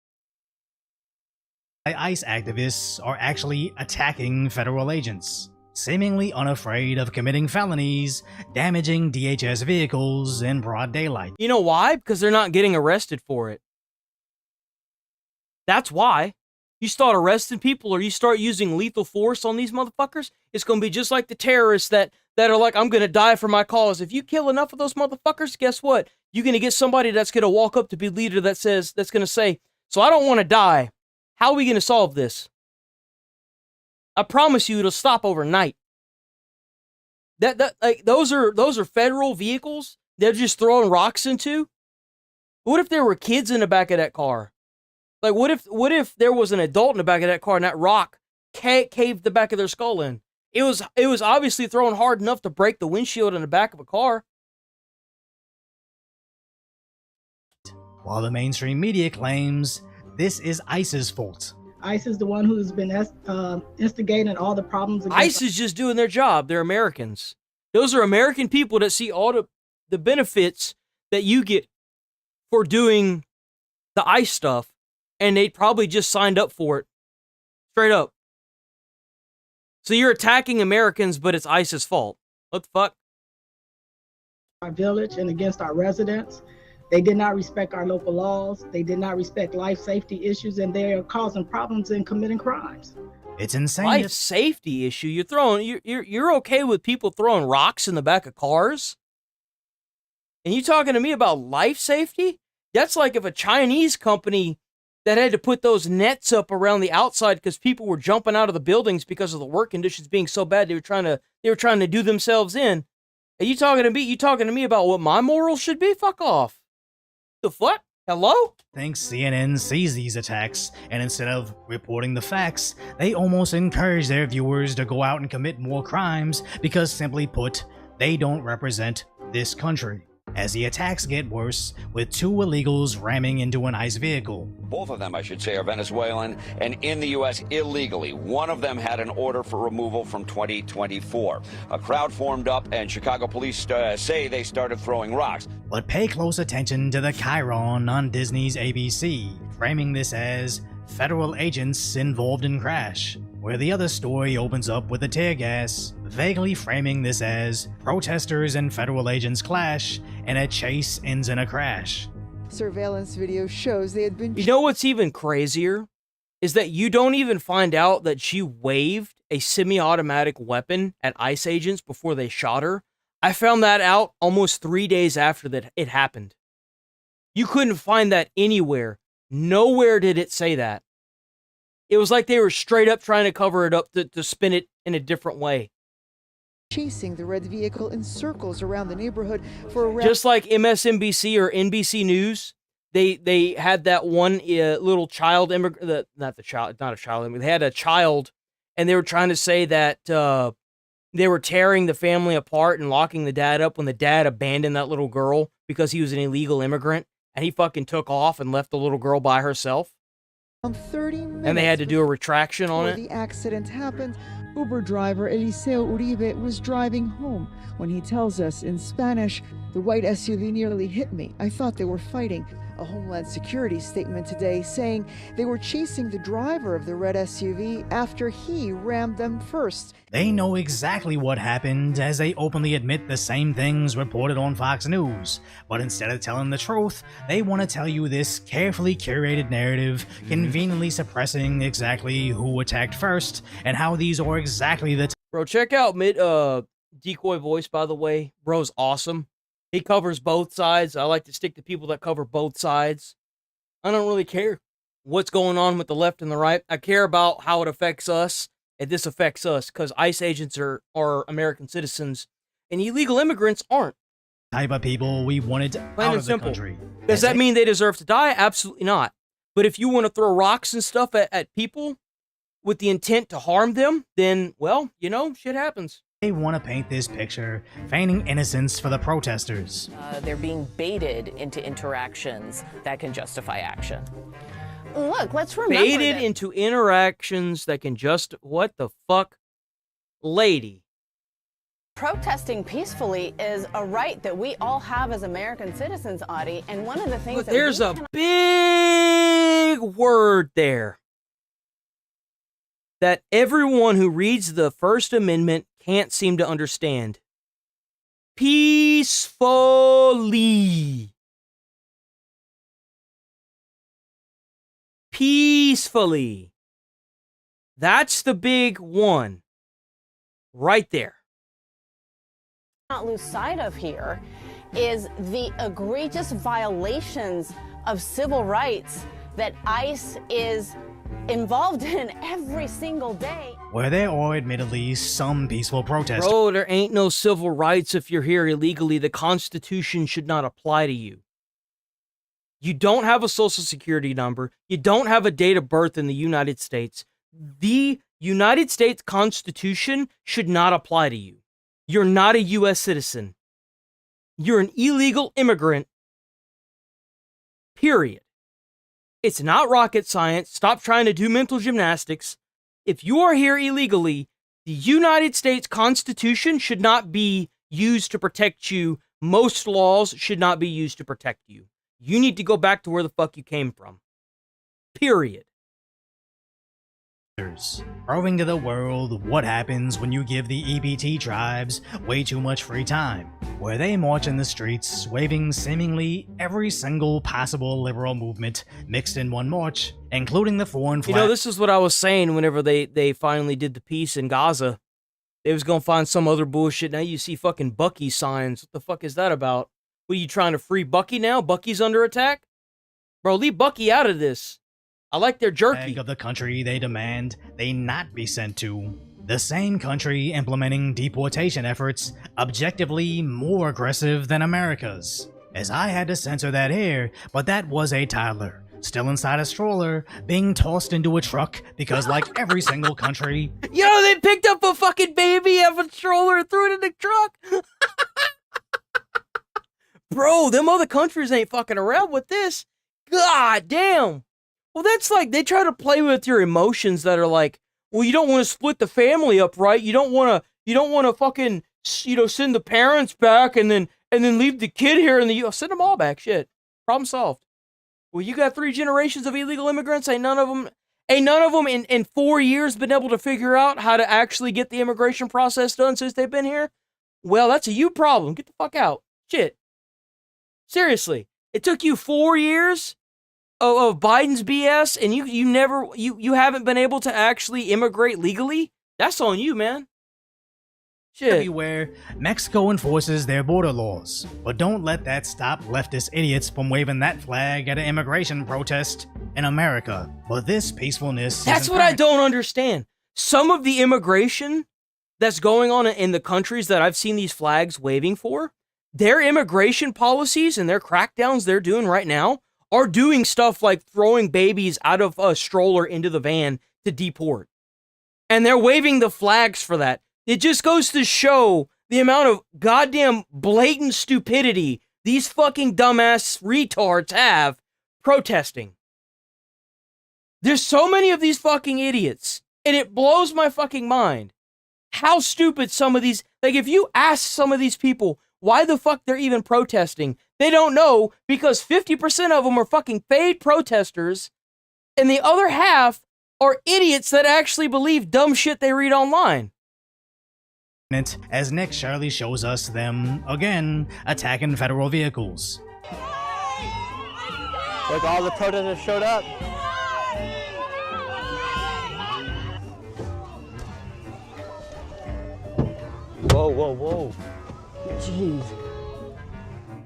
ICE activists are actually attacking federal agents, seemingly unafraid of committing felonies, damaging DHS vehicles in broad daylight. You know why? Because they're not getting arrested for it. That's why. You start arresting people or you start using lethal force on these motherfuckers, it's going to be just like the terrorists that are like, I'm going to die for my cause. If you kill enough of those motherfuckers, guess what? You're going to get somebody that's going to walk up to be leader that's going to say, so I don't want to die. How are we going to solve this? I promise you it'll stop overnight. Like those are federal vehicles they're just throwing rocks into. What if there were kids in the back of that car? Like, what if there was an adult in the back of that car and that rock caved the back of their skull in? It was obviously thrown hard enough to break the windshield in the back of a car. While the mainstream media claims this is ICE's fault. ICE is the one who's been instigating all the problems. ICE is just doing their job. They're Americans. Those are American people that see all the benefits that you get for doing the ICE stuff. And they probably just signed up for it. Straight up. So you're attacking Americans, but it's ICE's fault. What the fuck? Our village and against our residents. They did not respect our local laws. They did not respect life safety issues, and they are causing problems and committing crimes. It's insane. Life safety issue. You're okay with people throwing rocks in the back of cars? And you talking to me about life safety? That's like if a Chinese company that had to put those nets up around the outside because people were jumping out of the buildings because of the work conditions being so bad they were trying to do themselves in. Are you talking to me? You talking to me about what my morals should be? Fuck off. The fuck? Hello? Thinks CNN sees these attacks, and instead of reporting the facts, they almost encourage their viewers to go out and commit more crimes because, simply put, they don't represent this country. As the attacks get worse, with 2 illegals ramming into an ICE vehicle. Both of them, I should say, are Venezuelan and in the U.S. illegally. One of them had an order for removal from 2024. A crowd formed up, and Chicago police say they started throwing rocks. But pay close attention to the chyron on Disney's ABC, framing this as federal agents involved in crash, where the other story opens up with a tear gas, vaguely framing this as protesters and federal agents clash, and a chase ends in a crash. Surveillance video shows they had been... You know what's even crazier? Is that you don't even find out that she waved a semi-automatic weapon at ICE agents before they shot her. I found that out almost 3 days after that it happened. You couldn't find that anywhere. Nowhere did it say that. It was like they were straight up trying to cover it up to spin it in a different way. Chasing the red vehicle in circles around the neighborhood for around... Just like MSNBC or NBC News, they had that one little child immigrant, not a child, they had a child, and they were trying to say that They were tearing the family apart and locking the dad up when the dad abandoned that little girl because he was an illegal immigrant, and he fucking took off and left the little girl by herself. 30 minutes and they had to do a retraction on it. The accident happened. Uber driver Eliseo Uribe was driving home when he tells us in Spanish, "The white SUV nearly hit me. I thought they were fighting." A Homeland Security statement today saying they were chasing the driver of the red SUV after he rammed them first. They know exactly what happened, as they openly admit the same things reported on Fox News. But instead of telling the truth, they want to tell you this carefully curated narrative, conveniently suppressing exactly who attacked first, and how these are exactly the Bro, check out Decoy Voice, by the way. Bro's awesome. He covers both sides. I like to stick to people that cover both sides. I don't really care what's going on with the left and the right. I care about how it affects us, and this affects us, because ICE agents are American citizens, and illegal immigrants aren't. type of people we wanted out of the country. Does that mean they deserve to die? Absolutely not. But if you want to throw rocks and stuff at people with the intent to harm them, then, well, you know, shit happens. They want to paint this picture, feigning innocence for the protesters. They're being baited into interactions that can justify action. Look, let's remember Baited into interactions that can what the fuck? Lady. Protesting peacefully is a right that we all have as American citizens, Audie, and one of the things that there's a big word there that everyone who reads the First Amendment can't seem to understand. Peacefully. Peacefully. That's the big one. Right there. not lose sight of here is the egregious violations of civil rights that ICE is involved in every single day. Where there are admittedly some peaceful protests. Bro, there ain't no civil rights if you're here illegally. The Constitution should not apply to you. You don't have a social security number. You don't have a date of birth in the United States. The United States Constitution should not apply to you. You're not a U.S. citizen. You're an illegal immigrant. Period. It's not rocket science. Stop trying to do mental gymnastics. If you are here illegally, the United States Constitution should not be used to protect you. Most laws should not be used to protect you. You need to go back to where the fuck you came from. Period. Proving to the world what happens when you give the EBT tribes way too much free time, where they march in the streets, waving seemingly every single possible liberal movement mixed in one march, including the foreign flag. You know, this is what I was saying whenever they finally did the peace in Gaza. They was gonna find some other bullshit. Now you see fucking Bucky signs. What the fuck is that about? What, are you trying to free Bucky now? Bucky's under attack? Bro, leave Bucky out of this. I like their jerky. Of the country they demand they not be sent to. The same country implementing deportation efforts objectively more aggressive than America's. As I had to censor that here, but that was a toddler, still inside a stroller, being tossed into a truck because like every single country... Yo, they picked up a fucking baby out of a stroller and threw it in the truck! Bro, them other countries ain't fucking around with this. God damn! Well, that's like, they try to play with your emotions that are like, well, you don't want to split the family up, right? You don't want to fucking, you know, send the parents back and then leave the kid here in the U.S. Send them all back, shit. Problem solved. Well, you got 3 generations of illegal immigrants. Ain't none of them in 4 years been able to figure out how to actually get the immigration process done since they've been here? Well, that's a you problem. Get the fuck out. Shit. Seriously. It took you 4 years of Biden's BS, and you haven't been able to actually immigrate legally? That's on you, man. Shit. Everywhere, Mexico enforces their border laws, but don't let that stop leftist idiots from waving that flag at an immigration protest in America. But this peacefulness... That's what I don't understand. Some of the immigration that's going on in the countries that I've seen these flags waving for, their immigration policies and their crackdowns they're doing right now are doing stuff like throwing babies out of a stroller into the van to deport. And they're waving the flags for that. It just goes to show the amount of goddamn blatant stupidity these fucking dumbass retards have protesting. There's so many of these fucking idiots, and it blows my fucking mind how stupid some of these, like if you ask some of these people why the fuck they're even protesting, they don't know, because 50% of them are fucking paid protesters, and the other half are idiots that actually believe dumb shit they read online. As Nick Shirley shows us them, again, attacking federal vehicles. Look, all the protesters showed up. Whoa, whoa, whoa. Jeez.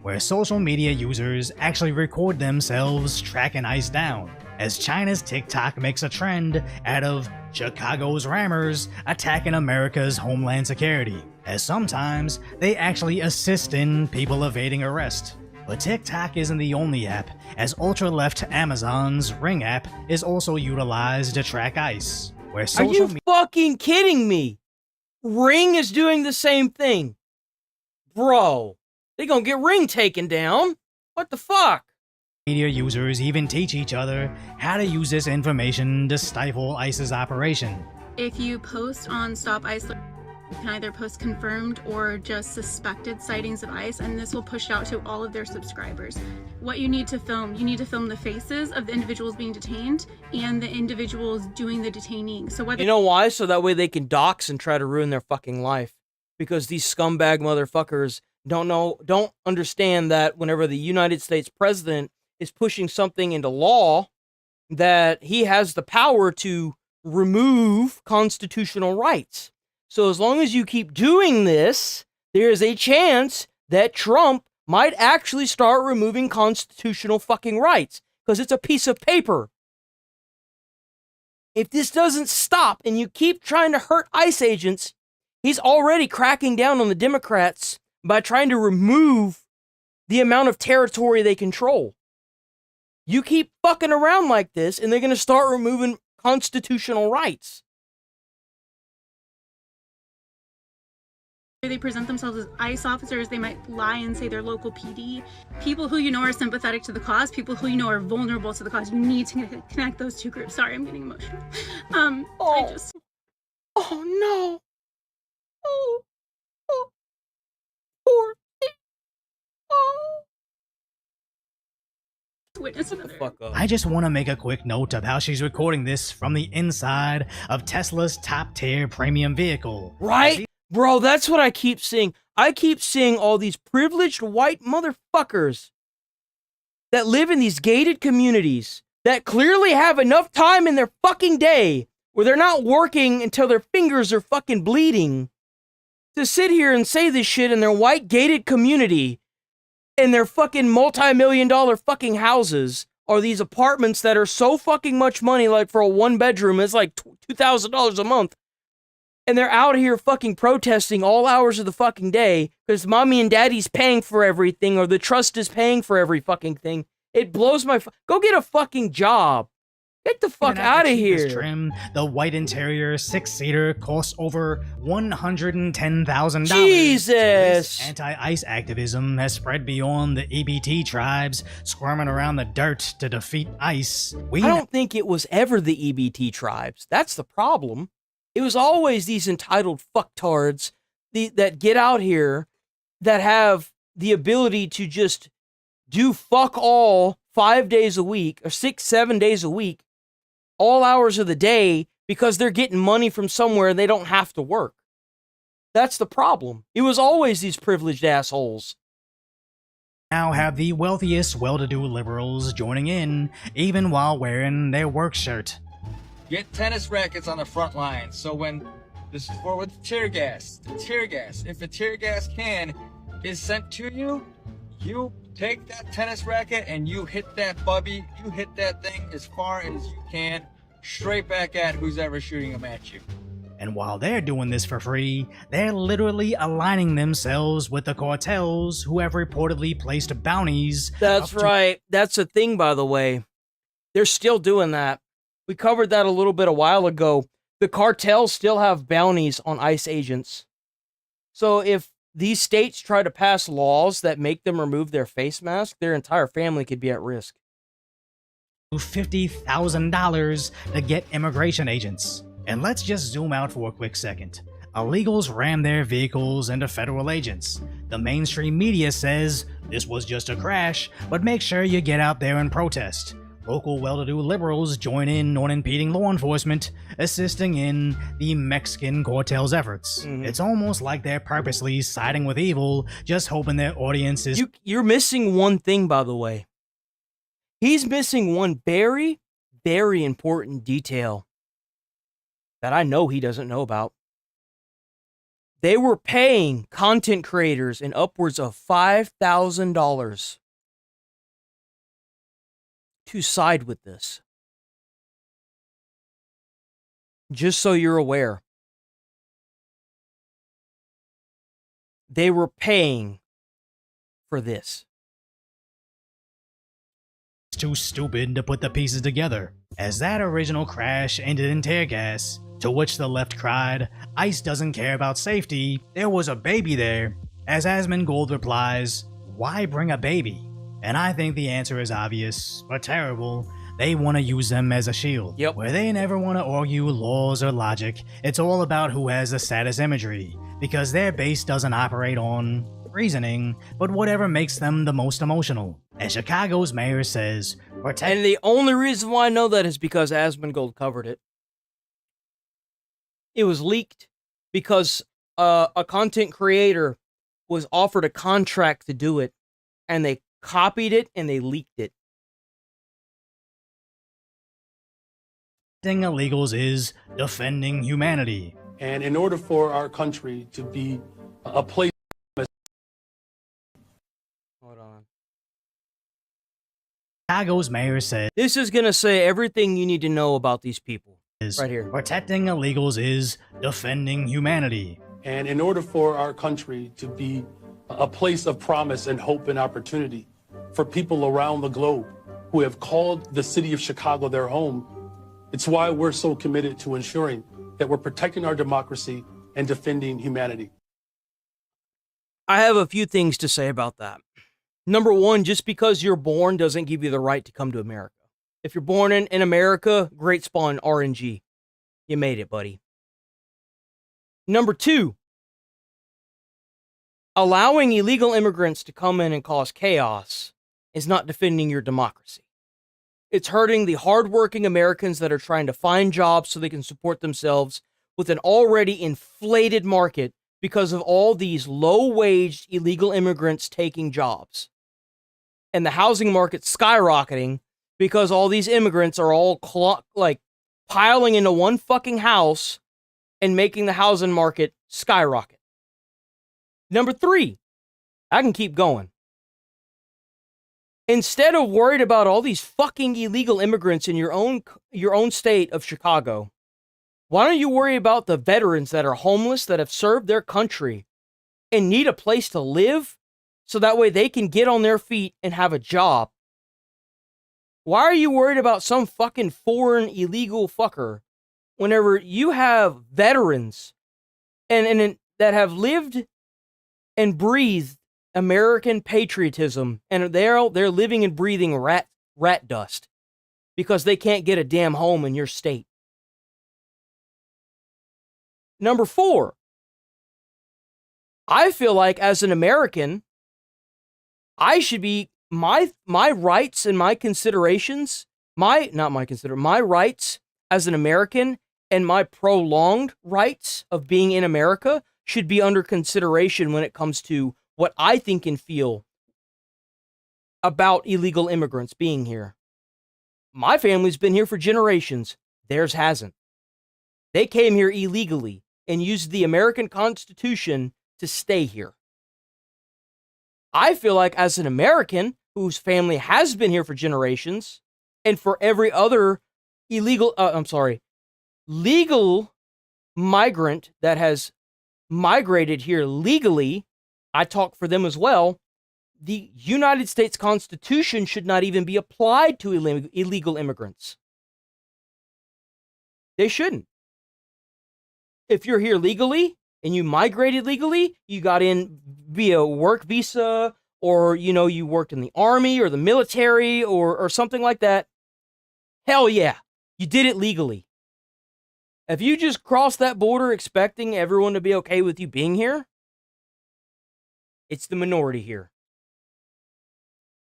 Where social media users actually record themselves tracking ICE down, as China's TikTok makes a trend out of Chicago's rammers attacking America's homeland security, as sometimes they actually assist in people evading arrest. But TikTok isn't the only app, as ultra-left Amazon's Ring app is also utilized to track ICE. Where Are you fucking kidding me? Ring is doing the same thing. Bro, they gonna get Ring taken down? What the fuck? Media users even teach each other how to use this information to stifle ICE's operation. If you post on Stop ICE, you can either post confirmed or just suspected sightings of ICE, and this will push out to all of their subscribers. What you need to film the faces of the individuals being detained and the individuals doing the detaining. So whether you know why? So that way they can dox and try to ruin their fucking life. Because these scumbag motherfuckers don't understand that whenever the United States president is pushing something into law, that he has the power to remove constitutional rights. So as long as you keep doing this, there is a chance that Trump might actually start removing constitutional fucking rights, because it's a piece of paper. If this doesn't stop and you keep trying to hurt ICE agents, he's already cracking down on the Democrats by trying to remove the amount of territory they control. You keep fucking around like this, and they're going to start removing constitutional rights. they present themselves as ICE officers, they might lie and say they're local PD. People who you know are sympathetic to the cause, people who you know are vulnerable to the cause. You need to connect those two groups. Sorry, I'm getting emotional. I just... Oh, no. Poor thing. Witness another. I just want to make a quick note of how she's recording this from the inside of Tesla's top-tier premium vehicle. Right? Bro, that's what I keep seeing. I keep seeing all these privileged white motherfuckers that live in these gated communities that clearly have enough time in their fucking day where they're not working until their fingers are fucking bleeding to sit here and say this shit in their white gated community in their fucking multi-million-dollar fucking houses, or these apartments that are so fucking much money, like for a one-bedroom, it's like $2,000 a month. And they're out here fucking protesting all hours of the fucking day because mommy and daddy's paying for everything, or the trust is paying for every fucking thing. It blows my... Go get a fucking job. Get the fuck out of here. Trim, the white interior 6-seater costs over $110,000. Jesus! So this anti-ICE activism has spread beyond the EBT tribes squirming around the dirt to defeat ICE. I don't think it was ever the EBT tribes. That's the problem. It was always these entitled fucktards that get out here that have the ability to just do fuck all 5 days a week or 6-7 days a week, all hours of the day, because they're getting money from somewhere and they don't have to work. That's the problem. It was always these privileged assholes. Now have the wealthiest, well-to-do liberals joining in, even while wearing their work shirt. Get tennis rackets on the front lines, so when this is for with tear gas, if a tear gas can is sent to you, you take that tennis racket and you hit that bubby, you hit that thing as far as you can, straight back at who's ever shooting them at you. And while they're doing this for free, they're literally aligning themselves with the cartels who have reportedly placed bounties. That's right. That's a thing, by the way. They're still doing that. We covered that a little bit a while ago. The cartels still have bounties on ICE agents. So if these states try to pass laws that make them remove their face mask, their entire family could be at risk. $50,000 to get immigration agents. And let's just zoom out for a quick second. Illegals ram their vehicles into federal agents. The mainstream media says this was just a crash, but make sure you get out there and protest. Local well-to-do liberals join in on impeding law enforcement, assisting in the Mexican cartel's efforts. It's almost like they're purposely siding with evil, just hoping their audience is... You're missing one thing, by the way. He's missing one very, very important detail that I know he doesn't know about. They were paying content creators in upwards of $5,000 to side with this. Just so you're aware. They were paying for this. It's too stupid to put the pieces together. As that original crash ended in tear gas, to which the left cried, ICE doesn't care about safety, there was a baby there. As Asmongold replies, why bring a baby? And I think the answer is obvious, but terrible. They want to use them as a shield. Where they never want to argue laws or logic. It's all about who has the saddest imagery, because their base doesn't operate on reasoning, but whatever makes them the most emotional. As Chicago's mayor says, and the only reason why I know that is because Asmongold covered it. It was leaked because a content creator was offered a contract to do it, and they copied it and they leaked it. Illegals is defending humanity. And in order for our country to be a place... Hold on. Chicago's mayor said, this is going to say everything you need to know about these people. Right here. Protecting illegals is defending humanity. And in order for our country to be a place of promise and hope and opportunity for people around the globe who have called the city of Chicago their home, it's why we're so committed to ensuring that we're protecting our democracy and defending humanity. I have a few things to say about that. Number one, just because you're born doesn't give you the right to come to America. If you're born in America, great spawn RNG. You made it, buddy. Number two, allowing illegal immigrants to come in and cause chaos is not defending your democracy. It's hurting the hardworking Americans that are trying to find jobs so they can support themselves with an already inflated market because of all these low-waged illegal immigrants taking jobs. And the housing market's skyrocketing because all these immigrants are all piling into one fucking house and making the housing market skyrocket. Number three, I can keep going. Instead of worried about all these fucking illegal immigrants in your own state of Chicago, why don't you worry about the veterans that are homeless, that have served their country and need a place to live so that way they can get on their feet and have a job? Why are you worried about some fucking foreign illegal fucker whenever you have veterans and that have lived and breathed American patriotism, and they're living and breathing rat dust because they can't get a damn home in your state? Number four, I feel like as an American, I should be my rights and my considerations, my rights as an American and my prolonged rights of being in America should be under consideration when it comes to what I think and feel about illegal immigrants being here. My family's been here for generations. Theirs hasn't. They came here illegally and used the American Constitution to stay here. I feel like as an American whose family has been here for generations, and for every other legal migrant that has migrated here legally, I talk for them as well. The United States Constitution should not even be applied to illegal immigrants. They shouldn't. if you're here legally and you migrated legally, you got in via work visa, or, you know, you worked in the army or the military or something like that, hell yeah, you did it legally. If you just cross that border expecting everyone to be okay with you being here, it's the minority here.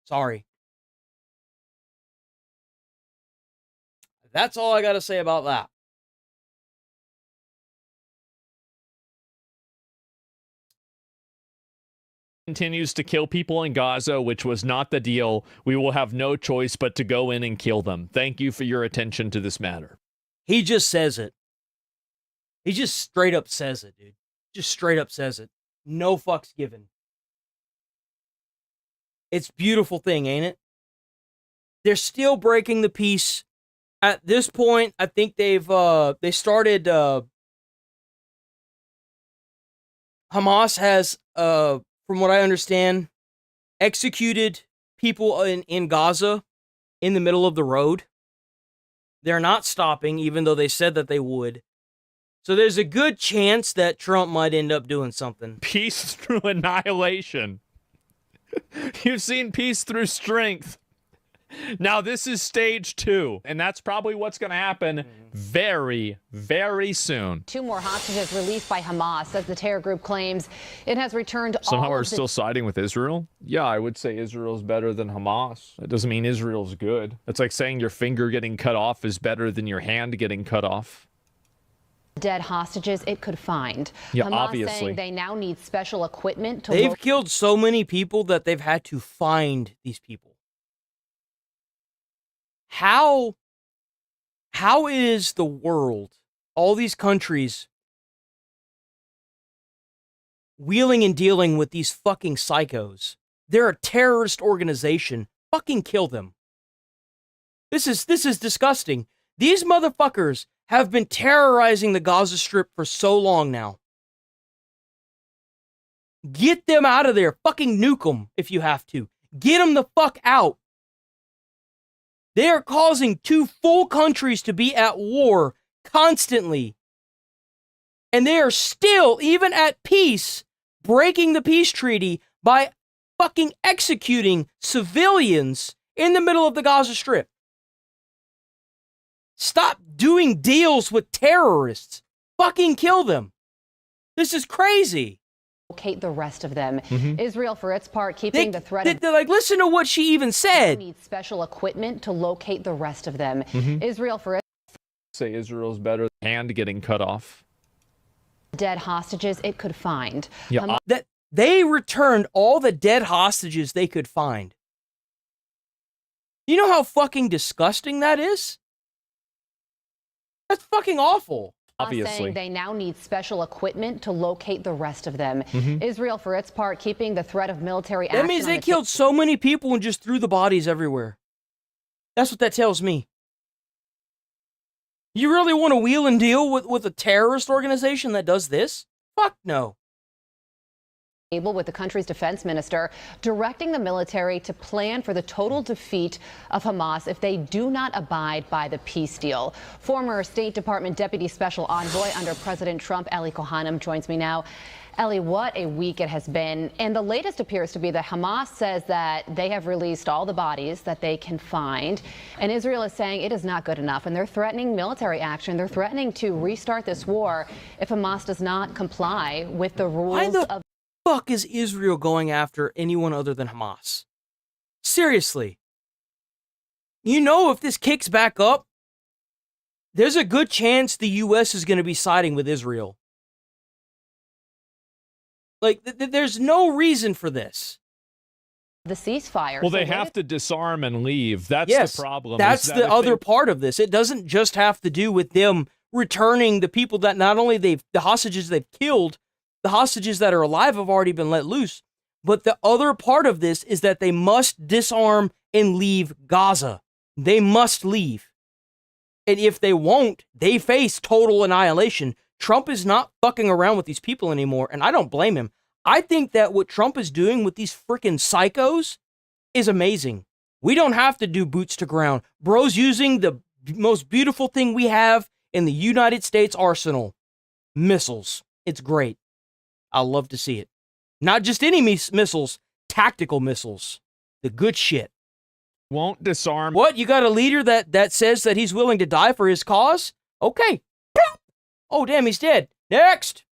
Sorry. That's all I got to say about that. Continues to kill people in Gaza, which was not the deal. We will have no choice but to go in and kill them. Thank you for your attention to this matter. He just says it. He just straight up says it, dude. Just straight up says it. No fucks given. It's a beautiful thing, ain't it? They're still breaking the peace. At this point, I think they started, Hamas has, from what I understand, executed people in Gaza in the middle of the road. They're not stopping, even though they said that they would. So there's a good chance that Trump might end up doing something. Peace through annihilation. You've seen peace through strength. Now this is stage 2, and that's probably what's going to happen very, very soon. 2 more hostages released by Hamas as the terror group claims it has returned Somehow all we're of the still siding with Israel? Yeah, I would say Israel's better than Hamas. That doesn't mean Israel's good. It's like saying your finger getting cut off is better than your hand getting cut off. dead hostages it could find. Yeah, Hamas obviously. saying they now need special equipment to They've killed so many people that they've had to find these people. How is the world, all these countries, wheeling and dealing with these fucking psychos? They're a terrorist organization. Fucking kill them. This is disgusting. These motherfuckers have been terrorizing the Gaza Strip for so long now. Get them out of there. Fucking nuke them if you have to. Get them the fuck out. They are causing 2 full countries to be at war constantly. And they are still, even at peace, breaking the peace treaty by fucking executing civilians in the middle of the Gaza Strip. Stop doing deals with terrorists. Fucking kill them. This is crazy. locate the rest of them. Mm-hmm. Israel, for its part, keeping the threat of They're like, listen to what she even said. needs special equipment to locate the rest of them. Mhm. Israel, for its Say Israel's better than hand getting cut off. dead hostages it could find. Yeah, That they returned all the dead hostages they could find. You know how fucking disgusting that is? That's fucking awful. Saying they now need special equipment to locate the rest of them. Mhm. Israel, for its part, keeping the threat of military That action means on they its killed so many people and just threw the bodies everywhere. That's what that tells me. You really want to wheel and deal with a terrorist organization that does this? Fuck no. table with the country's defense minister, directing the military to plan for the total defeat of Hamas if they do not abide by the peace deal. Former State Department Deputy Special Envoy under President Trump, Eli Kohanim, joins me now. Eli, what a week it has been. And the latest appears to be that Hamas says that they have released all the bodies that they can find. And Israel is saying it is not good enough. And they're threatening military action. They're threatening to restart this war if Hamas does not comply with the rules of Fuck is Israel going after anyone other than Hamas? Seriously. You know, if this kicks back up, there's a good chance the U.S. is going to be siding with Israel. Like, there's no reason for this. the ceasefire. Well, So they what have to disarm and leave. That's Yes, the problem. That's is that the if other they- part of this. It doesn't just have to do with them returning the people that not only the hostages they've killed, the hostages that are alive have already been let loose. But the other part of this is that they must disarm and leave Gaza. They must leave. And if they won't, they face total annihilation. Trump is not fucking around with these people anymore, and I don't blame him. I think that what Trump is doing with these freaking psychos is amazing. We don't have to do boots to ground. Bro's using the most beautiful thing we have in the United States arsenal. missiles. It's great. I love to see it. Not just any missiles, tactical missiles. The good shit. Won't disarm. What? You got a leader that says that he's willing to die for his cause? Okay. Oh, damn, he's dead. Next.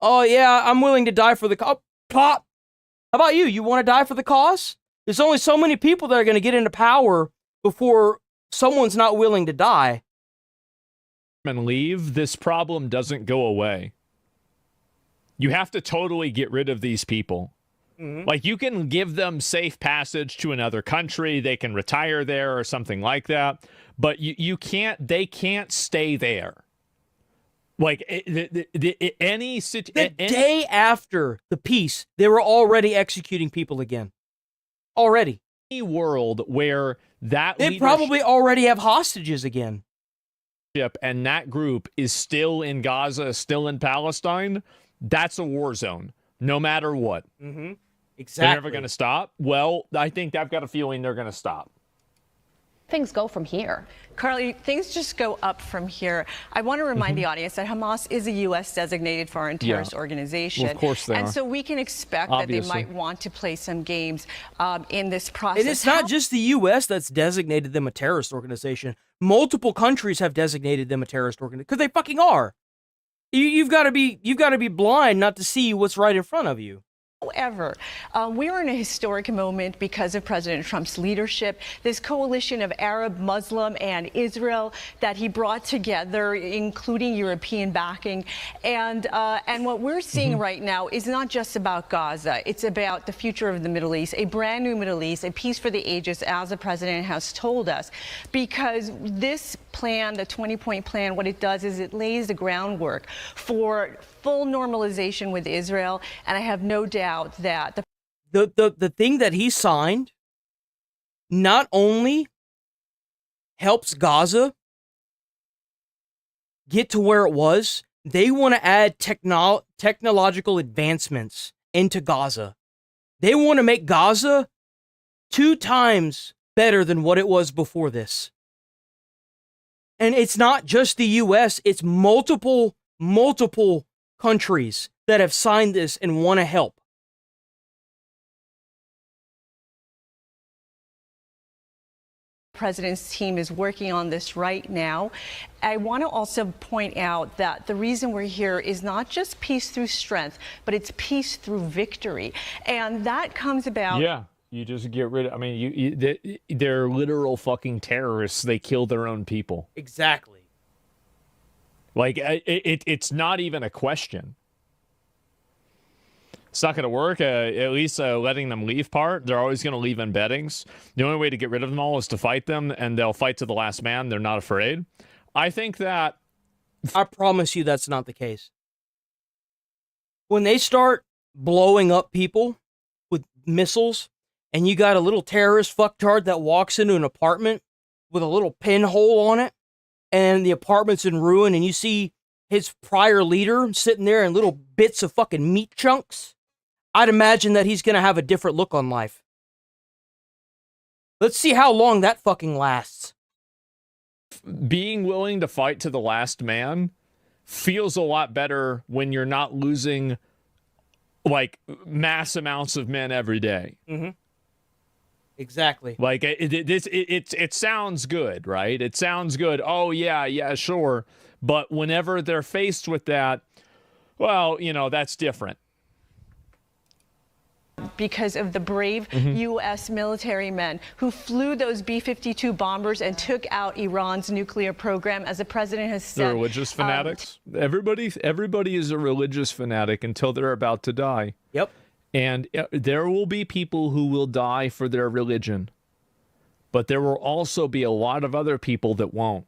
Oh, yeah, I'm willing to die for the cause. Pop. How about you? You want to die for the cause? There's only so many people that are going to get into power before someone's not willing to die. And leave, this problem doesn't go away. You have to totally get rid of these people. Mm-hmm. Like, you can give them safe passage to another country. They can retire there or something like that. But you can't, they can't stay there. Like, any day after the peace, they were already executing people again. Already. Any world where that they probably already have hostages again. And that group is still in Gaza, still in Palestine, that's a war zone, no matter what. Mm-hmm. Exactly. They're never going to stop? Well, I think I've got a feeling they're going to stop. Things go from here. Carly, things just go up from here. I want to remind the audience that Hamas is a U.S. designated foreign terrorist organization. Well, of course they are. So we can expect that they might want to play some games in this process. And it's not just the U.S. that's designated them a terrorist organization. Multiple countries have designated them a terrorist organization because they fucking are. You've got to be blind not to see what's right in front of you. However, we're in a historic moment because of President Trump's leadership. This coalition of Arab, Muslim, and Israel that he brought together, including European backing. And what we're seeing right now is not just about Gaza. It's about the future of the Middle East, a brand new Middle East, a peace for the ages, as the president has told us. Because this plan, the 20-point plan, what it does is it lays the groundwork for full normalization with Israel, and I have no doubt that the thing that he signed not only helps Gaza get to where it was, they want to add technological advancements into Gaza. They want to make Gaza 2 times better than what it was before this. And it's not just the US, it's multiple countries that have signed this and want to help. President's team is working on this right now. I want to also point out that the reason we're here is not just peace through strength, but it's peace through victory. And that comes about... Yeah, you just get rid of... I mean, they're literal fucking terrorists. They kill their own people. Exactly. Like, it's not even a question. It's not going to work. At least letting them leave part. They're always going to leave embeddings. The only way to get rid of them all is to fight them, and they'll fight to the last man. They're not afraid. I think that... I promise you that's not the case. When they start blowing up people with missiles, and you got a little terrorist fucktard that walks into an apartment with a little pinhole on it, and the apartment's in ruin, and you see his prior leader sitting there in little bits of fucking meat chunks, I'd imagine that he's going to have a different look on life. Let's see how long that fucking lasts. Being willing to fight to the last man feels a lot better when you're not losing, like, mass amounts of men every day. Mm-hmm. Exactly. Like, it sounds good, right? It sounds good. Oh, yeah, sure. But whenever they're faced with that, well, you know, that's different. Because of the brave U.S. military men who flew those B-52 bombers and took out Iran's nuclear program, as the president has said. They're religious fanatics. Everybody is a religious fanatic until they're about to die. Yep. And there will be people who will die for their religion. But there will also be a lot of other people that won't.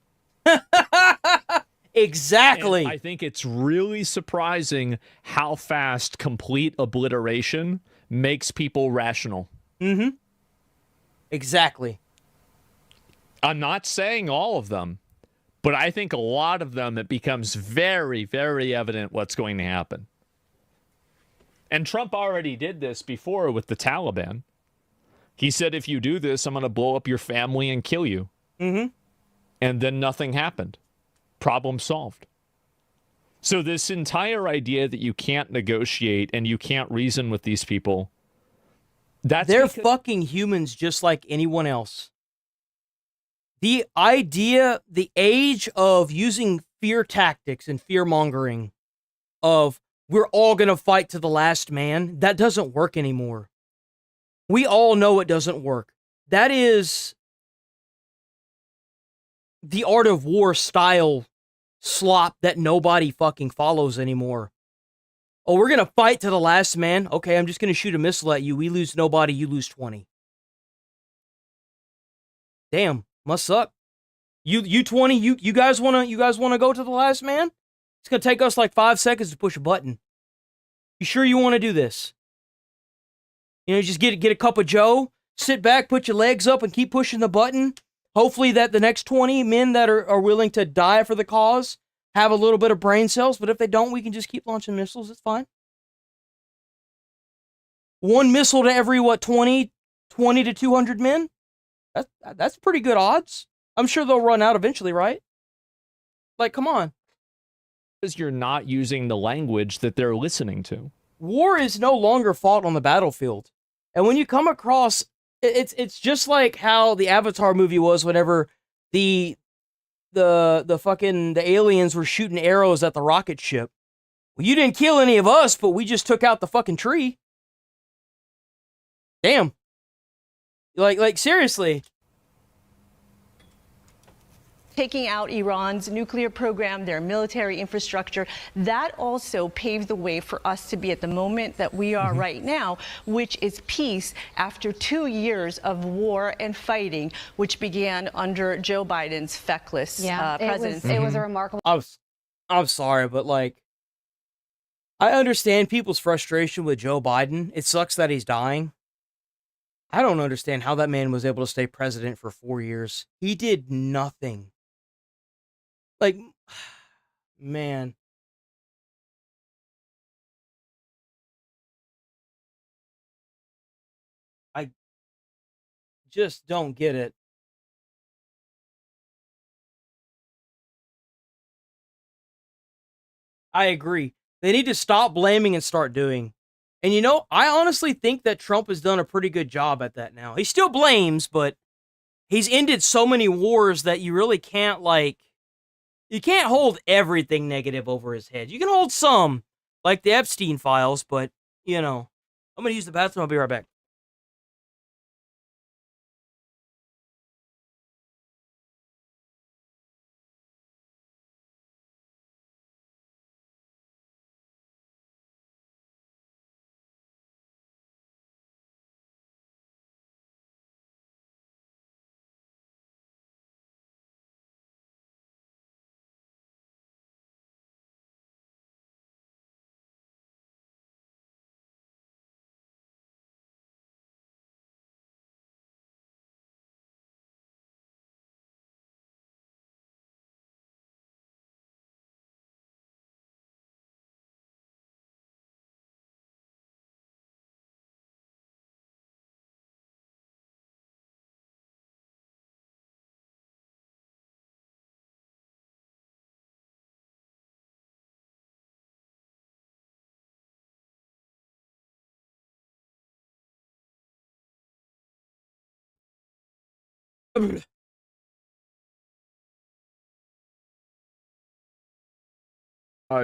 Exactly. And I think it's really surprising how fast complete obliteration makes people rational. Mm-hmm. Exactly. I'm not saying all of them, but I think a lot of them, it becomes very, very evident what's going to happen. And Trump already did this before with the Taliban. He said, if you do this, I'm going to blow up your family and kill you. Mm-hmm. And then nothing happened. Problem solved. So this entire idea that you can't negotiate and you can't reason with these people, they're fucking humans just like anyone else. The idea, the age of using fear tactics and fear mongering of we're all going to fight to the last man, that doesn't work anymore. We all know it doesn't work. That is the art of war style slop that nobody fucking follows anymore. Oh, we're going to fight to the last man. Okay, I'm just going to shoot a missile at you. We lose nobody, you lose 20. Damn, must suck. You 20, you guys want to go to the last man? It's going to take us like 5 seconds to push a button. You sure you want to do this? You know, just get a cup of Joe, sit back, put your legs up and keep pushing the button. Hopefully that the next 20 men that are willing to die for the cause have a little bit of brain cells, but if they don't, we can just keep launching missiles. It's fine. One missile to every, 20 to 200 men? That's pretty good odds. I'm sure they'll run out eventually, right? Like, come on. Because you're not using the language that they're listening to. War is no longer fought on the battlefield. And when you come across, it's just like how the Avatar movie was whenever the aliens were shooting arrows at the rocket ship. Well, you didn't kill any of us, but we just took out the fucking tree. Damn. Like seriously. Taking out Iran's nuclear program, their military infrastructure, that also paved the way for us to be at the moment that we are right now, which is peace after 2 years of war and fighting, which began under Joe Biden's feckless presidency. It was a remarkable. I'm sorry, but like, I understand people's frustration with Joe Biden. It sucks that he's dying. I don't understand how that man was able to stay president for 4 years. He did nothing. Like, man. I just don't get it. I agree. They need to stop blaming and start doing. And you know, I honestly think that Trump has done a pretty good job at that now. He still blames, but he's ended so many wars that you really can't, like, you can't hold everything negative over his head. You can hold some, like the Epstein files, but, you know, I'm going to use the bathroom. I'll be right back.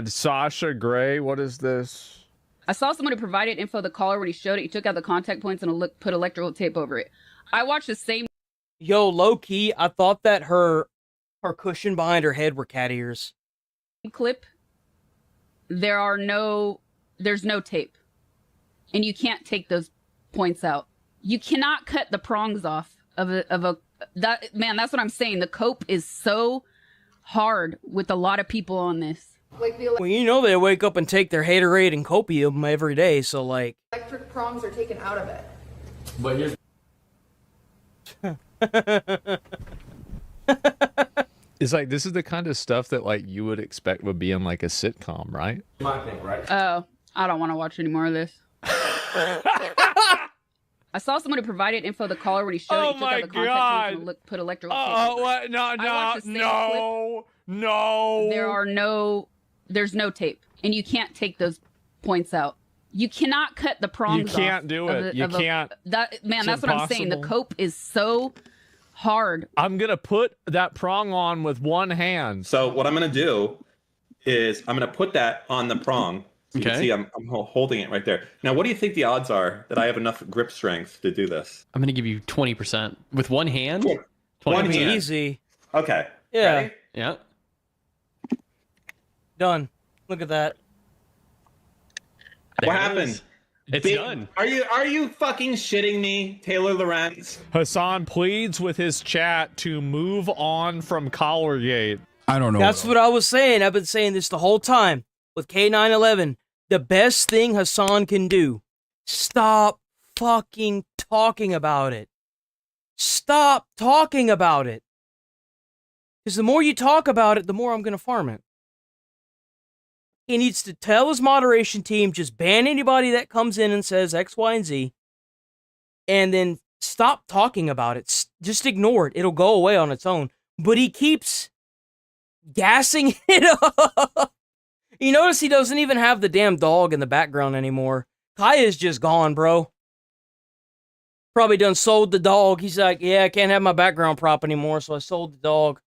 Sasha Gray, what is this? I saw someone who provided info of the caller when he showed it. He took out the contact points and put electrical tape over it. I watched the same. Yo, low key, I thought that her cushion behind her head were cat ears. Clip. There's no tape, and you can't take those points out. You cannot cut the prongs off of a that man. That's what I'm saying. The cope is so hard with a lot of people on this. Well, you know they wake up and take their haterade and copium every day, so like... Electric prongs are taken out of it. But here's... It's like, this is the kind of stuff that like you would expect would be in like a sitcom, right? My thing, right? Oh, I don't want to watch any more of this. I saw someone who provided info of the caller when he showed it. He took out the contact points and put electrical tape over it. What? No. There are no there's no tape, and you can't take those points out. You cannot cut the prongs off. You can't do it. You can't. That's It's what I'm saying. The impossible. cope is so hard. I'm gonna put that prong on with one hand. So what I'm gonna do is I'm gonna put that on the prong. So you can Okay. see I'm holding it right there. Now, what do you think the odds are that I have enough grip strength to do this? I'm going to give you 20%. With one hand? Sure. 20%. One hand. Easy. Okay. Yeah. Ready? Yeah. Done. Look at that. There What it happened? is. It's done. Are you fucking shitting me, Taylor Lorenz? Hassan pleads with his chat to move on from Collargate. I don't know. That's what I was saying. I've been saying this the whole time with K911. The best thing Hassan can do, stop fucking talking about it. Stop talking about it. Because the more you talk about it, the more I'm going to farm it. He needs to tell his moderation team, just ban anybody that comes in and says X, Y, and Z. And then stop talking about it. Just ignore it. It'll go away on its own. But he keeps gassing it up. You notice he doesn't even have the damn dog in the background anymore. Kaya's just gone, bro. Probably done sold the dog. He's like, yeah, I can't have my background prop anymore, so I sold the dog.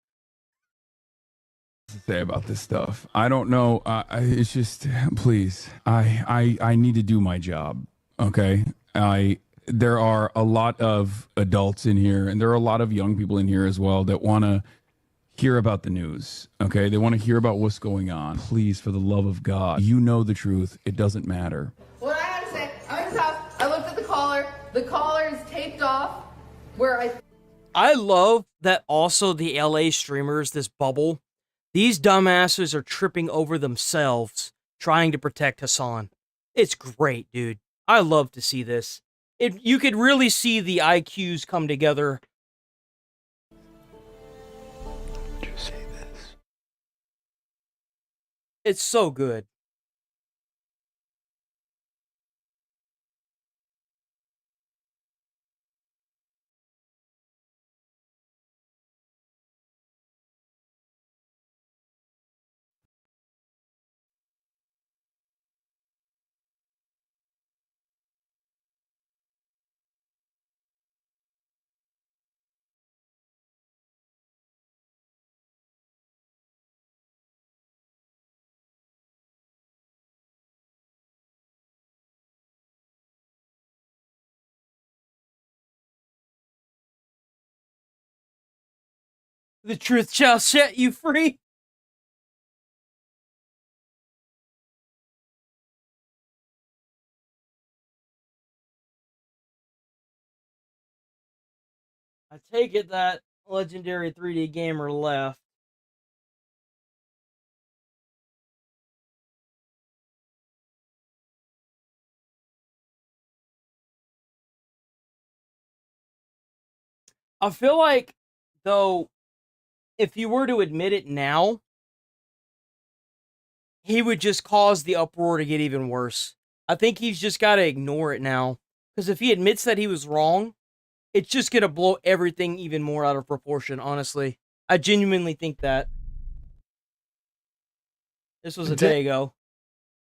To say about this stuff. I don't know. It's just, please. I need to do my job. Okay. There are a lot of adults in here, and there are a lot of young people in here as well that want to hear about the news. Okay. They want to hear about what's going on. Please, for the love of God, you know the truth. It doesn't matter. What I have to say, I'm in his house. I looked at the collar. The collar is taped off where I love that also the LA streamers, this bubble, these dumbasses are tripping over themselves trying to protect Hassan. It's great, dude. I love to see this. You could really see the IQs come together. Just say this. It's so good. The truth shall set you free. I take it that legendary 3D gamer left. I feel like, though, if he were to admit it now, he would just cause the uproar to get even worse. I think he's just got to ignore it now. Because if he admits that he was wrong, it's just going to blow everything even more out of proportion, honestly. I genuinely think that. This was a day ago.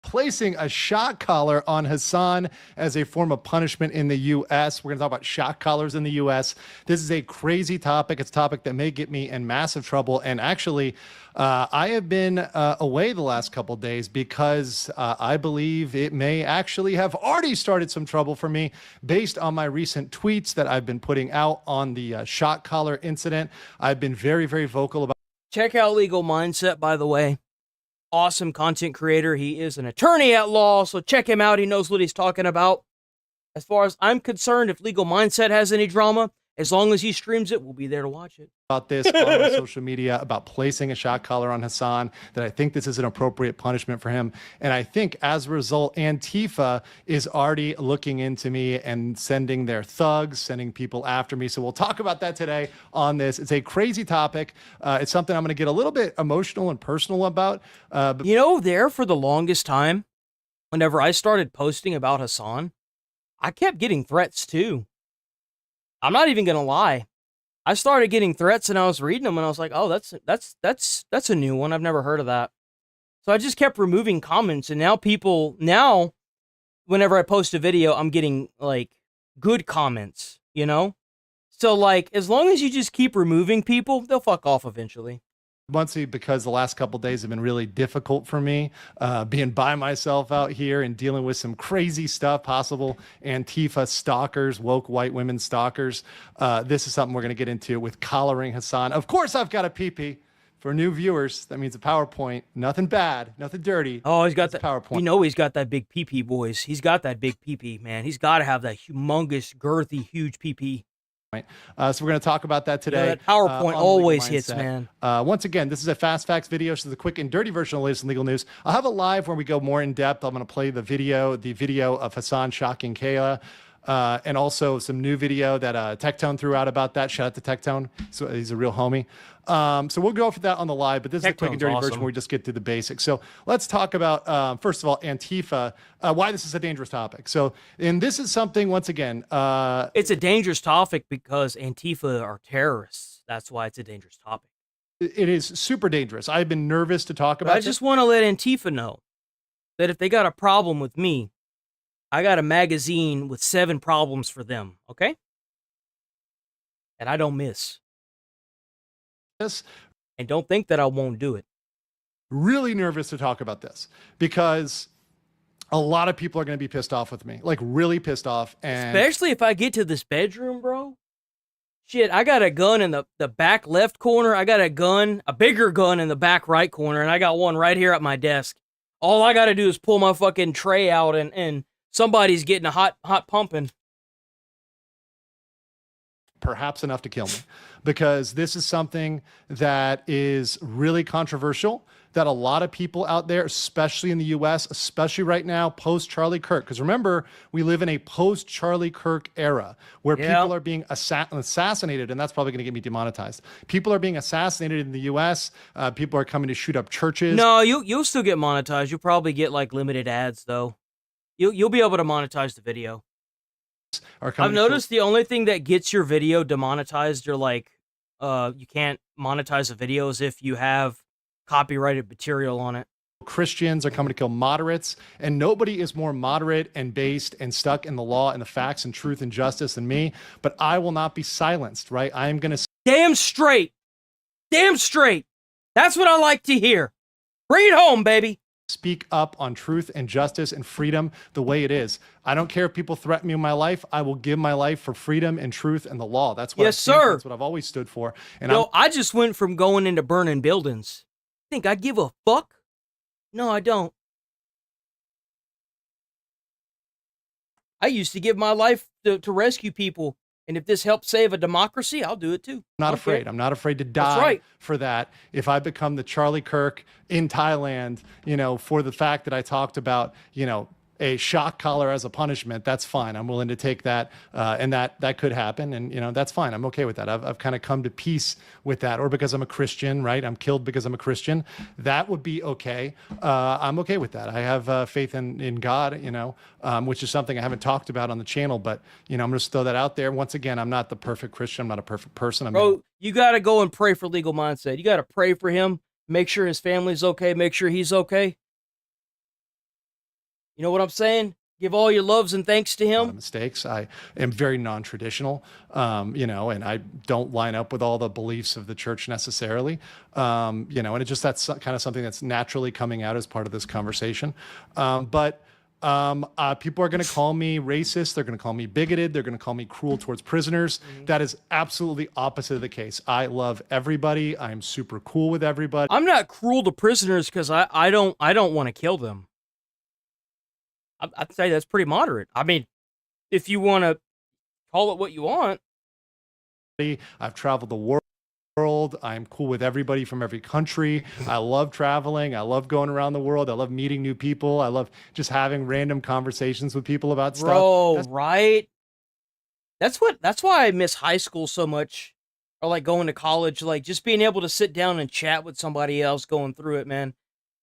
Placing a shock collar on Hassan as a form of punishment in the U.S. We're going to talk about shock collars in the U.S. This is a crazy topic. It's a topic that may get me in massive trouble. And actually, I have been away the last couple of days because I believe it may actually have already started some trouble for me based on my recent tweets that I've been putting out on the shock collar incident. I've been very, very vocal about. Check out Legal Mindset, by the way. Awesome content creator. He is an attorney at law, so check him out. He knows what he's talking about. As far as I'm concerned, if Legal Mindset has any drama, as long as he streams it, we'll be there to watch it. About this on my social media about placing a shock collar on Hassan, that I think this is an appropriate punishment for him. And I think as a result, Antifa is already looking into me and sending their thugs, sending people after me. So we'll talk about that today on this. It's a crazy topic. It's something I'm going to get a little bit emotional and personal about. You know, there for the longest time, whenever I started posting about Hassan, I kept getting threats too. I'm not even going to lie. I started getting threats and I was reading them and I was like, oh, that's a new one. I've never heard of that. So I just kept removing comments, and now whenever I post a video, I'm getting like good comments, you know? So like, as long as you just keep removing people, they'll fuck off eventually. Mostly because the last couple days have been really difficult for me, being by myself out here and dealing with some crazy stuff, possible Antifa stalkers, woke white women stalkers. This is something we're going to get into with collaring Hassan. Of course, I've got a pee-pee. For new viewers, that means a PowerPoint. Nothing bad, nothing dirty. Oh, he's got that PowerPoint. You know he's got that big pee-pee, boys. He's got that big pee-pee, man. He's got to have that humongous, girthy, huge pee-pee. So we're going to talk about that today. That PowerPoint on always Legal hits, Mindset. man. Once again, this is a fast facts video, so the quick and dirty version of the latest in legal news. I'll have a live where we go more in depth. I'm going to play the video of Hassan shocking Kayla. And also some new video that Tectone threw out about that. Shout out to Tectone. So he's a real homie. So we'll go for that on the live, but this is the quick and dirty version where we just get through the basics. So let's talk about, first of all, Antifa, why this is a dangerous topic. So, and this is something, once again... it's a dangerous topic because Antifa are terrorists. That's why it's a dangerous topic. It is super dangerous. I've been nervous to talk about I just want to let Antifa know that if they got a problem with me, I got a magazine with 7 problems for them, okay? And I don't miss. Yes. And don't think that I won't do it. Really nervous to talk about this because a lot of people are going to be pissed off with me, like really pissed off. And especially if I get to this bedroom, bro. Shit, I got a gun in the back left corner. I got a bigger gun in the back right corner, and I got one right here at my desk. All I got to do is pull my fucking tray out and somebody's getting a hot pumping. Perhaps enough to kill me, because this is something that is really controversial, that a lot of people out there, especially in the US, especially right now, post Charlie Kirk, because remember, we live in a post Charlie Kirk era where people are being assassinated, and that's probably going to get me demonetized. People are being assassinated in the US. People are coming to shoot up churches. No, you'll still get monetized. You'll probably get like limited ads though. You'll be able to monetize the video. I've noticed the only thing that gets your video demonetized or like you can't monetize a video is if you have copyrighted material on it. Christians are coming to kill moderates, and nobody is more moderate and based and stuck in the law and the facts and truth and justice than me, but I will not be silenced, right? I am going to... Damn straight. Damn straight. That's what I like to hear. Bring it home, baby. Speak up on truth and justice and freedom the way it is. I don't care if people threaten me with my life. I will give my life for freedom and truth and the law. That's what That's what I've always stood for. And I just went from going into burning buildings. Think I give a fuck? No, I don't. I used to give my life to rescue people. And if this helps save a democracy, I'll do it too. Not afraid. I'm not afraid to die for that. If I become the Charlie Kirk in Thailand, for the fact that I talked about, a shock collar as a punishment, that's fine. I'm willing to take that, and that could happen, and that's fine. I'm okay with that. I've kind of come to peace with that. Or because I'm a Christian, right? I'm killed because I'm a Christian. That would be okay. I'm okay with that. I have faith in God, which is something I haven't talked about on the channel. But I'm going to throw that out there. Once again, I'm not the perfect Christian. I'm not a perfect person. Bro, you got to go and pray for Legal Mindset. You got to pray for him. Make sure his family's okay. Make sure he's okay. You know what I'm saying? Give all your loves and thanks to him. A lot of mistakes. I am very non-traditional, and I don't line up with all the beliefs of the church necessarily, and that's kind of something that's naturally coming out as part of this conversation. But people are going to call me racist. They're going to call me bigoted. They're going to call me cruel towards prisoners. That is absolutely opposite of the case. I love everybody. I'm super cool with everybody. I'm not cruel to prisoners because I don't want to kill them. I'd say that's pretty moderate. I mean, if you want to call it what you want. I've traveled the world. I'm cool with everybody from every country. I love traveling. I love going around the world. I love meeting new people. I love just having random conversations with people about stuff. Bro, right? That's why I miss high school so much, or like going to college, like just being able to sit down and chat with somebody else going through it, man.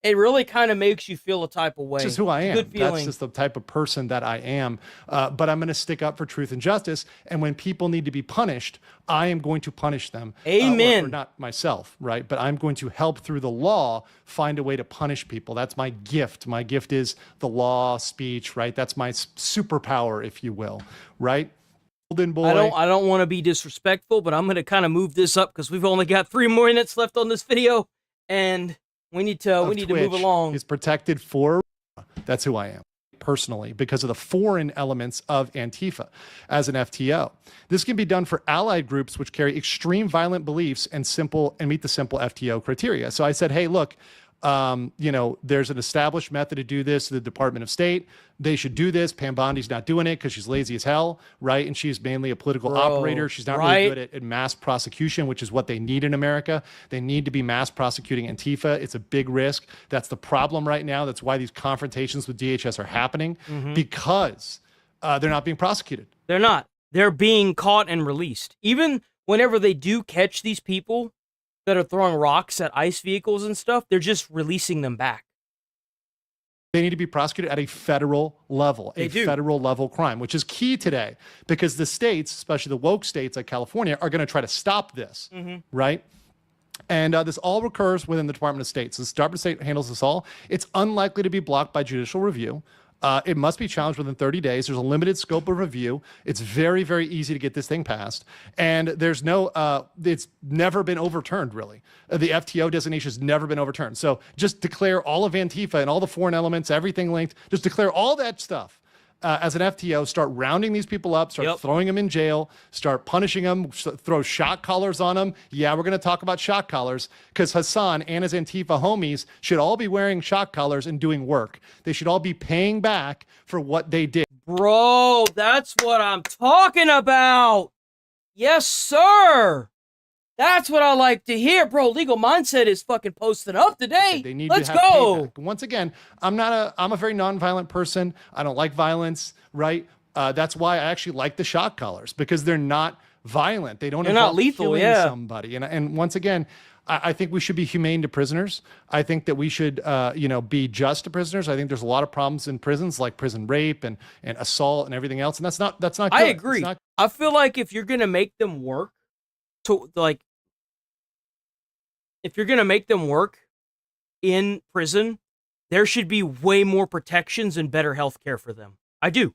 it really kind of makes you feel a type of way. That's just who I am. Good feeling. That's just the type of person that I am. But I'm going to stick up for truth and justice. And when people need to be punished, I am going to punish them. Amen. Or not myself, right? But I'm going to help through the law find a way to punish people. That's my gift. My gift is the law, speech, right? That's my superpower, if you will, right? Golden boy. I don't want to be disrespectful, but I'm going to kind of move this up because we've only got 3 more minutes left on this video, and we need to move along. Is protected for. That's who I am personally, because of the foreign elements of Antifa as an FTO. This can be done for allied groups which carry extreme violent beliefs and meet the simple FTO criteria. So I said, hey, look, there's an established method to do this, the Department of State. They should do this. Pam Bondi's not doing it because she's lazy as hell, right? And she's mainly a political operator. She's not really good at mass prosecution, which is what they need in America. They need to be mass prosecuting Antifa. It's a big risk. That's the problem right now. That's why these confrontations with DHS are happening, because they're not being prosecuted. They're not. They're being caught and released. Even whenever they do catch these people that are throwing rocks at ICE vehicles and stuff, they're just releasing them back. They need to be prosecuted at a federal level, federal level crime, which is key today because the states, especially the woke states like California, are going to try to stop this, right? And this all occurs within the Department of State. So the Department of State handles this all. It's unlikely to be blocked by judicial review. It must be challenged within 30 days. There's a limited scope of review. It's very, very easy to get this thing passed. And there's it's never been overturned, really. The FTO designation has never been overturned. So just declare all of Antifa and all the foreign elements, everything linked, just declare all that stuff as an FTO, start rounding these people up, start throwing them in jail, start punishing them, throw shock collars on them. Yeah, we're going to talk about shock collars because Hassan and his Antifa homies should all be wearing shock collars and doing work. They should all be paying back for what they did. Bro, that's what I'm talking about. Yes, sir. That's what I like to hear, bro. Legal Mindset is fucking posting up today. They need Let's to have go. payback. Once again, I'm a very nonviolent person. I don't like violence, right? That's why I actually like the shock collars because they're not violent. They're not lethal, killing somebody. And once again, I think we should be humane to prisoners. I think that we should, be just to prisoners. I think there's a lot of problems in prisons, like prison rape and assault and everything else, and that's not good. I agree. I feel like if you're gonna make them work, if you're gonna make them work in prison, there should be way more protections and better health care for them. I do.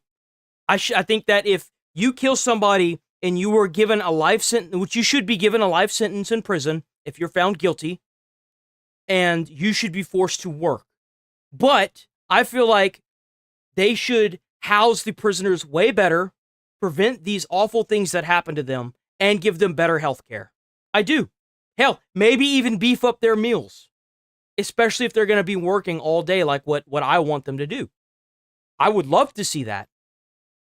I think that if you kill somebody and you were given a life sentence, which you should be given a life sentence in prison if you're found guilty, and you should be forced to work. But I feel like they should house the prisoners way better, prevent these awful things that happen to them, and give them better health care. I do. Hell, maybe even beef up their meals, especially if they're going to be working all day like what I want them to do. I would love to see that.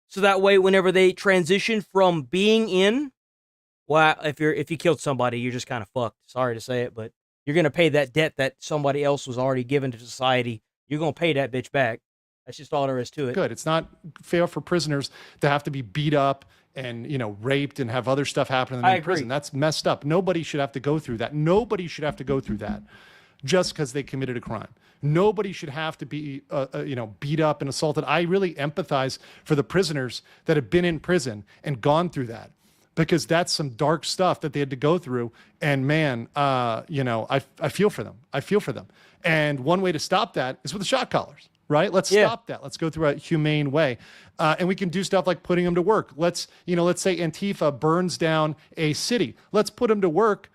So that way, whenever they transition from being in, well, if you killed somebody, you're just kind of fucked. Sorry to say it, but you're going to pay that debt that somebody else was already given to society. You're going to pay that bitch back. That's just all there is to it. Good. It's not fair for prisoners to have to be beat up and, raped and have other stuff happen in prison. That's messed up. Nobody should have to go through that. Nobody should have to go through that just because they committed a crime. Nobody should have to be, beat up and assaulted. I really empathize for the prisoners that have been in prison and gone through that, because that's some dark stuff that they had to go through. And man, I feel for them. I feel for them. And one way to stop that is with the shock collars, right? Let's stop that. Let's go through a humane way. And we can do stuff like putting them to work. Let's say Antifa burns down a city. Let's put them to work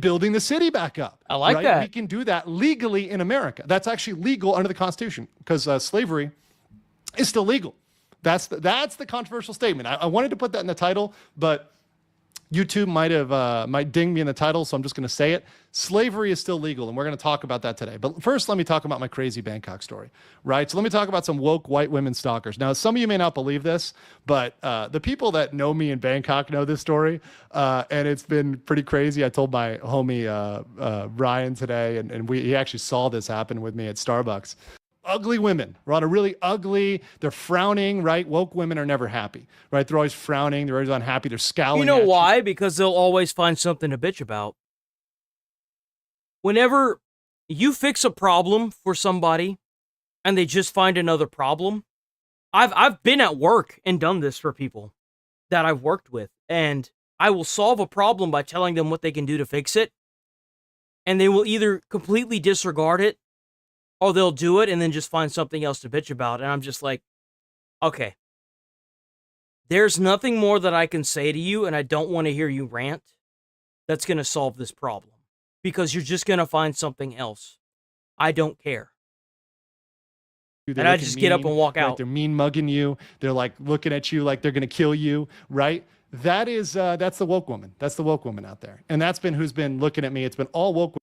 building the city back up. I like that. We can do that legally in America. That's actually legal under the Constitution because slavery is still legal. That's the controversial statement. I wanted to put that in the title, but YouTube might ding me in the title, so I'm just going to say it. Slavery is still legal, and we're going to talk about that today. But first, let me talk about my crazy Bangkok story, right? So let me talk about some woke white women stalkers. Now, some of you may not believe this, but the people that know me in Bangkok know this story, and it's been pretty crazy. I told my homie Ryan today, and he actually saw this happen with me at Starbucks. Ugly women. We're on a really ugly, they're frowning, right? Woke women are never happy, right? They're always frowning. They're always unhappy. They're scowling. You know why? Because they'll always find something to bitch about. Whenever you fix a problem for somebody and they just find another problem. I've been at work and done this for people that I've worked with, and I will solve a problem by telling them what they can do to fix it, and they will either completely disregard it or they'll do it and then just find something else to bitch about. And I'm just like, okay, there's nothing more that I can say to you, and I don't want to hear you rant that's going to solve this problem, because you're just going to find something else. I don't care. Dude, and I just get up and walk right? out. They're mean mugging you. They're like looking at you like they're going to kill you, right? That's the woke woman. That's the woke woman out there. And that's been who's been looking at me. It's been all woke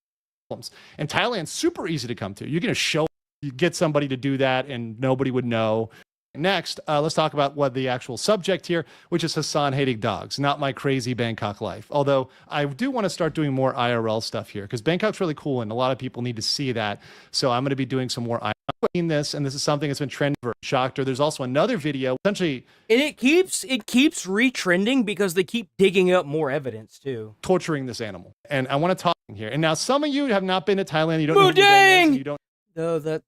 problems. And Thailand's super easy to come to. You're going to show, you get somebody to do that and nobody would know. Next, let's talk about what the actual subject here, which is Hassan hating dogs, not my crazy Bangkok life. Although I do want to start doing more IRL stuff here because Bangkok's really cool and a lot of people need to see that. So I'm going to be doing some more IRL in this, and this is something that's been trending for Shocked. There's also another video, essentially, and it keeps retrending because they keep digging up more evidence too. Torturing this animal, and I want to talk here. And now some of you have not been to Thailand. You don't know who Mudang! is, and you don't. No, that.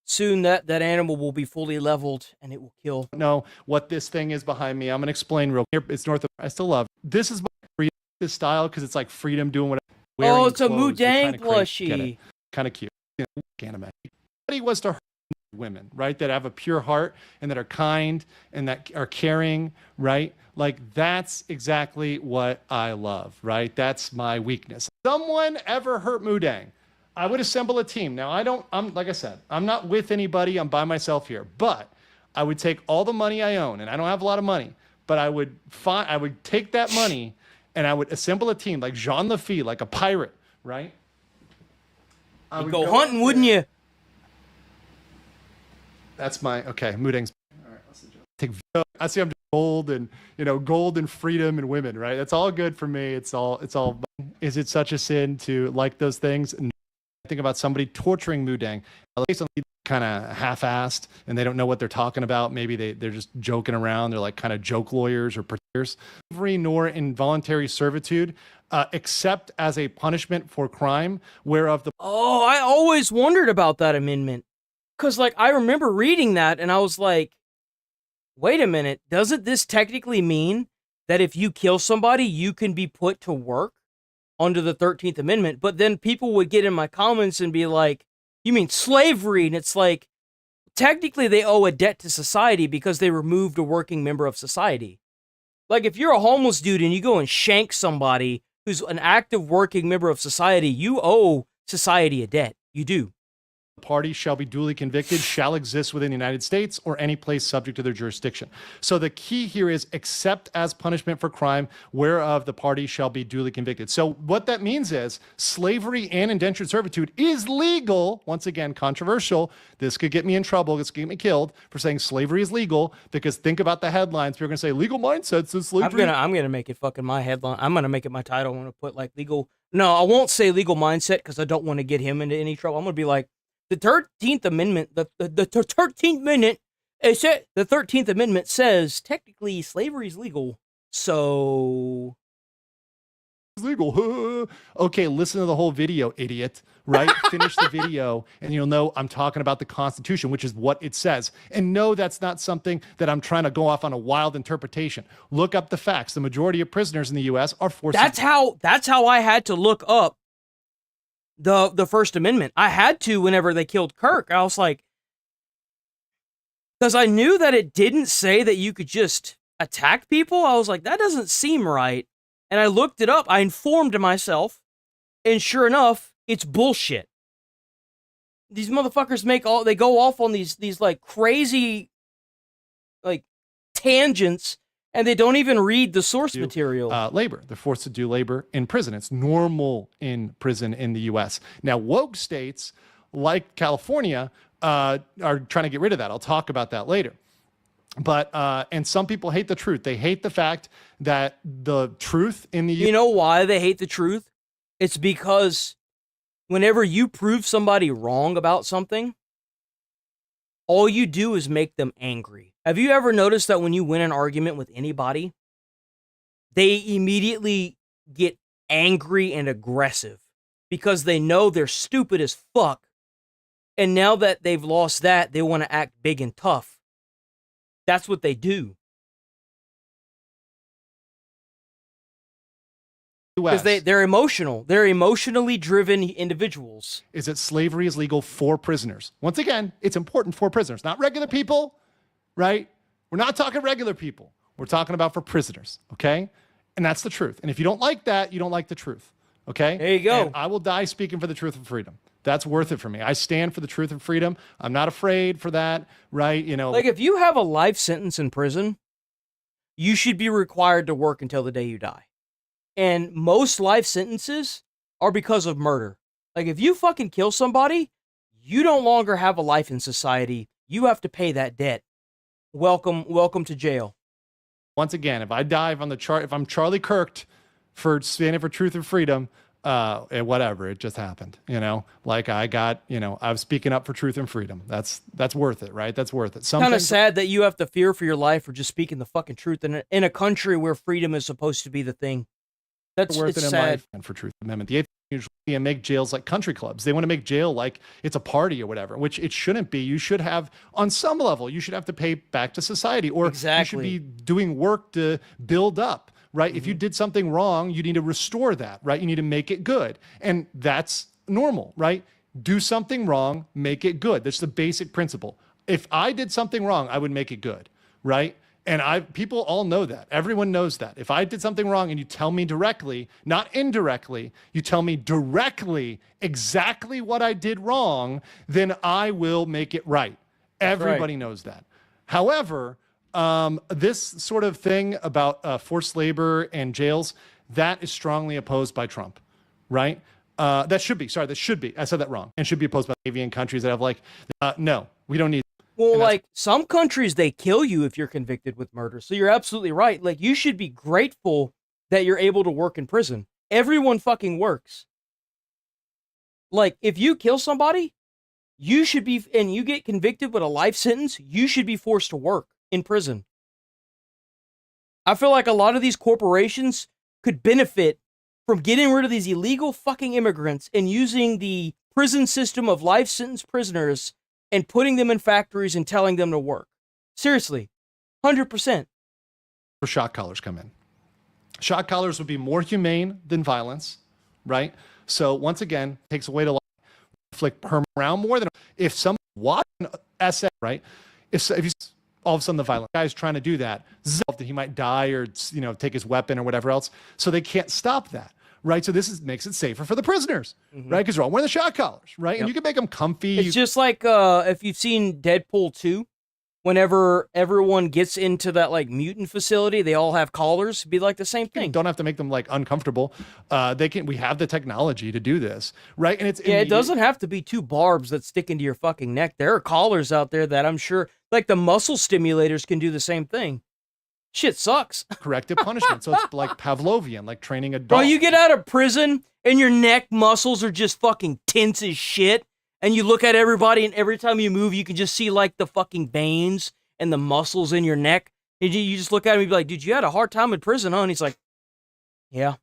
Soon that animal will be fully leveled and it will kill. Know what this thing is behind me. I'm going to explain real quick. It's north of, I still love it. This is my freedom, this style, because it's like freedom doing whatever. Oh, it's a Mudang plushie. Kind of cute. You know, can't imagine. He was to hurt women, right? That have a pure heart and that are kind and that are caring, right? Like that's exactly what I love, right? That's my weakness. Someone ever hurt Mudang? I would assemble a team. Now, I'm like I said, I'm not with anybody. I'm by myself here. But I would take all the money I own, and I don't have a lot of money, but I would take that money and I would assemble a team like Jean Lafitte, like a pirate, right? You'd go hunting, wouldn't you? That's okay, Mudang's. All right, let's take. I see I'm just gold and, gold and freedom and women, right? That's all good for me. It's all. Is it such a sin to like those things? No. Think about somebody torturing Mudang. At least kind of half-assed and they don't know what they're talking about. Maybe they're just joking around. They're like kind of joke lawyers or pretenders. Slavery nor involuntary servitude, except as a punishment for crime, whereof the... Oh, I always wondered about that amendment. Because, I remember reading that and I was like, wait a minute, doesn't this technically mean that if you kill somebody, you can be put to work under the 13th Amendment? But then people would get in my comments and be like, you mean slavery? And it's like, technically they owe a debt to society because they removed a working member of society. Like if you're a homeless dude and you go and shank somebody who's an active working member of society, you owe society a debt. You do. Party shall be duly convicted, shall exist within the United States or any place subject to their jurisdiction. So the key here is except as punishment for crime whereof the party shall be duly convicted. So what that means is slavery and indentured servitude is legal. Once again, controversial. This could get me in trouble. This could get me killed for saying slavery is legal, because think about the headlines. People are going to say legal mindset says slavery. I'm gonna make it fucking my headline. I'm going to make it my title. I'm going to put legal. No, I won't say legal mindset because I don't want to get him into any trouble. I'm going to be like, the 13th Amendment, the 13th Amendment, the 13th Amendment says technically slavery is legal. So it's legal. Okay, listen to the whole video, idiot. Right? Finish the video and you'll know I'm talking about the Constitution, which is what it says. And no, that's not something that I'm trying to go off on a wild interpretation. Look up the facts. The majority of prisoners in the U.S. are forced. That's how I had to look up the First Amendment. I had to whenever they killed Kirk. I was like, because I knew that it didn't say that you could just attack people. I was like, that doesn't seem right. And I looked it up. I informed myself, and sure enough, it's bullshit. These motherfuckers they go off on these like crazy like tangents, and they don't even read the source material. Labor. They're forced to do labor in prison. It's normal in prison in the U.S. Now, woke states like California are trying to get rid of that. I'll talk about that later. But, and some people hate the truth. They hate the fact that the truth in the... You know why they hate the truth? It's because whenever you prove somebody wrong about something, all you do is make them angry. Have you ever noticed that when you win an argument with anybody, they immediately get angry and aggressive because they know they're stupid as fuck. And now that they've lost that, they want to act big and tough. That's what they do. Because they're emotional. They're emotionally driven individuals. Is that slavery is legal for prisoners. Once again, it's important for prisoners, not regular people, right? We're not talking regular people. We're talking about for prisoners, okay? And that's the truth. And if you don't like that, you don't like the truth, okay? There you go. And I will die speaking for the truth and freedom. That's worth it for me. I stand for the truth and freedom. I'm not afraid for that, right? You know, like if you have a life sentence in prison, you should be required to work until the day you die. And most life sentences are because of murder. Like if you fucking kill somebody, you no longer have a life in society. You have to pay that debt. Welcome to jail. Once again, if I die, if I'm Charlie Kirk for standing for truth and freedom, whatever, it just happened, you know, like I was speaking up for truth and freedom. That's worth it, right? That's worth it. Kind of sad that you have to fear for your life for just speaking the fucking truth in a country where freedom is supposed to be the thing. That's worth it's it in sad. life and for truth amendment. The usually make jails like country clubs. They want to make jail like it's a party or whatever, which it shouldn't be. You should have, on some level, you should have to pay back to society, or you should be doing work to build up, right? Mm-hmm. If you did something wrong, you need to restore that, right? You need to make it good. And that's normal, right? Do something wrong, make it good. That's the basic principle. If I did something wrong, I would make it good, right? And people all know that. Everyone knows that. If I did something wrong and you tell me directly, not indirectly, you tell me directly exactly what I did wrong, then I will make it right. Everybody knows that. However, this sort of thing about forced labor and jails, that is strongly opposed by Trump, right? That should be, I said that wrong, and should be opposed by Scandinavian countries that have like, no, we don't need. Well, like some countries, they kill you if you're convicted with murder. So you're absolutely right. Like you should be grateful that you're able to work in prison. Everyone fucking works. Like if you kill somebody, you should be, and you get convicted with a life sentence, you should be forced to work in prison. I feel like a lot of these corporations could benefit from getting rid of these illegal fucking immigrants and using the prison system of life sentence prisoners and putting them in factories and telling them to work. Seriously, 100%. For shock collars come in. Shock collars would be more humane than violence, right? So once again, takes away to inflict harm around more than if someone watching SF, right? If you all of a sudden the violent guy's trying to do that, that he might die or take his weapon or whatever else, so they can't stop that. Right, so this makes it safer for the prisoners, right? Because they're all wearing the shock collars, right? And you can make them comfy. It's just like if you've seen Deadpool 2, whenever everyone gets into that like mutant facility, they all have collars. It'd be like the same thing. Don't have to make them like uncomfortable. We have the technology to do this, right? And it doesn't have to be two barbs that stick into your fucking neck. There are collars out there that I'm sure, like the muscle stimulators, can do the same thing. Shit sucks. Corrective punishment. So it's like Pavlovian, like training a dog. Bro, you get out of prison and your neck muscles are just fucking tense as shit. And you look at everybody and every time you move, you can just see like the fucking veins and the muscles in your neck. And you just look at him and be like, dude, you had a hard time in prison, huh? And he's like, yeah.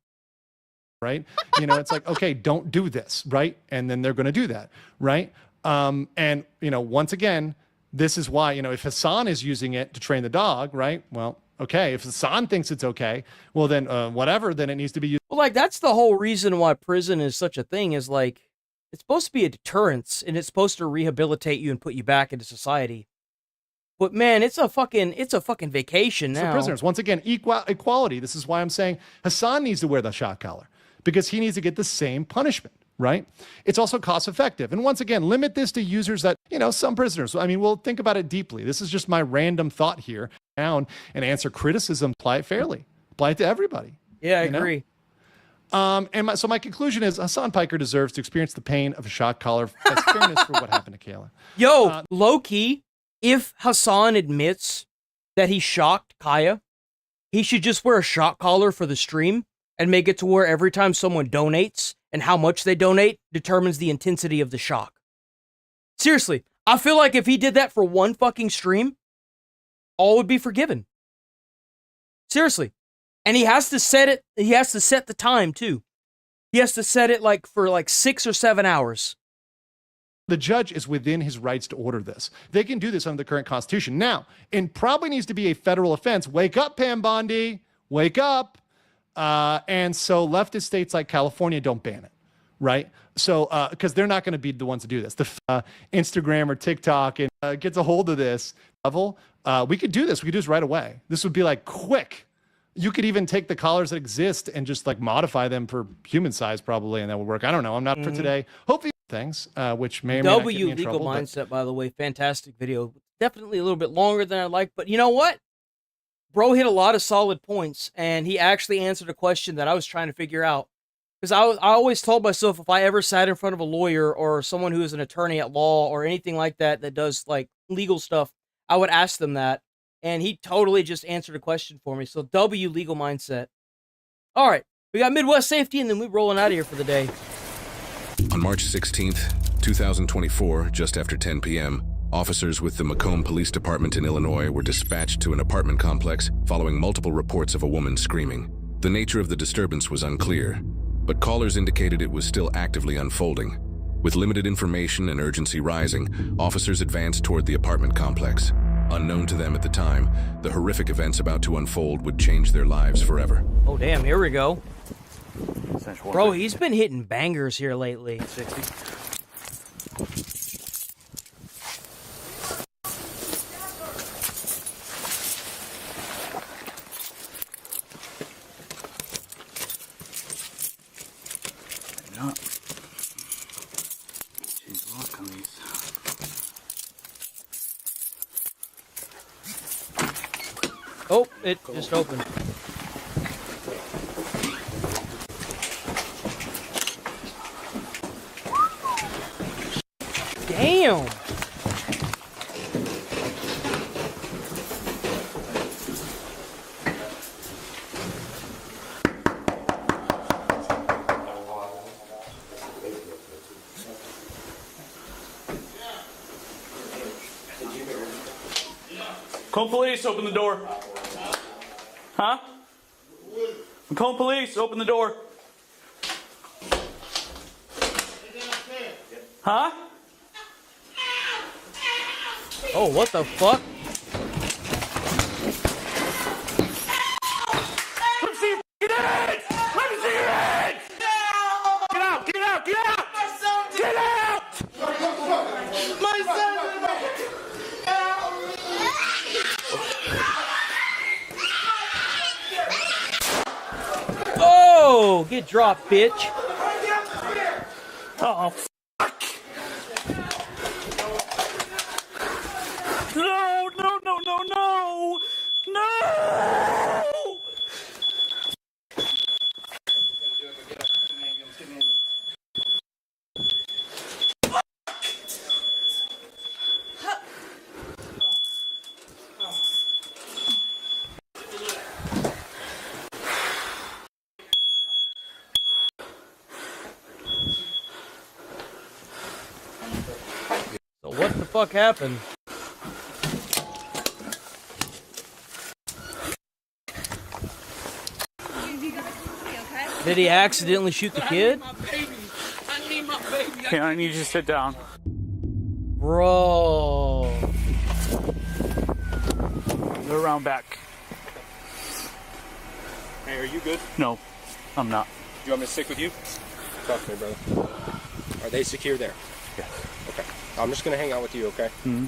Right? It's like, okay, don't do this, right? And then they're going to do that, right? And, once again, this is why, if Hassan is using it to train the dog, right? Well, okay, if Hassan thinks it's okay, well then whatever, then it needs to be used. Well, like that's the whole reason why prison is such a thing, is like it's supposed to be a deterrence and it's supposed to rehabilitate you and put you back into society. But man, it's a fucking vacation now. For prisoners, once again, equality. This is why I'm saying Hassan needs to wear the shock collar, because he needs to get the same punishment. Right? It's also cost effective. And once again, limit this to users that, some prisoners. I mean, we'll think about it deeply. This is just my random thought here. Down and answer criticism, apply it fairly. Apply it to everybody. Yeah, I agree. So my conclusion is Hassan Piker deserves to experience the pain of a shock collar as fairness for what happened to Kayla. Yo, low key, if Hassan admits that he shocked Kaya, he should just wear a shock collar for the stream and make it to where every time someone donates and how much they donate determines the intensity of the shock. Seriously, I feel like if he did that for one fucking stream, all would be forgiven. Seriously. And he has to set the time too. He has to set it like for like 6 or 7 hours. The judge is within his rights to order this. They can do this under the current Constitution. Now, it probably needs to be a federal offense. Wake up, Pam Bondi. Wake up. And so leftist states like California don't ban it, right? So, because they're not going to be the ones to do this. The Instagram or TikTok and gets a hold of this level, we could do this. We could do this right away. This would be like quick. You could even take the collars that exist and just like modify them for human size probably, and that would work. I don't know. I'm not for today. Hopefully things, which may or may not get me in Legal trouble. Mindset, by the way, fantastic video. Definitely a little bit longer than I like, but you know what? Bro hit a lot of solid points, and he actually answered a question that I was trying to figure out. Because I always told myself if I ever sat in front of a lawyer or someone who is an attorney at law or anything like that that does like legal stuff, I would ask them that. And he totally just answered a question for me. So W, Legal Mindset. All right, we got Midwest Safety, and then we're rolling out of here for the day. On March 16th, 2024, just after 10 p.m., officers with the Macomb Police Department in Illinois were dispatched to an apartment complex following multiple reports of a woman screaming. The nature of the disturbance was unclear, but callers indicated it was still actively unfolding. With limited information and urgency rising, officers advanced toward the apartment complex. Unknown to them at the time, the horrific events about to unfold would change their lives forever. Oh, damn, here we go. Bro, he's been hitting bangers here lately. Oh, it just opened. Damn. Macomb Police, open the door. Huh? Macomb Police, open the door. Huh? Oh, what the fuck? Let me see your hands! Let me see your hands! Get out! Get out! Get out! Get out! My son! Oh, get dropped, bitch. Oh, fuck! No, no, no, no, no! No! So what the fuck happened? Did he accidentally shoot the kid? Okay, I need you to sit down. Bro. Go around back. Hey, are you good? No, I'm not. Do you want me to stick with you? Talk to me, brother. Are they secure there? Yeah. Okay. I'm just gonna hang out with you, okay? Mm-hmm.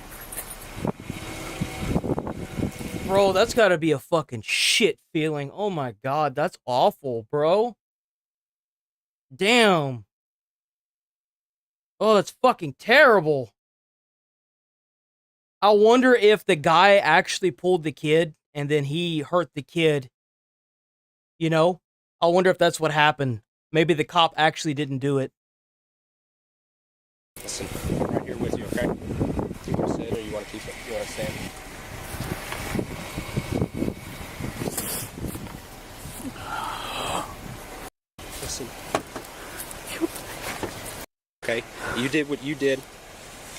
Bro, that's gotta be a fucking shit feeling. Oh my god, that's awful, bro. Damn. Oh, that's fucking terrible. I wonder if the guy actually pulled the kid and then he hurt the kid. You know? I wonder if that's what happened. Maybe the cop actually didn't do it. Listen, I'm right here with you, okay? Do you want to sit or you want to keep it? You want to stand? Listen. Okay, you did what you did.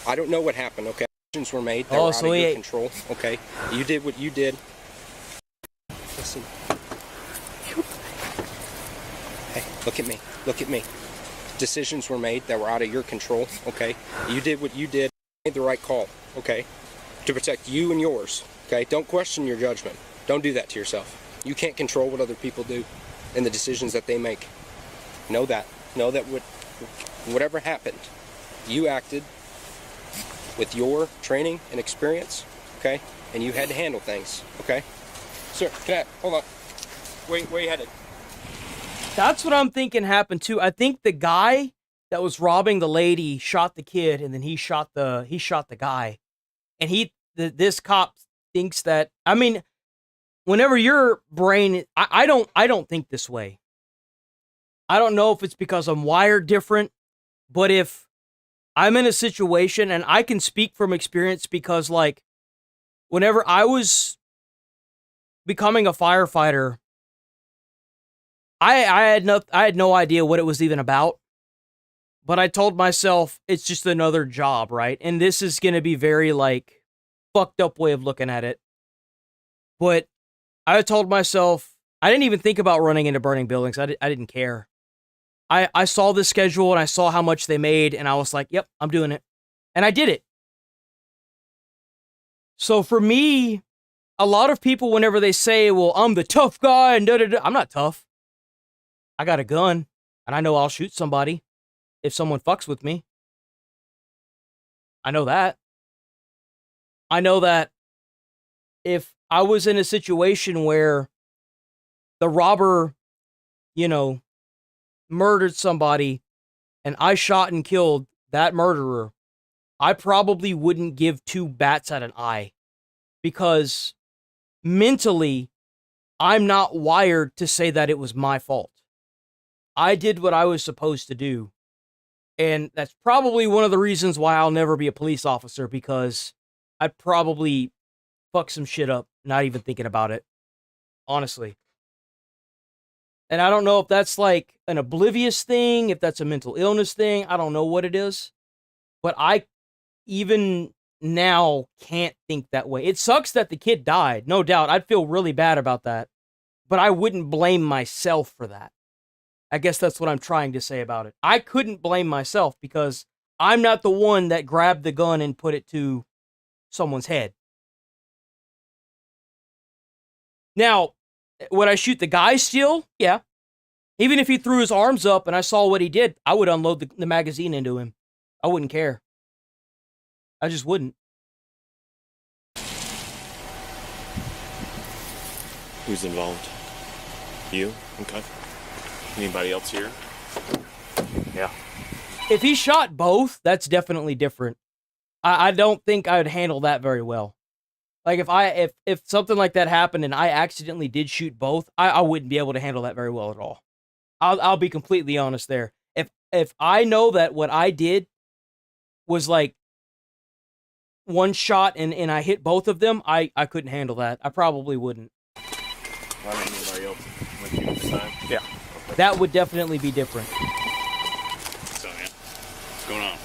I don't know what happened, okay? Decisions were made. They were out of your control, okay? You did what you did. Listen. Hey. Look at me. Look at me. Decisions were made that were out of your control, okay? You did what you did, made the right call, okay? To protect you and yours, okay? Don't question your judgment. Don't do that to yourself. You can't control what other people do and the decisions that they make. Know that. Know that whatever happened, you acted with your training and experience, okay? And you had to handle things, okay? Sir, hold on. Where you headed? That's what I'm thinking happened too. I think the guy that was robbing the lady shot the kid, and then he shot the guy. And this cop thinks that, I mean, whenever your brain, I don't think this way. I don't know if it's because I'm wired different, but if I'm in a situation, and I can speak from experience because, like, whenever I was becoming a firefighter, I had no idea what it was even about, but I told myself it's just another job, right? And this is going to be very, like, fucked up way of looking at it. But I told myself, I didn't even think about running into burning buildings. I didn't care. I saw the schedule and I saw how much they made, and I was like, yep, I'm doing it. And I did it. So for me, a lot of people, whenever they say, well, I'm the tough guy and da-da-da, I'm not tough. I got a gun, and I know I'll shoot somebody if someone fucks with me. I know that. I know that if I was in a situation where the robber, murdered somebody and I shot and killed that murderer, I probably wouldn't give two bats at an eye, because mentally, I'm not wired to say that it was my fault. I did what I was supposed to do. And that's probably one of the reasons why I'll never be a police officer, because I'd probably fuck some shit up, not even thinking about it. Honestly. And I don't know if that's like an oblivious thing, if that's a mental illness thing. I don't know what it is. But I, even now, can't think that way. It sucks that the kid died, no doubt. I'd feel really bad about that. But I wouldn't blame myself for that. I guess that's what I'm trying to say about it. I couldn't blame myself because I'm not the one that grabbed the gun and put it to someone's head. Now, would I shoot the guy still? Yeah. Even if he threw his arms up and I saw what he did, I would unload the magazine into him. I wouldn't care. I just wouldn't. Who's involved? You? Okay. Anybody else here? Yeah. If he shot both, that's definitely different. I don't think I would handle that very well. Like if something like that happened and I accidentally did shoot both, I wouldn't be able to handle that very well at all. I'll be completely honest there. If I know that what I did was like one shot and I hit both of them, I couldn't handle that. I probably wouldn't. I mean, anybody else with you at the time? Yeah. That would definitely be different. So, man, what's going on?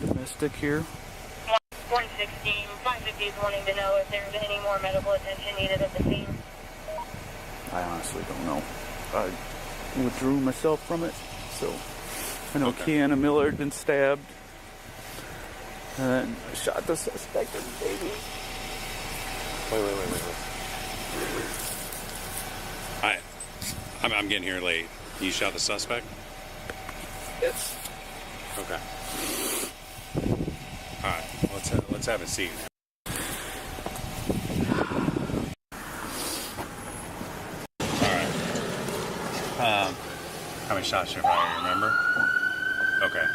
Domestic here. 116, 550 is wanting to know if there's any more medical attention needed at the scene. I honestly don't know. I withdrew myself from it, so I know Keanna Miller had been stabbed. And I shot the suspect as a baby. Wait. I'm getting here late. You shot the suspect? Yes. Okay. All right. Let's have a seat. All right. How many shots you probably remember? Okay.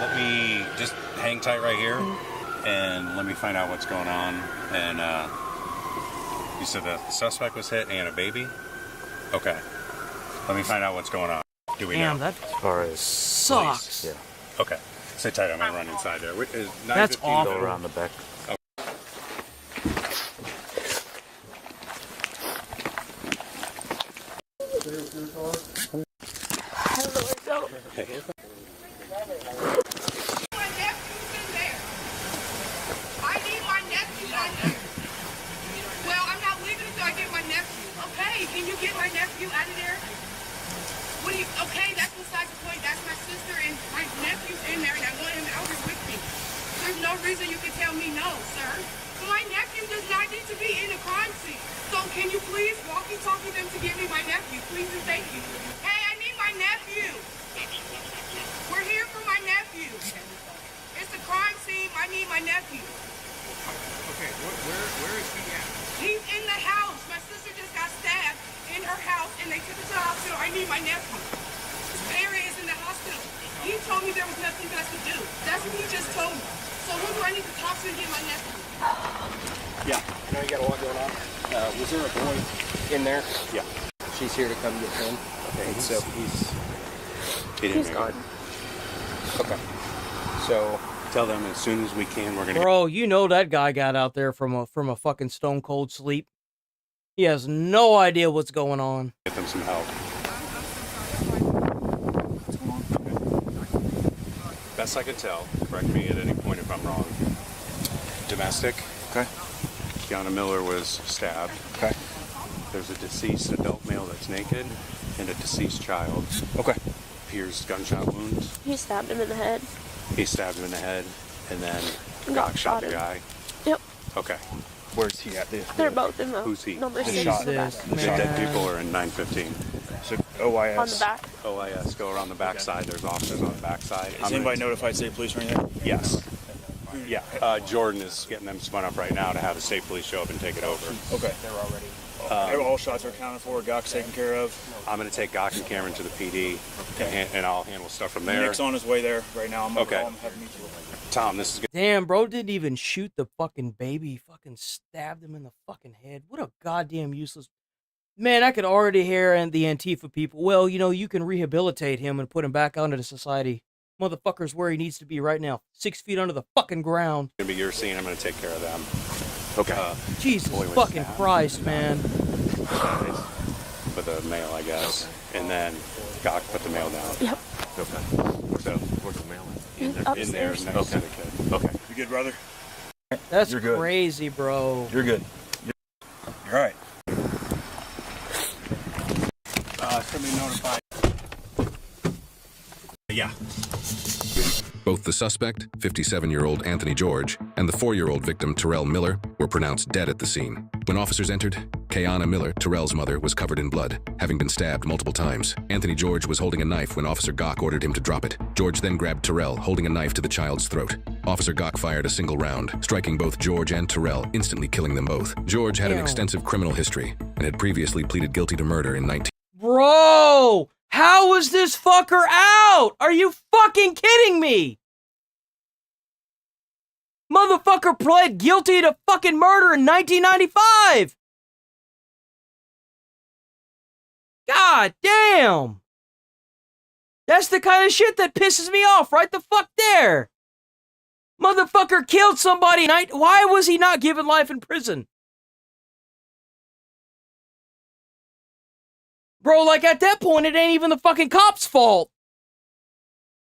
Let me just hang tight right here, and let me find out what's going on. And you said that the suspect was hit and a baby? Okay. Let me find out what's going on. Do we know? Damn, that as far as sucks. Yeah. Okay. Sit tight. I'm gonna run inside there. That's awful. Go around the back. Hey. Can you please walkie-talkie them to give me my nephew? Please and thank you. Hey, I need my nephew. We're here for my nephew. It's a crime scene. I need my nephew. Okay, where is he at? He's in the house. My sister just got stabbed in her house, and they took her to the hospital. I need my nephew. Barry is in the hospital. He told me there was nothing best to do. That's what he just told me. So who do I need to talk to get my nephew? Yeah, I know you got a lot going on. Was there a boy in there? Yeah. She's here to come get him. Okay, so He's gone. Okay. So tell them as soon as we can we're gonna. Bro, you know that guy got out there from a fucking stone cold sleep. He has no idea what's going on. Get them some help. Best I could tell. Correct me at any point if I'm wrong. Domestic. Okay. Kiana Miller was stabbed. Okay. There's a deceased adult male that's naked and a deceased child. Okay. Appears gunshot wounds. He stabbed him in the head. He stabbed him in the head and then Got shot the him. guy. Yep. Okay. Where's he at? They're both in the Who's he? number The 6 shot. on the back. The dead people are in 915. So OIS. On the back. OIS. Go around the back side. There's officers on the back side. Is anybody notified state police or anything? Yes. Yeah. Jordan is getting them spun up right now to have the state police show up and take it over. Okay. They're already. All shots are accounted for. Gok's taken care of. I'm going to take Gok and Cameron to the PD, and I'll handle stuff from there. Nick's on his way there right now. I'm Okay. I'm having meet you. Tom, this is good. Damn, bro didn't even shoot the fucking baby. He fucking stabbed him in the fucking head. What a goddamn useless. Man, I could already hear the Antifa people. Well, you know, you can rehabilitate him and put him back onto the society. Motherfucker's where he needs to be right now. 6 feet under the fucking ground. It's going to be your scene. I'm going to take care of them. Okay. Jesus fucking Christ, man. For the male, I guess. And then Gok put the male down. Yep. Okay. Where's the male? In there Upstairs. next to the kid. Okay. You good, brother? That's You're good. crazy, bro. You're good. All right. Somebody notified. Yeah. Both the suspect, 57-year-old Anthony George, and the 4-year-old victim, Terrell Miller, were pronounced dead at the scene. When officers entered, Kiana Miller, Terrell's mother, was covered in blood, having been stabbed multiple times. Anthony George was holding a knife when Officer Gok ordered him to drop it. George then grabbed Terrell, holding a knife to the child's throat. Officer Gok fired a single round, striking both George and Terrell, instantly killing them both. George had an extensive criminal history and had previously pleaded guilty to murder in 19... Bro! How was this fucker out? Are you fucking kidding me? Motherfucker pled guilty to fucking murder in 1995! God damn! That's the kind of shit that pisses me off right the fuck there! Motherfucker killed somebody. Why was he not given life in prison? Bro, like at that point, it ain't even the fucking cops' fault.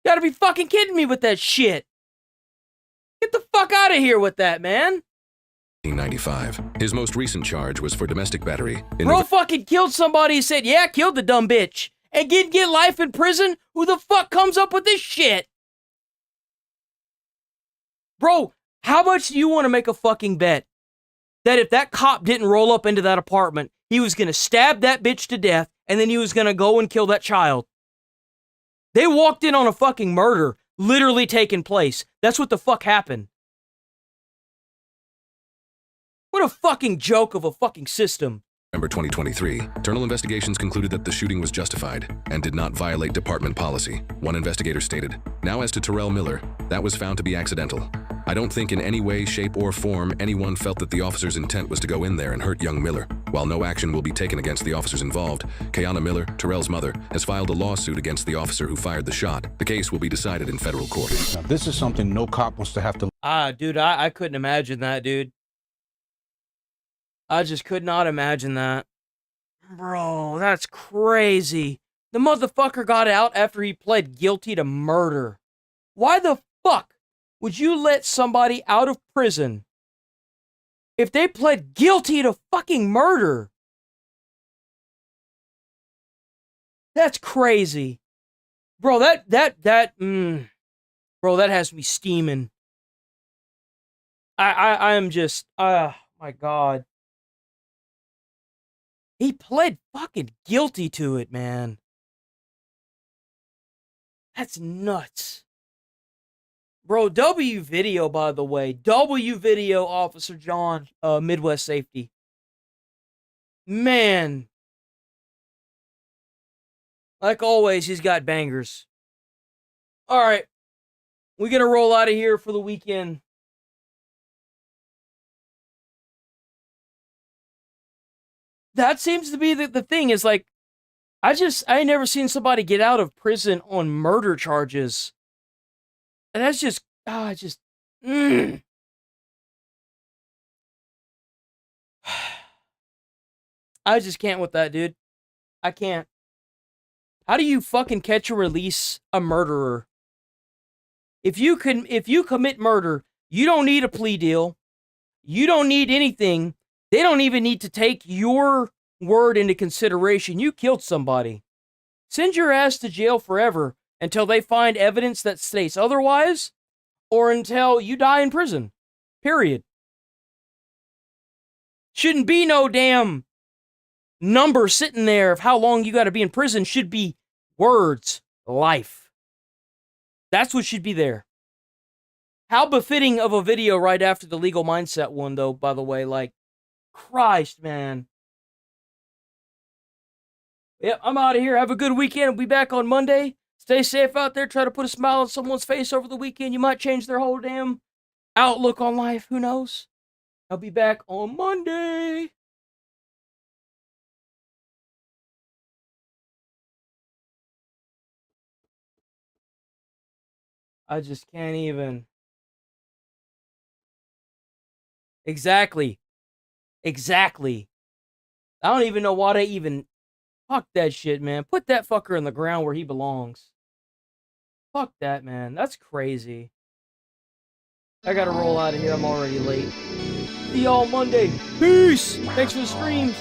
You gotta be fucking kidding me with that shit. Get the fuck out of here with that, man. 1995. His most recent charge was for domestic battery. Bro fucking killed somebody and said, yeah, I killed the dumb bitch. And get life in prison? Who the fuck comes up with this shit? Bro, how much do you want to make a fucking bet that if that cop didn't roll up into that apartment, he was gonna stab that bitch to death and then he was gonna go and kill that child? They walked in on a fucking murder literally taking place. That's what the fuck happened. What a fucking joke of a fucking system. November 2023, internal investigations concluded that the shooting was justified and did not violate department policy. One investigator stated, "Now as to Terrell Miller, that was found to be accidental. I don't think in any way, shape, or form anyone felt that the officer's intent was to go in there and hurt young Miller. While no action will be taken against the officers involved, Kiana Miller, Terrell's mother, has filed a lawsuit against the officer who fired the shot. The case will be decided in federal court." Now, this is something no cop wants to have to... Dude, I couldn't imagine that, dude. I just could not imagine that. Bro, that's crazy. The motherfucker got out after he pled guilty to murder. Why the fuck would you let somebody out of prison if they pled guilty to fucking murder? That's crazy. Bro, bro, that has me steaming. I am just, my God. He pled fucking guilty to it, man. That's nuts. Bro, W video, by the way. W video, Officer John, Midwest Safety. Man. Like always, he's got bangers. Alright. We're gonna roll out of here for the weekend. That seems to be the thing, is like, I ain't never seen somebody get out of prison on murder charges. And that's just, I just can't with that, dude. I can't. How do you fucking catch or release a murderer? If you commit murder, you don't need a plea deal. You don't need anything. They don't even need to take your word into consideration. You killed somebody. Send your ass to jail forever until they find evidence that states otherwise, or until you die in prison. Period. Shouldn't be no damn number sitting there of how long you got to be in prison. Should be words. Life. That's what should be there. How befitting of a video right after the Legal Mindset one, though, by the way. Like, Christ, man. Yep, I'm out of here. Have a good weekend. I'll be back on Monday. Stay safe out there. Try to put a smile on someone's face over the weekend. You might change their whole damn outlook on life. Who knows? I'll be back on Monday. I just can't even. Exactly. Exactly. I don't even know why they even. Fuck that shit, man. Put that fucker in the ground where he belongs. Fuck that, man. That's crazy. I gotta roll out of here. I'm already late. See y'all Monday. Peace. Thanks for the streams.